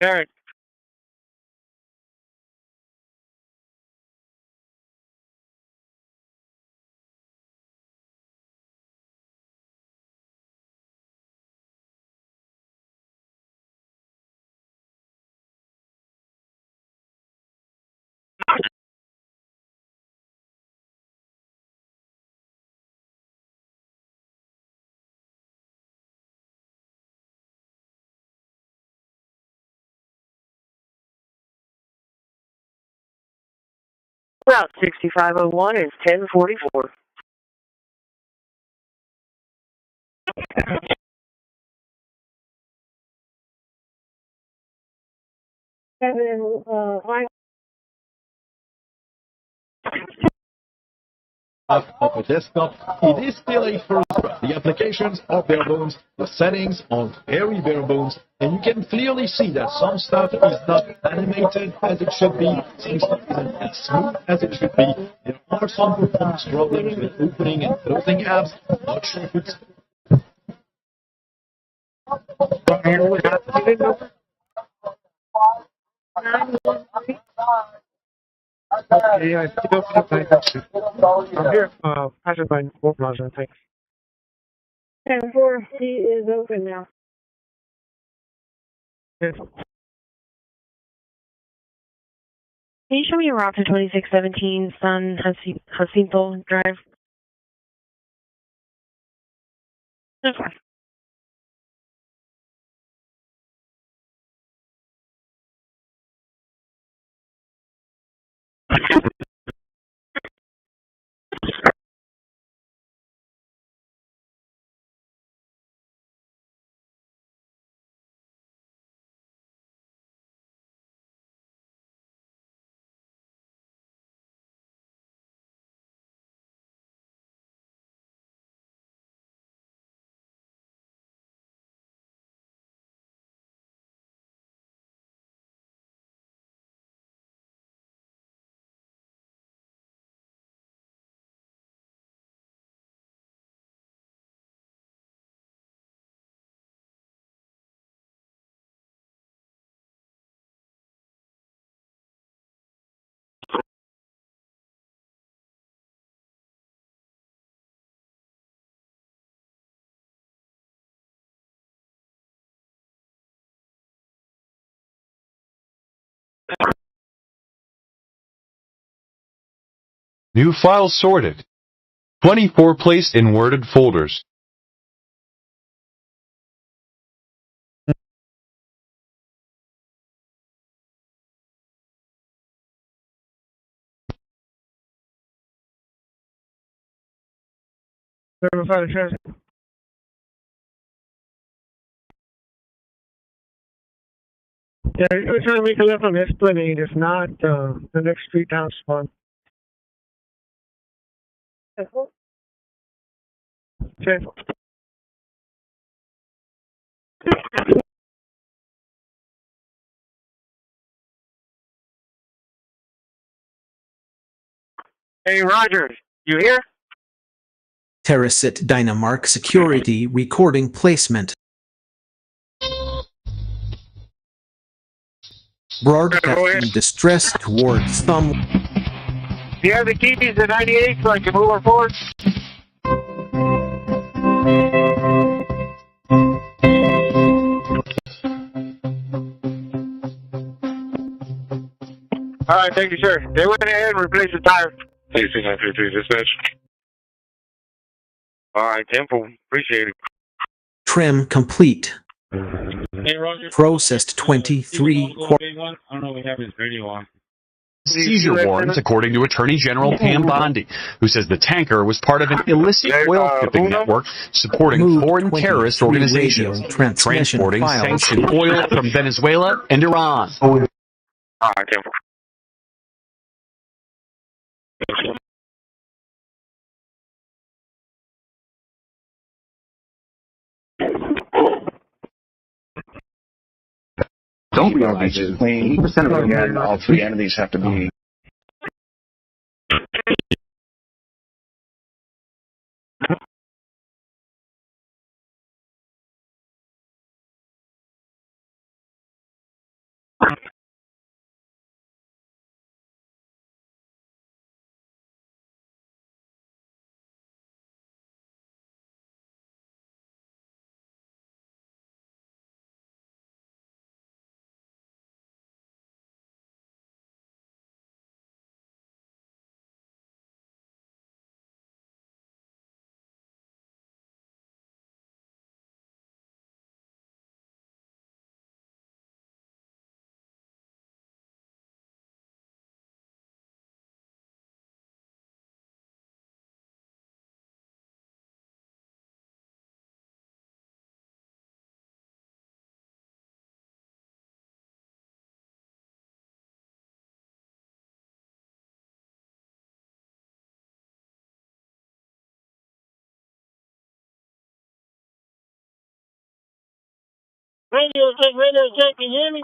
Eric. Route 6501 is 1044. Kevin, Of a desktop, it is still a first draft. The applications are bare bones, the settings are very bare bones, and you can clearly see that some stuff is not animated as it should be, some stuff isn't as smooth as it should be. There are some performance problems with opening and closing apps. Not sure if it's Okay, I think I'm here. Patrick, my work browser, thanks. 10-4C is open now. Yes. Can you show me a route to 2617 San Jacinto Drive? Okay. New files sorted. 24 placed in worded folders. Verify the transfer. Yeah, we're trying to make a left on Esplanade. If not, the next street down spawn. Careful. Hey, Roger, you here? Terracit Dynamark Security Recording Placement. Broadcasting distress towards thumb. Do you have the keys to 98 so I can move her forward? All right, thank you, sir. They went ahead and replaced the tire. AC-933 dispatch. All right, Temple, appreciate it. Trim complete. Hey, Roger. Processed 23. I don't know if we have his radio on. Seizure warrants, according to Attorney General Pam Bondi, who says the tanker was part of an illicit oil shipping network supporting foreign terrorist organizations, transporting sanctioned oil from Venezuela and Iran. All right, Temple. Don't realize is 80% of again, all three entities have to be. Radio check, can you hear me?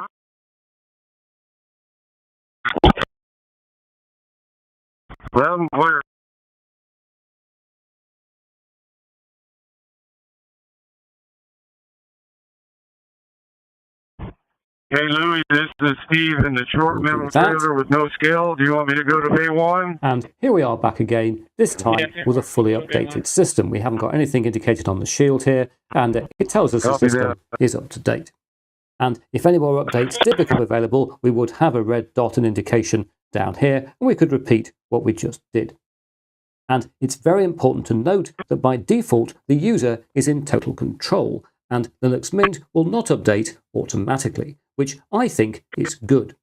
Well, we're... Hey, Louis, this is Steve in the short metal trailer with no scale. Do you want me to go to Bay 1? And here we are back again, this time with a fully updated system. We haven't got anything indicated on the shield here, and it tells us the system is up to date. And if any more updates did become available, we would have a red dot and indication down here, and we could repeat what we just did. And it's very important to note that by default, the user is in total control, and Linux Mint will not update automatically, which I think is good.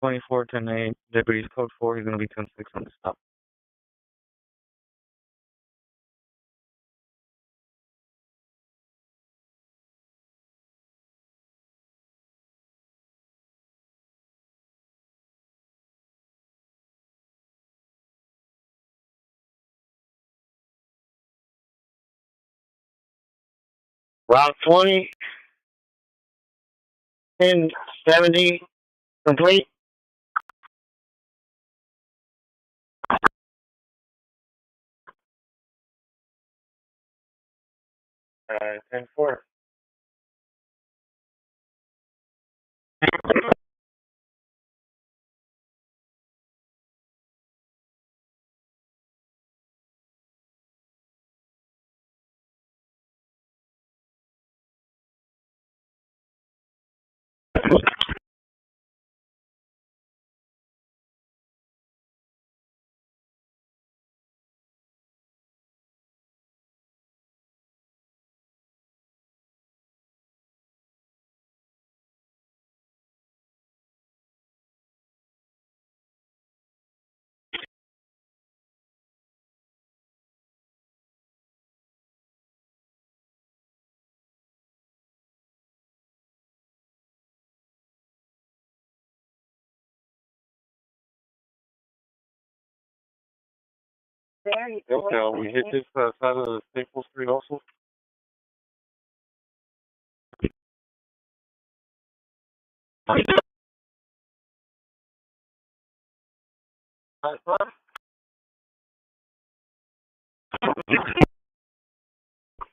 (24:10 Deputies Code 4, he's going to be 10-6 on the stop. Route 20 and 70 complete. 10-4. Okay, we hit this side of the Staples Street also.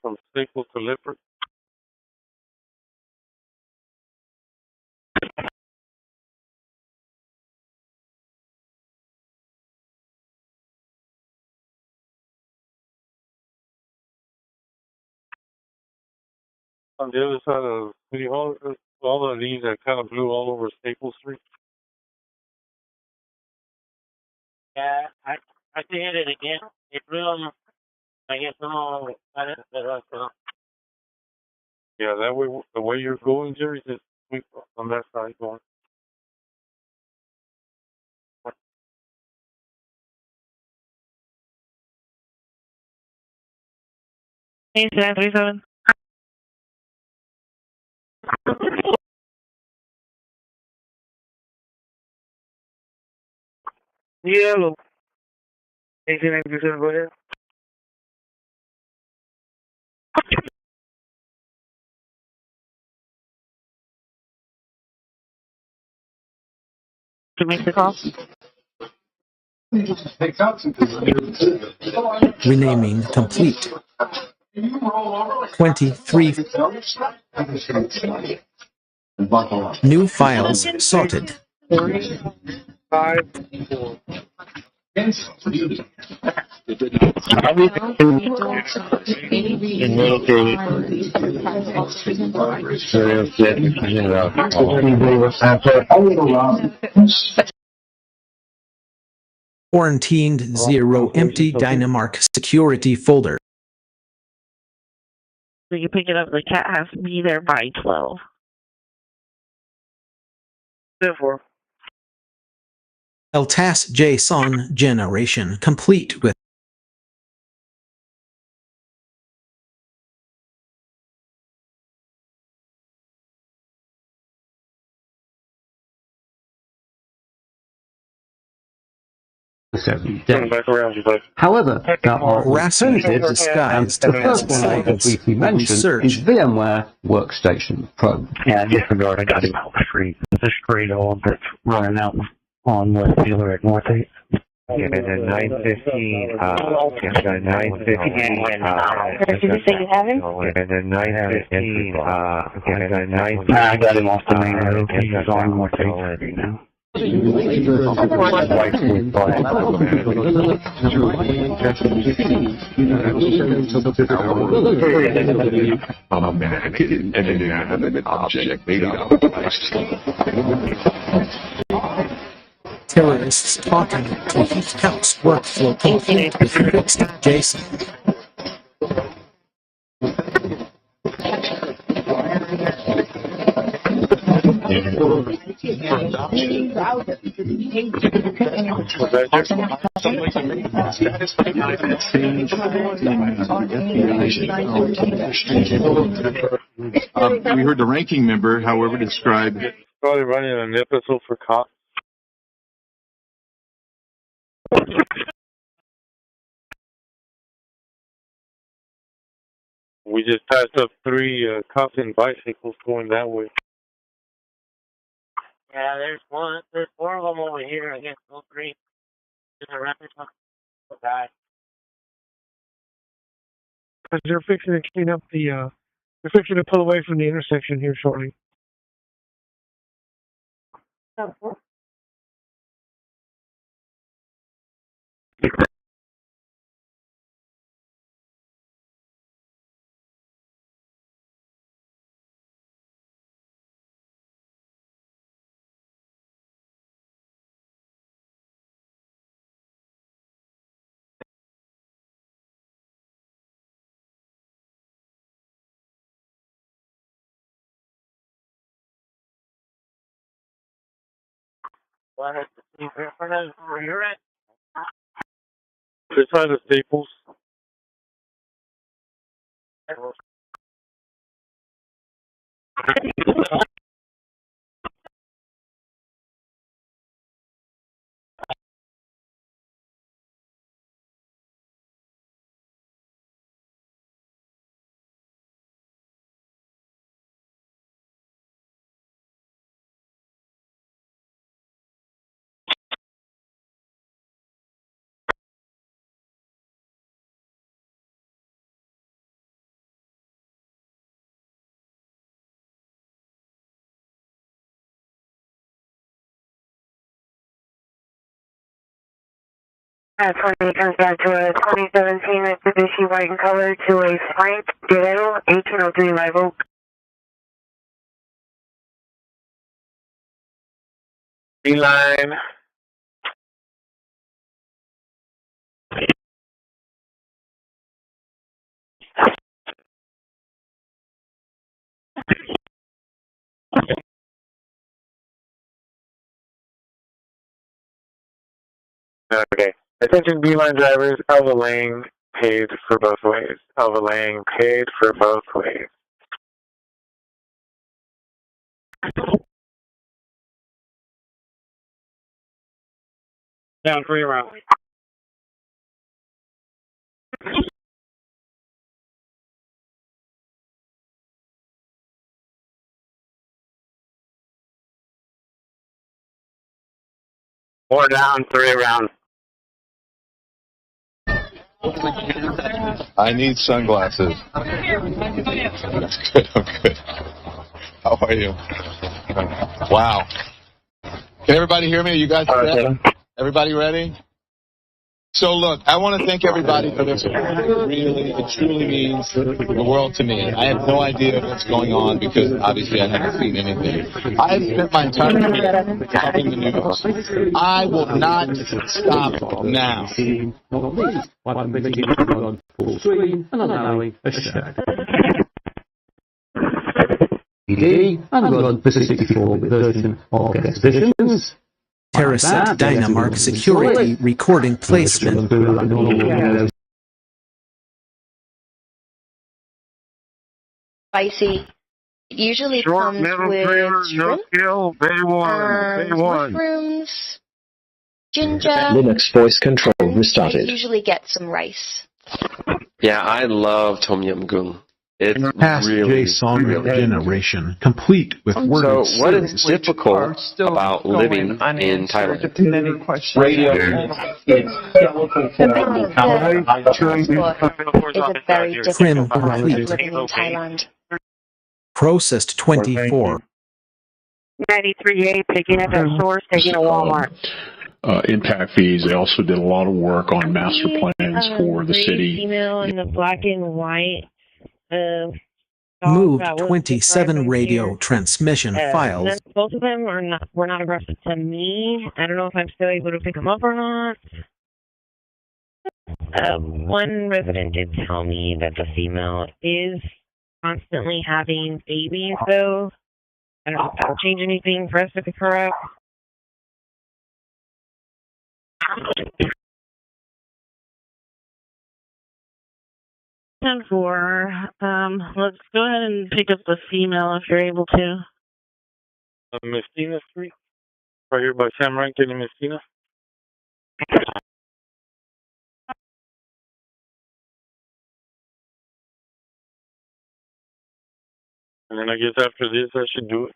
From Staples to Lippert. On the other side of City Hall, all of these are kind of blue all over Staples Street. Yeah, I see it again. It blew them. I guess all Yeah, that way, the way you're going, Jerry, just sweep on that side going. Hey, 737. Yellow. 89%, go ahead. To make the call. Renaming complete. 23. New files sorted. 3, 5, 4. Quarantined 0 empty Dynamark security folder. So you pick it up, the cat has to be there by 12. Therefore. ATTJSON generation complete with However, there are harassment alternatives. disguised The as first one I can science. briefly mention is VMware Workstation Pro. Yeah, disregard. I got him out straight. The straight on that's running out on West Dealer at North 8. Yeah, and then 915, yeah, 915, Did you say you have him? and then 915, and then 915. I got him off the main road. He's on North 8 right now. Terrorists talking to Heath House workflow complete with fixed JSON. We heard the ranking member, however, describe. Probably running an episode for cops. We just passed up 3 cops and bicycles going that way. Yeah, there's 4 of them over here. I guess those 3. There's a record guy. because they're fixing to clean up the, they're fixing to pull away from the intersection here shortly. You're at. This side of Staples. When it comes back to a 2017 Mitsubishi white in color to a Sprint Ditto 1803 Live Oak. Beeline. Okay. Attention Beeline drivers, overlaying paid for both ways. Overlaying paid for both ways. Down 3 around. Or down 3 around. I need sunglasses. That's good. I'm good. How are you? Wow. Can everybody hear me? You guys ready? Everybody ready? So look, I want to thank everybody for this. It truly means the world to me. I have no idea what's going on because obviously I haven't seen anything. I have spent my entire career covering the news. I will not stop now. And run for 64-bit version of exhibitions. Terraset Dynamark Security Recording Placement. Spicy. It usually Short, comes middle, with trailer, no shrimp, skill, day one. mushrooms, ginger. Linux voice control I restarted. usually get some rice. Yeah, I love Tom Yum Goong. It's Past really, JSON really generation, complete with worded So, what is series. difficult about living in Thailand? Radio is a very difficult part of living in Thailand. Processed 24. 93A picking up at source, taking a Walmart. Impact fees. They also did a lot of work on master plans for the city. Email and the black and white. Moved 27 radio transmission files. Both of them were not aggressive to me. I don't know if I'm still able to pick them up or not. One resident did tell me that the female is constantly having babies, though. I don't know if that will change anything for us to pick her up. Let's go ahead and pick up the female if you're able to. Messina Street? Right here by Sam Rankin and Messina? And then I guess after this I should do it.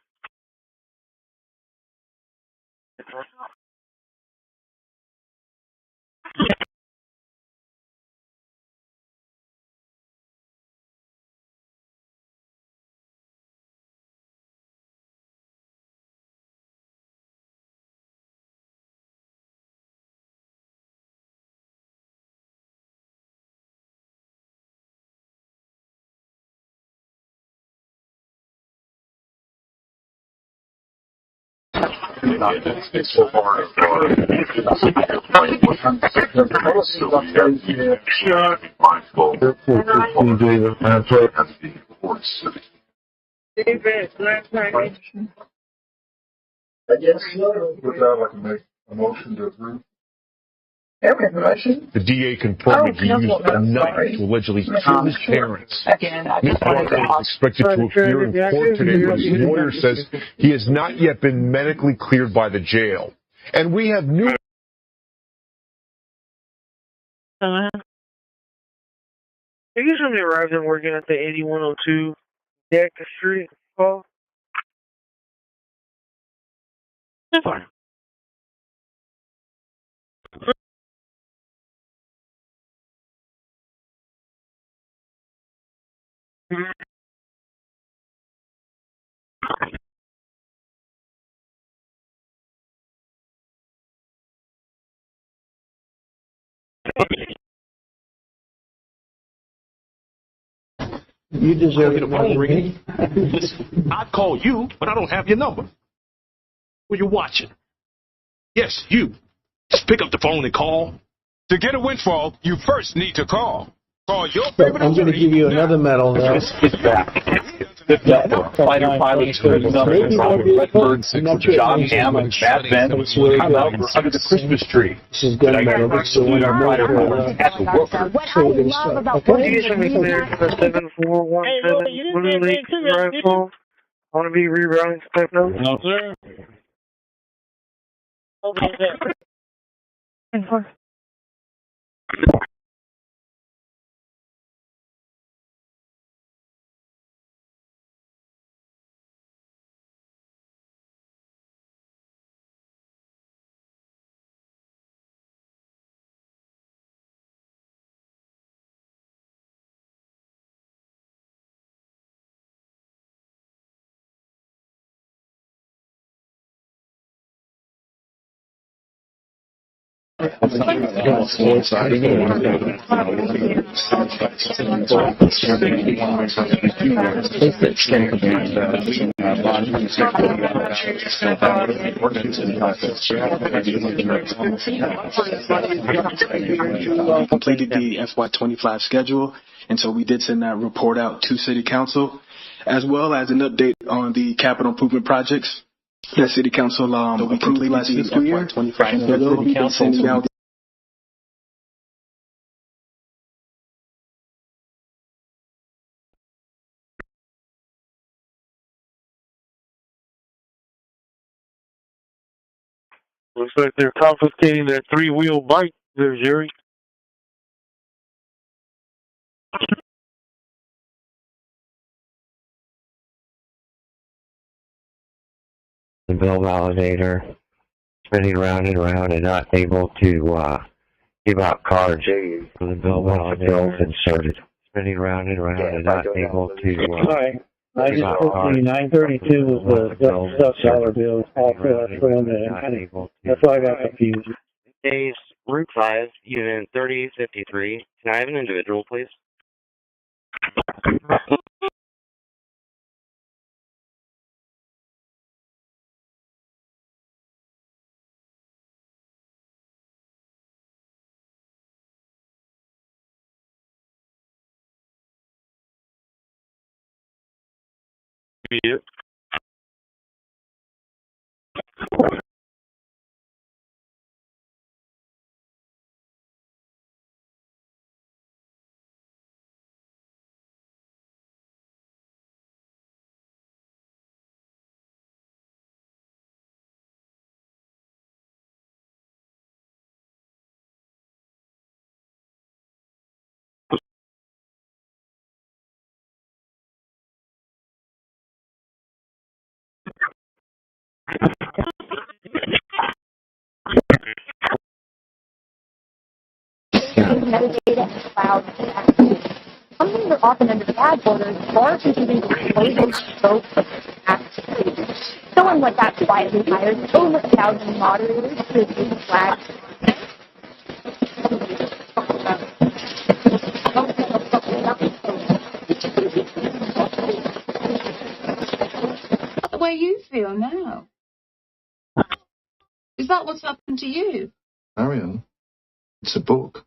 With that, I can make a motion to approve. The DA confirmed he used a knife to allegedly kill his parents. Ms. Walker is expected to appear in court today, but his lawyer says he has not yet been medically cleared by the jail. And we have new... They usually arrived and working at the 8102 Deck Street call. That's fine. You deserve it. I'd call you, but I don't have your number. Who are you watching? Yes, you. Just pick up the phone and call. To get a windfall, you first need to call. Call your favorite I'm going to give you another medal now. John Hammond, Matt Bent, I'm out under the Christmas tree. This is gun medal. This is the winner of What I want to be rerouting type notes? No, sir. Completed the FY25 schedule, and so we did send that report out to City Council, as well as an update on the capital improvement projects that City Council completed last fiscal year. Looks like they're confiscating their three-wheel bike there, Jerry. The bill validator spinning round and round and not able to give out cards for the bill validator inserted. Spinning round and round and not able to I just put the 932 was the dollar bill. All put in there. That's why I got confused. Days, Route 5, Unit 3053. Can I have an individual, please? Yep. Metadata cloud something that often under bad borders far confusing labeled scope of activity. Someone like that quietly hired over 1,000 moderators to review the flags. The way you feel now. Is that what's happened to you? Marion, it's a book.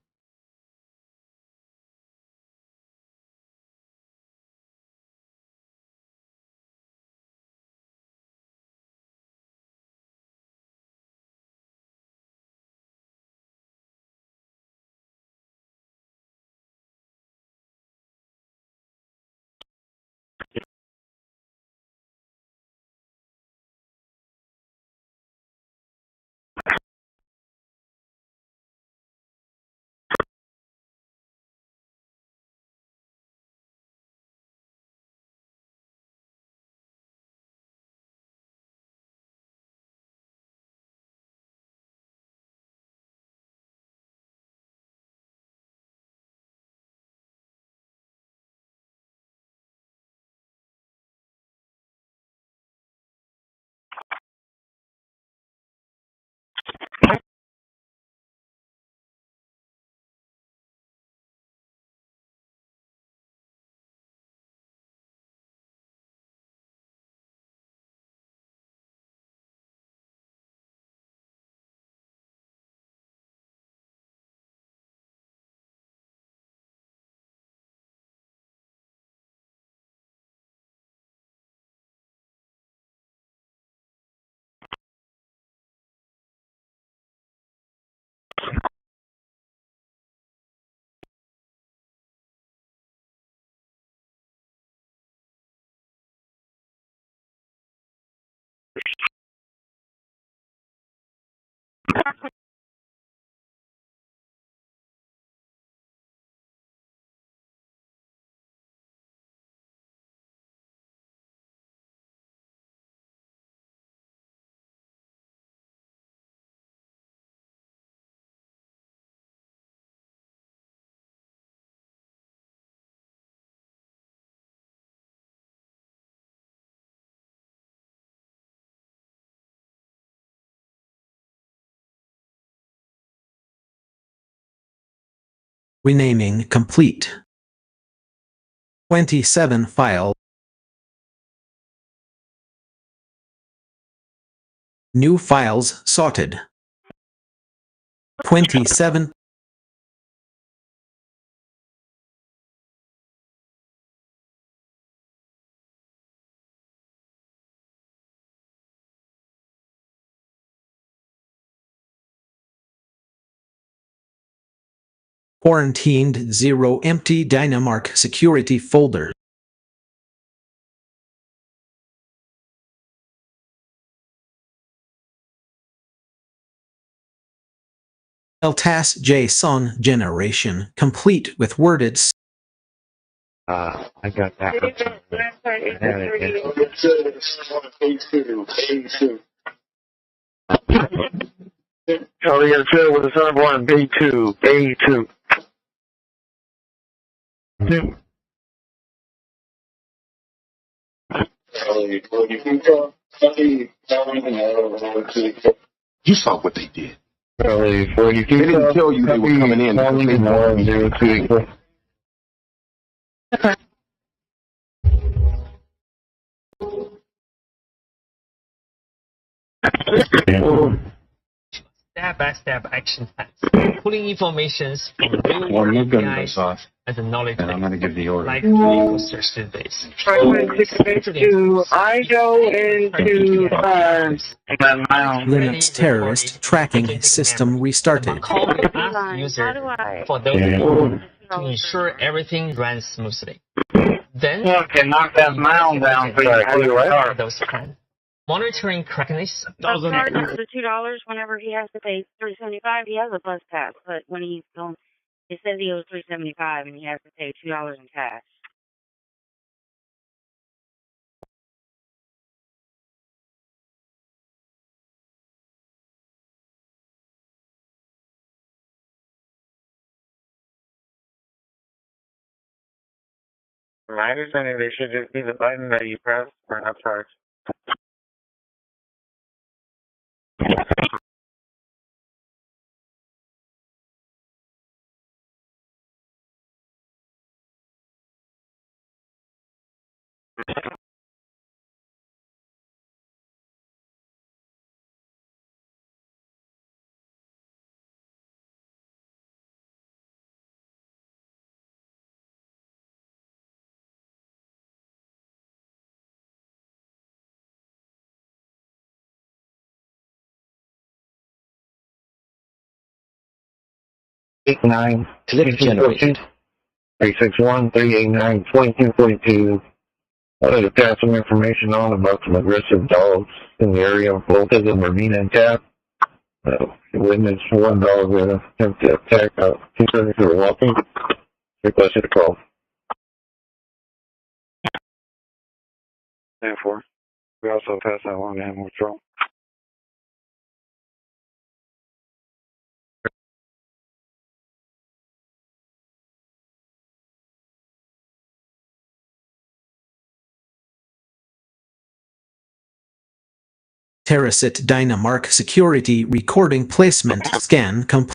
Renaming complete. 27 file. New files sorted. 27. Quarantined 0 empty Dynamark security folder. ATTDhQWKAK generation complete with worded. I got that. Charlie Ansel with the son of one, B2, A2. You saw what they did. Charlie, They didn't tell you they were coming in. Step-by-step action steps, pulling informations from real-world APIs as a knowledge base, I'm going to give the order. like ecosystem base. I go into Linux terrorist tracking system restarted. Call will ask user for those to ensure everything runs smoothly. Then, knock that mound down for those plans. Monitoring correctness doesn't charge the $2 whenever he has to pay $3.75. He has a bus pass, but when he's going, it says he owes $3.75 and he has to pay $2 in cash. From my understanding, they should just be the button that you press for an upcharge. 89 Click generated. 361-389-2242. I wanted to pass some information on about some aggressive dogs in the area. Both of them are mean and cat. Witnessed one dog that attempted to attack two persons who were walking. Requested a call. 10-4. We also passed that along to animal control. Terracit Dynamark security recording placement scan complete.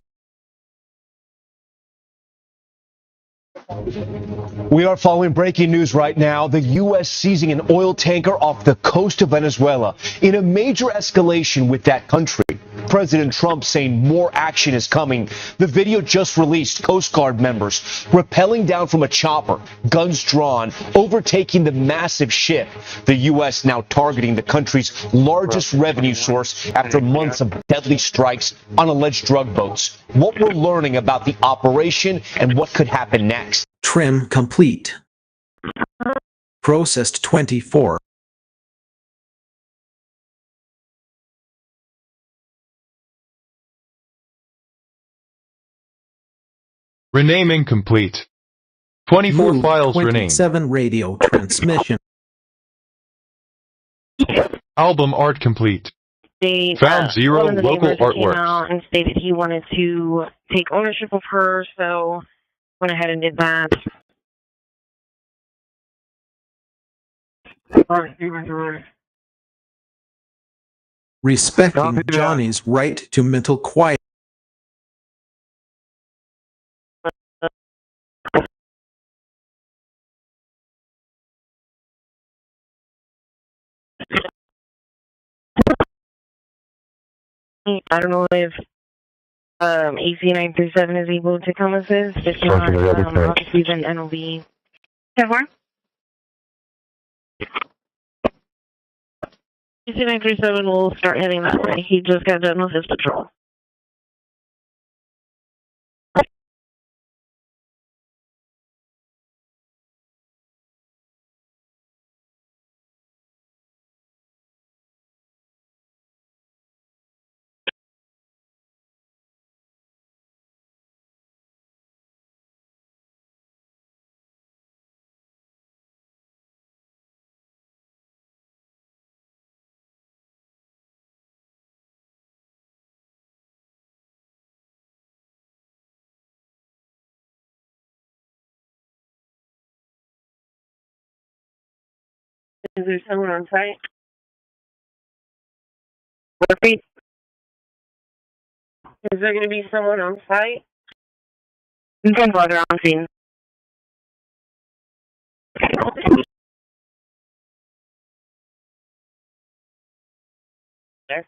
We are following breaking news right now. The U.S. seizing an oil tanker off the coast of Venezuela in a major escalation with that country. President Trump saying more action is coming. The video just released Coast Guard members rappelling down from a chopper, guns drawn, overtaking the massive ship. The U.S. now targeting the country's largest revenue source after months of deadly strikes on alleged drug boats. What we're learning about the operation and what could happen next. Trim complete. Processed 24. Renaming complete. 24 Move files renamed. 27 radio transmission. Album art complete. They, Found 0 one of the local neighbors came artworks. out and stated he wanted to take ownership of her, so went ahead and did that. Respecting Johnny's right to mental quiet. I don't know if AC937 is able to come assist. If not, obviously then NLB. 10-4. AC937 will start heading that way. He just got done with his patrol. Is there someone on site? Repeat. Is there going to be someone on site? Some brother on scene. There.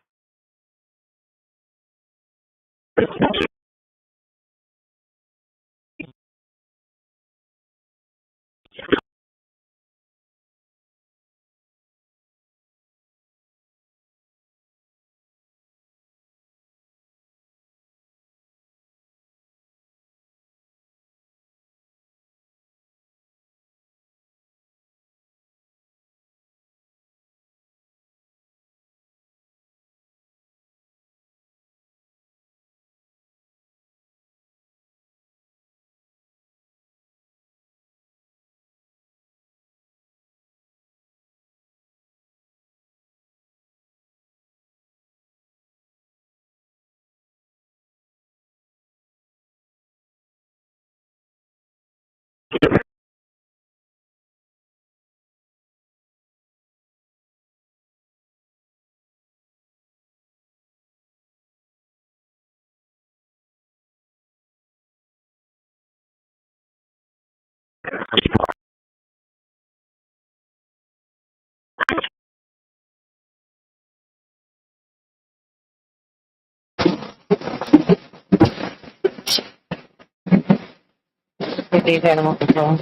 These animal control.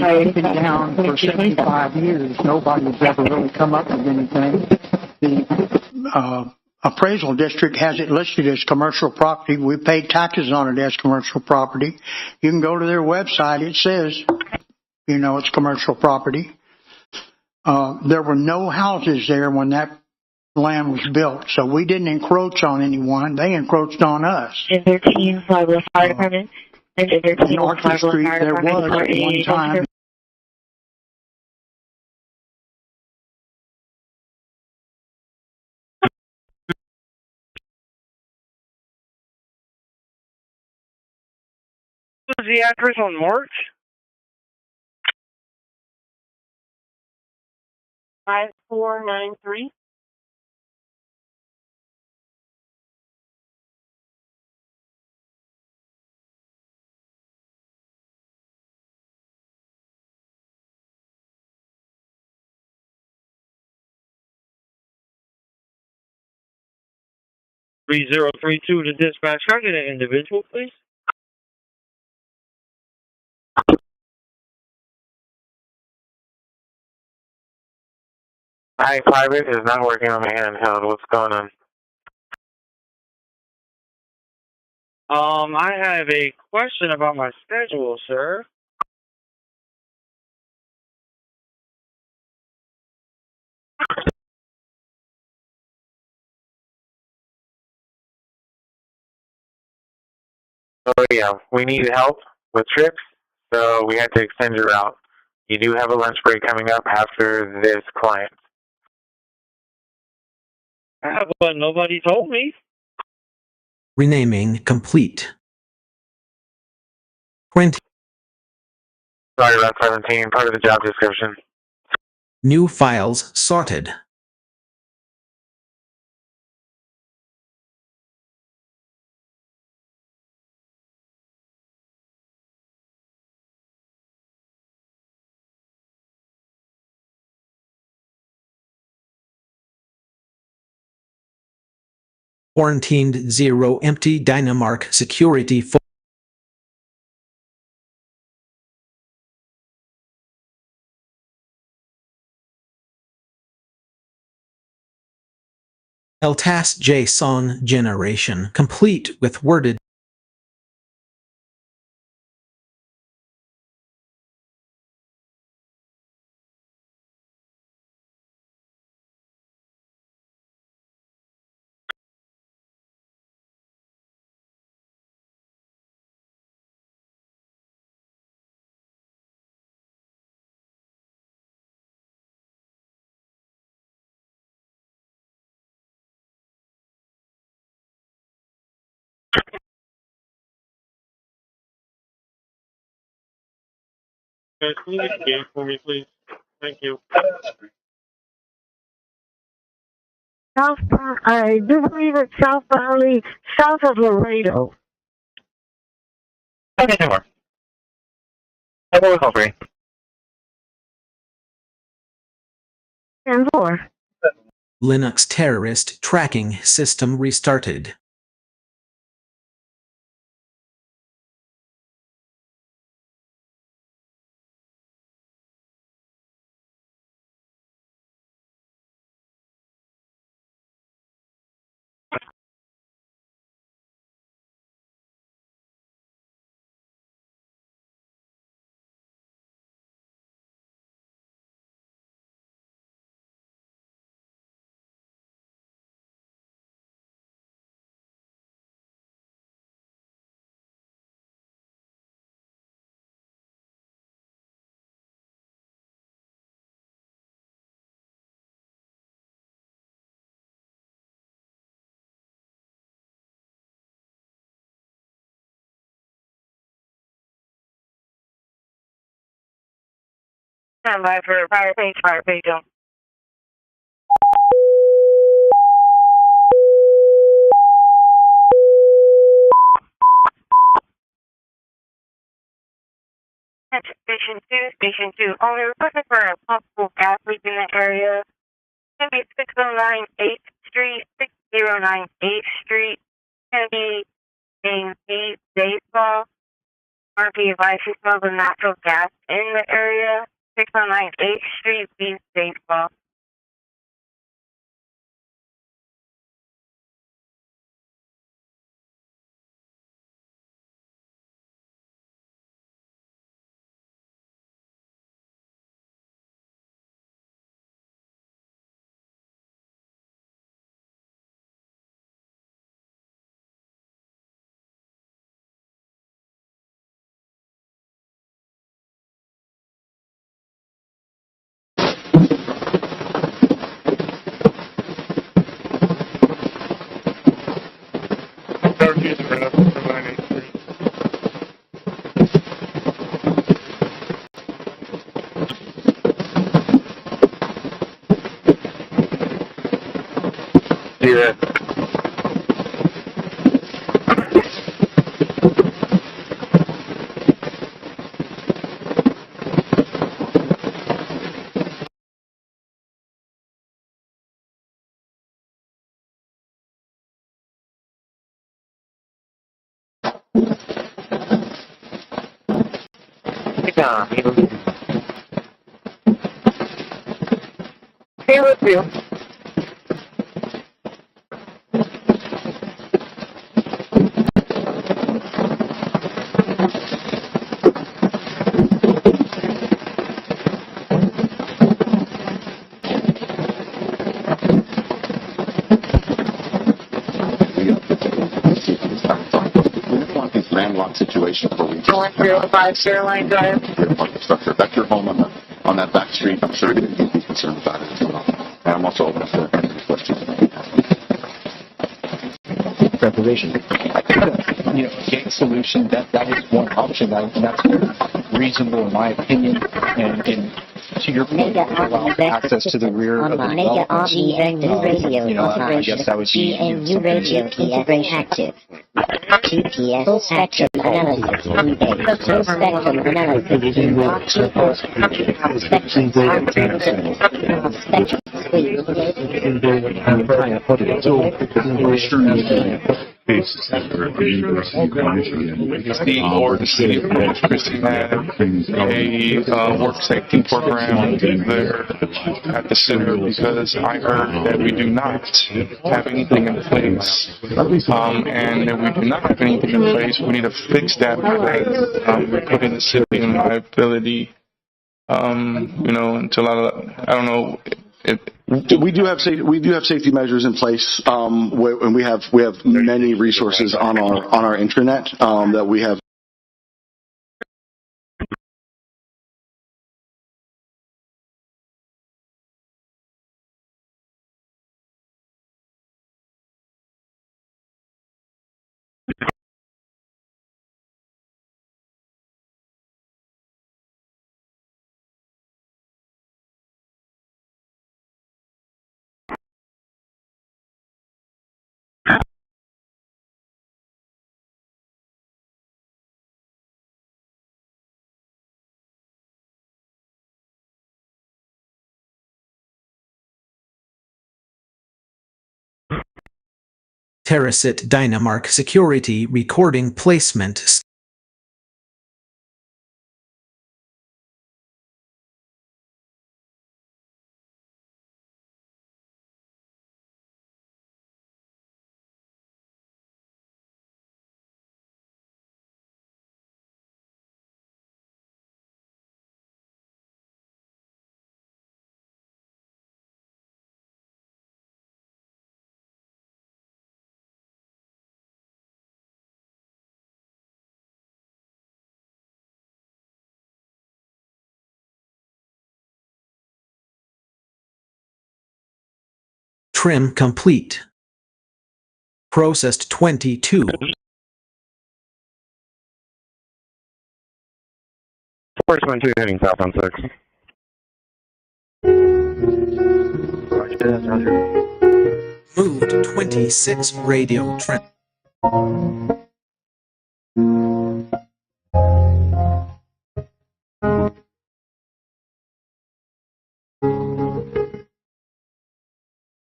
been down for 75 years. Nobody's ever really come up with anything. The appraisal district has it listed as commercial property. We pay taxes on it as commercial property. You can go to their website. It says, you know, it's commercial property. There were no houses there when that land was built, so we didn't encroach on anyone. They encroached on us. In 13 Flagler Fire Department. And in 13 Orchard Street, there was at one time. What was the address on March? 5493. Three 3032 to dispatch. Can I get an individual, please? Hi, private is not working on my handheld. What's going on? I have a question about my schedule, sir. Oh yeah, we need help with trips, so we had to extend your route. You do have a lunch break coming up after this client. But nobody told me. Renaming complete. 20. Sorry about 17, part of the job description. New files sorted. Quarantined 0 empty Dynamark security for LTAS JSON generation complete with worded Can you get the game for me, please? Thank you. South, I do believe it's South Valley, south of Laredo. Okay, no more. I'll go with all three. And 4. Linux terrorist tracking system restarted. Stand by for fire page, don't. Station 2. Only looking for a possible gas leak in the area. Can be 609 8th Street, 609 8th Street. Can be in baseball. RP advice to sell the natural gas in the area. 609 8th Street, Beach Baseball. Yeah. Landlocked situation where we 1050 line drive. Infrastructure. That's your home on that back street. I'm sure you'd be concerned about it as well. And I'm also open for any questions. Preparation. A gate solution, that was one option. That's reasonable in my opinion. And to your point, allow access to the rear of the development. I guess that would be GNU radio integration active. GPS full spectrum analysis on base. Full spectrum analysis in block spectrum spectrum The or the city of Corpus Christi had a work safety program there at the center because I heard that we do not have anything in place. And if we do not have anything in place, we need to fix that because we're putting the city in liability. Until I don't know. We do have safety measures in place, and we have many resources on our intranet that we have. Terracit Dynamark Security Recording Placement. Trim complete. Processed 22. First one, 2 heading south on 6. Moved 26 radio trim.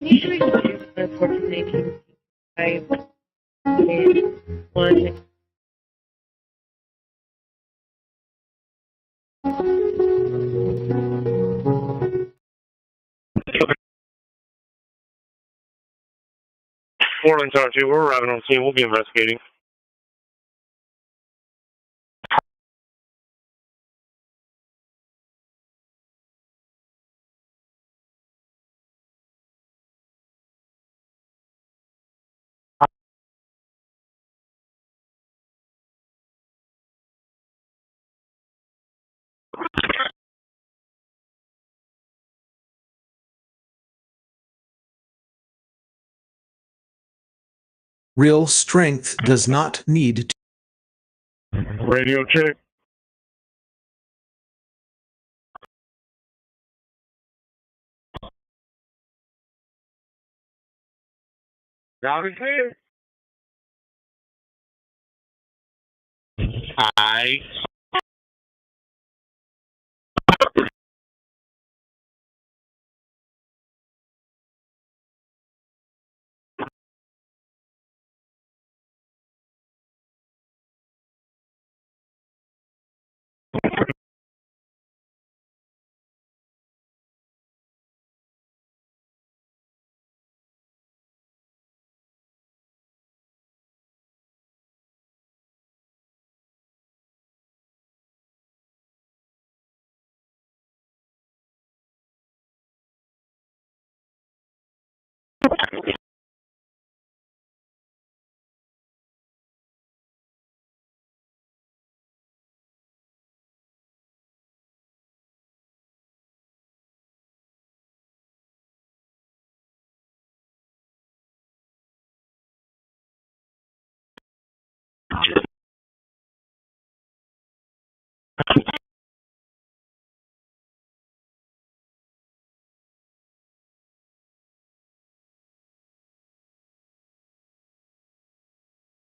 Usually unfortunately I one Portland Tower 2, we're arriving on scene. We'll be investigating. Real strength does not need to. Radio check. Loud and clear. Aye.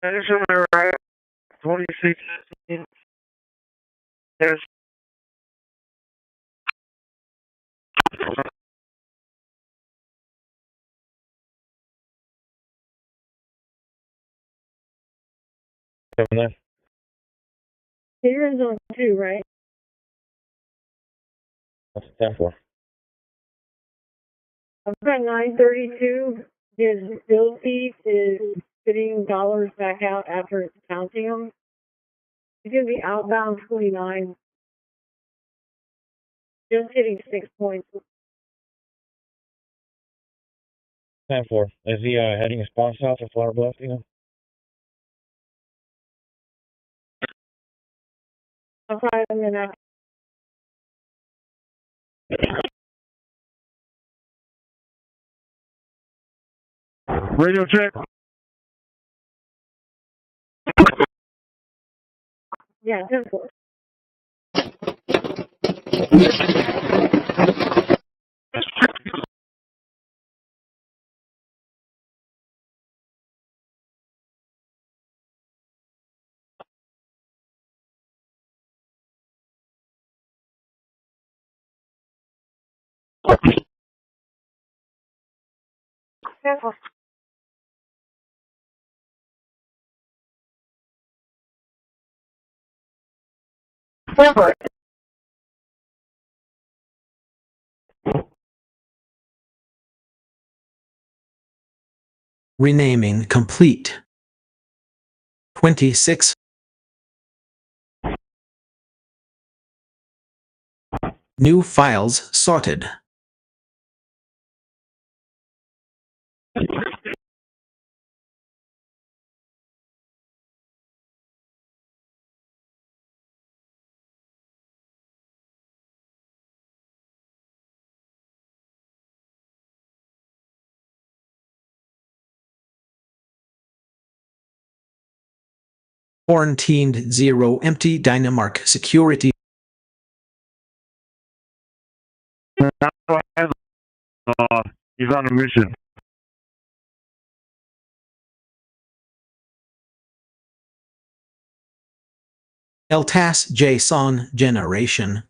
I just remember, right? 26. There's Here is on 2, right? What's it stand for? I've got 932. His bill thief is spitting dollars back out after it's counting them. He's going to be outbound 29. Just hitting 6 points. Stand for. Is he heading spawn south or Flower Bluff, you know? I'll try him in that. radio check. Yeah, 10-4. Careful. Careful. Renaming complete. 26. New files sorted. Quarantined 0 empty Dynamark security. He's on a mission. LTAS JSON generation.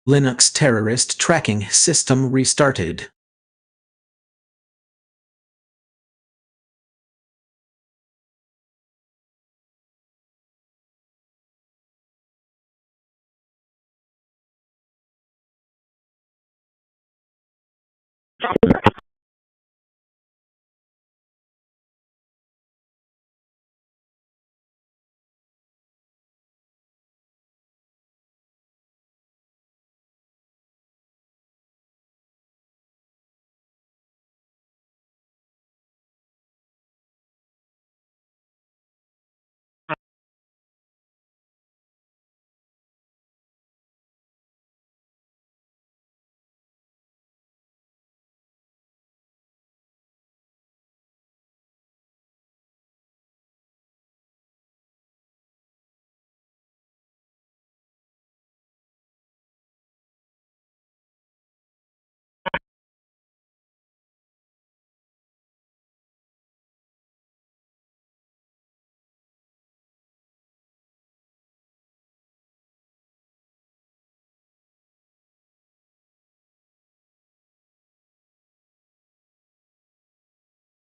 Linux terrorist tracking system restarted.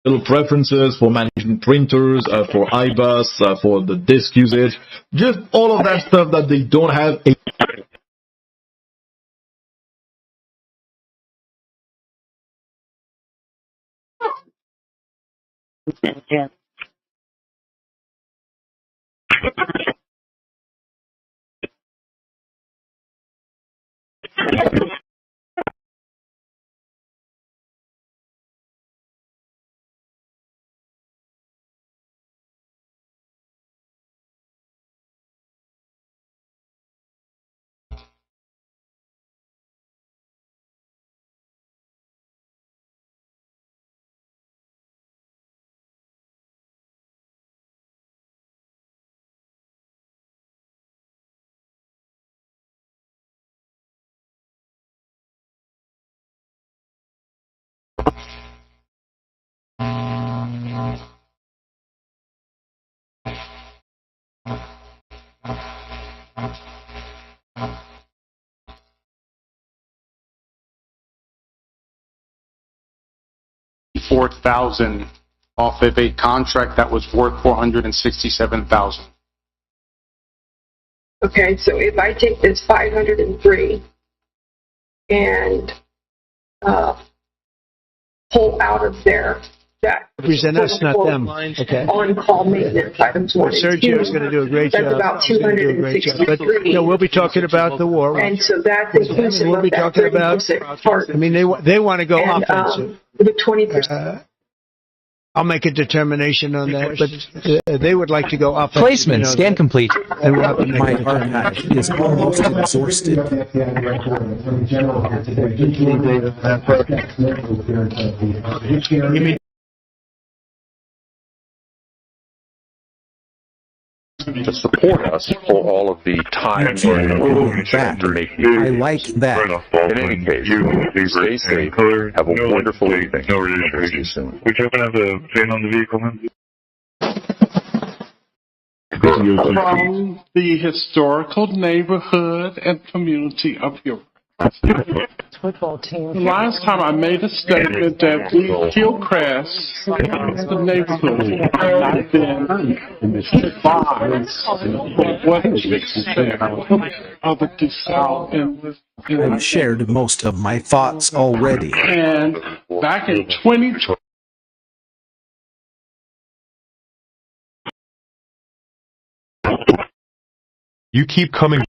Little preferences for managing printers, for iBus, for the disk usage, just all of that stuff that they don't have a Yeah. $4,000 off of a contract that was worth $467,000. Okay, so if I take this 503 and pull out of there that represent us, not them. Okay. On-call maintenance items one and two, Sergio's going to do a great job. that's about He's gonna do a great job. But 263. no, we'll be talking about the war. And so that's inclusive We'll of be that talking about. 30% part. I mean, they want to go And, offensive. The 20%. I'll make a determination on that, but they would like to go offensive. Placement, scan complete. And we'll have to make My archive is almost exhausted. You mean to support us for all of the time and to make I like that. In any case, stay safe. Have a wonderful evening. See you soon. Would you open up the VIN on the vehicle, man? From the historical neighborhood and community of Europe. Football team. The last time I made a statement that we Hillcrest, the neighborhood, have not been advised what is there of the DeSalle and I've shared most of my thoughts already. And back in 2020, You keep coming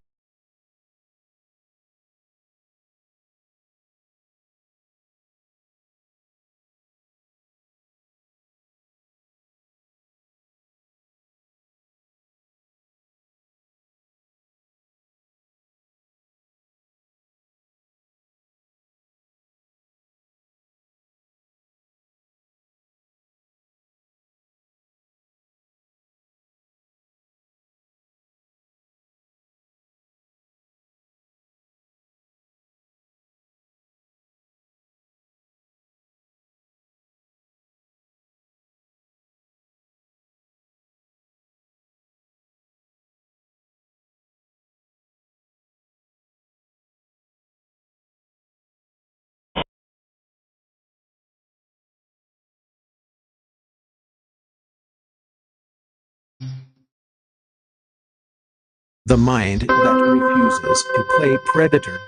The mind that refuses to play predator.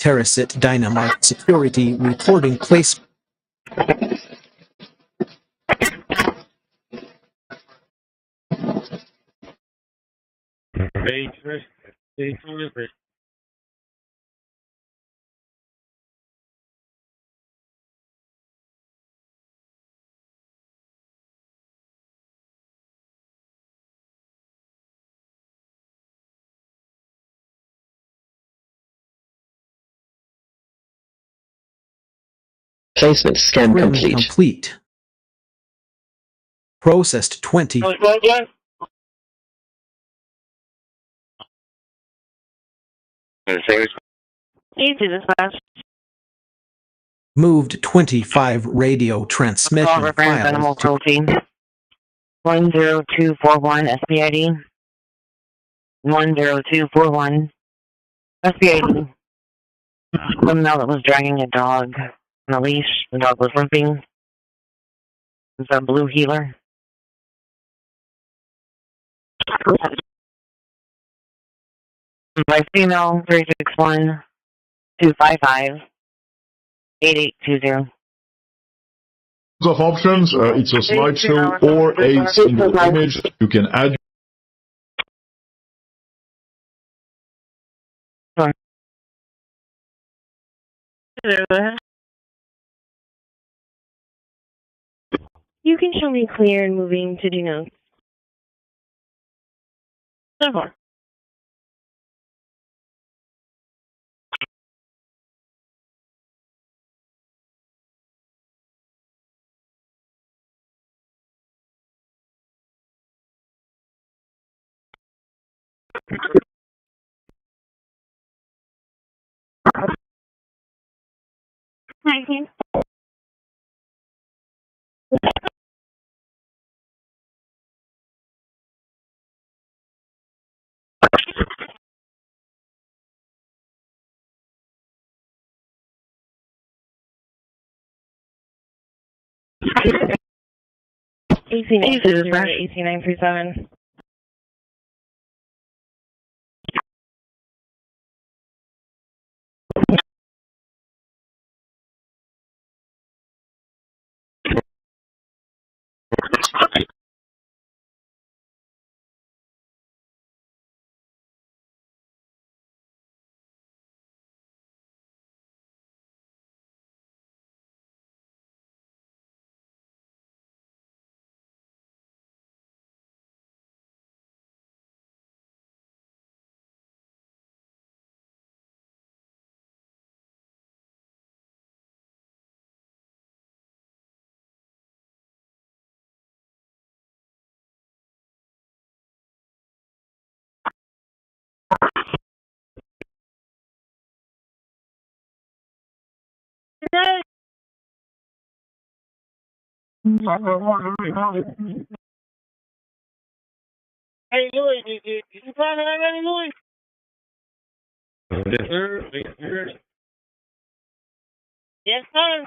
Terracit Dynamite Security Reporting Place. Placement scan complete. Processed 20. Moved 25 radio transmission files to 10241 SPID. 10241 SPID. Criminal that was dragging a dog on a leash. The dog was limping. It's a blue healer. By female 361 255 8820. Of options, it's a slideshow or a single image. You can add. You can show me clear and moving to denote. So far. Thank you. AC937. Hey, Louis, did you find out any Louis? Yes, sir. Yes, sir.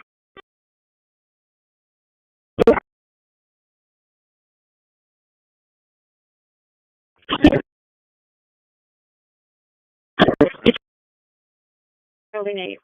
Building 8.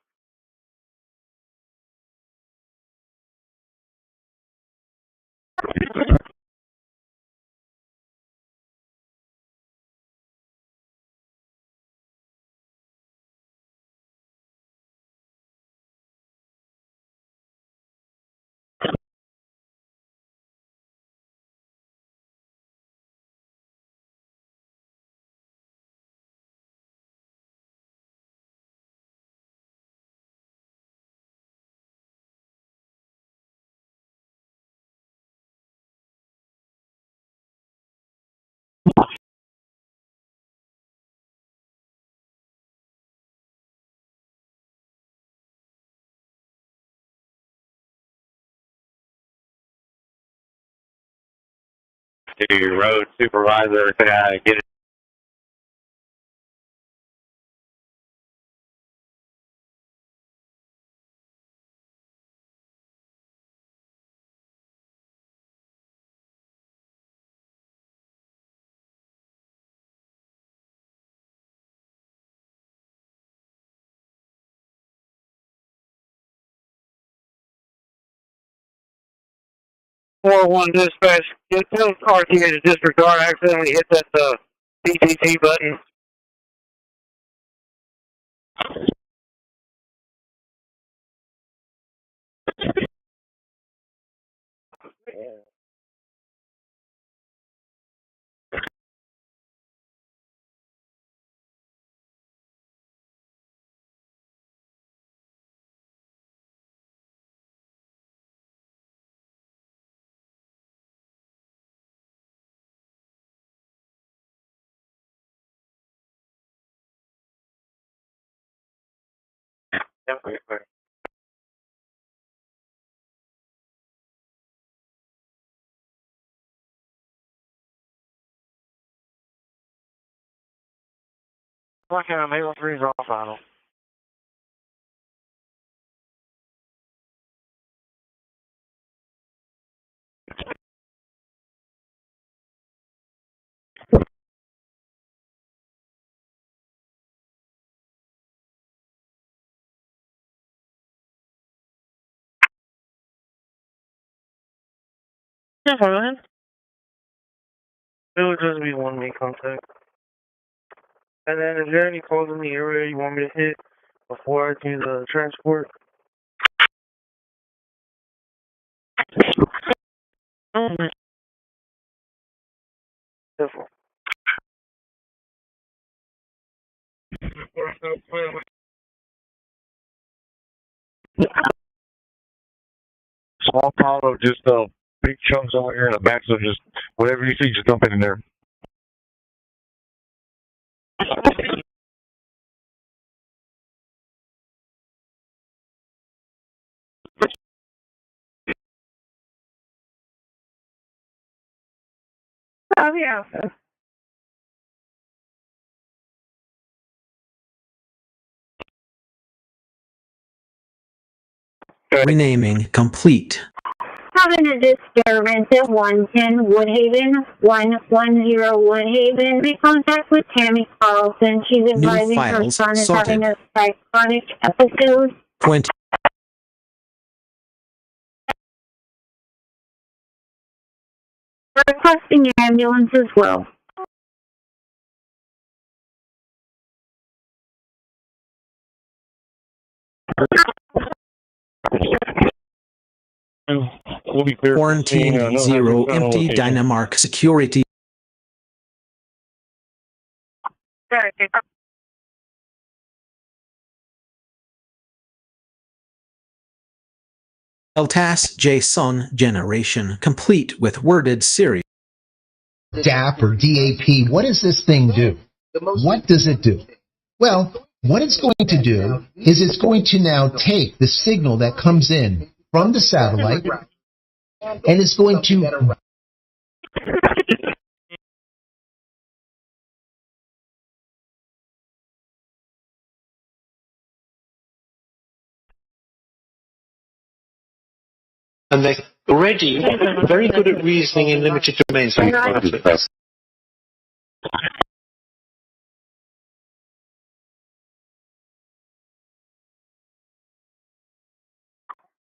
The road supervisor to get it. Dispatch, get those RTA to disregard. I accidentally hit that PTT button. Why can't I make a freeze off on them? Yeah, fine. It would just be one way contact. And then, is there any calls in the area you want me to hit before I do the transport? Small pile of just big chunks over here in the back, so just whatever you see, just dump it in there. Oh, yeah. Renaming complete. Having a disturbance at 110 Woodhaven, 110 Woodhaven. Make contact with Tammy Carlson. She's advising her files son is sorted. having a psychotic episode. 20. Requesting ambulance as well. We'll be clear. Quarantine 0 empty Dynamark security. ATTJSON generation complete with worded series. DAP or DAP, what does this thing do? What does it do? Well, what it's going to do is it's going to now take the signal that comes in from the satellite and it's going to and they're already very good at reasoning in limited domains.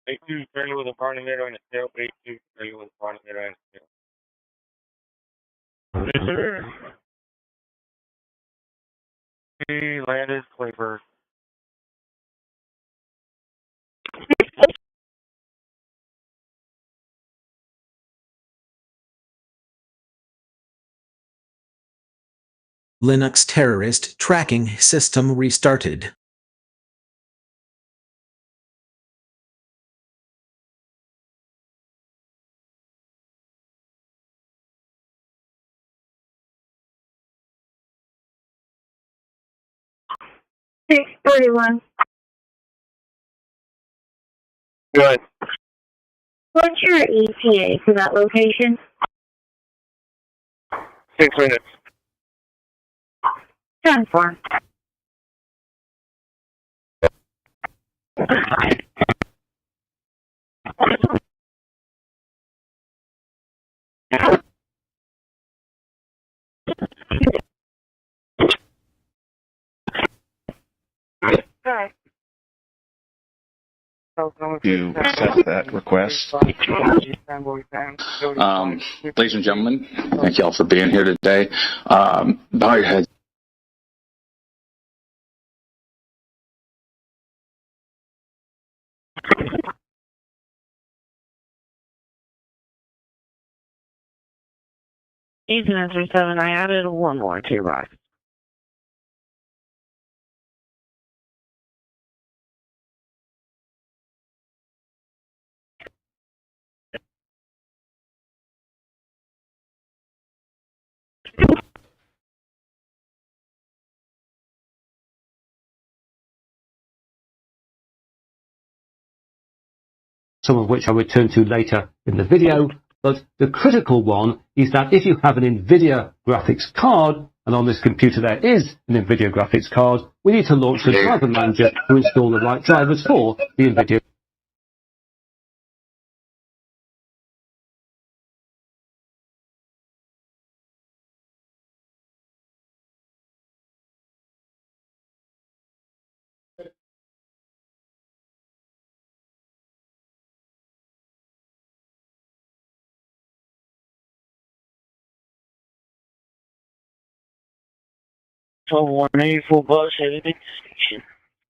A2 30 with a party meter and a tail. A2 30 with a party meter and a tail. Yes, sir. He landed Clayburg. Linux terrorist tracking system restarted. Six 31. Good. What's your ETA for that location? 6 minutes. 10-4. Okay. To accept that request. Ladies and gentlemen, thank you all for being here today. Bow your heads. Easy answer 7. I added one more to your box. Some of which I'll return to later in the video, but the critical one is that if you have an NVIDIA graphics card, and on this computer there is an NVIDIA graphics card, we need to launch the driver manager to install the right drivers for the NVIDIA. $184 at the station.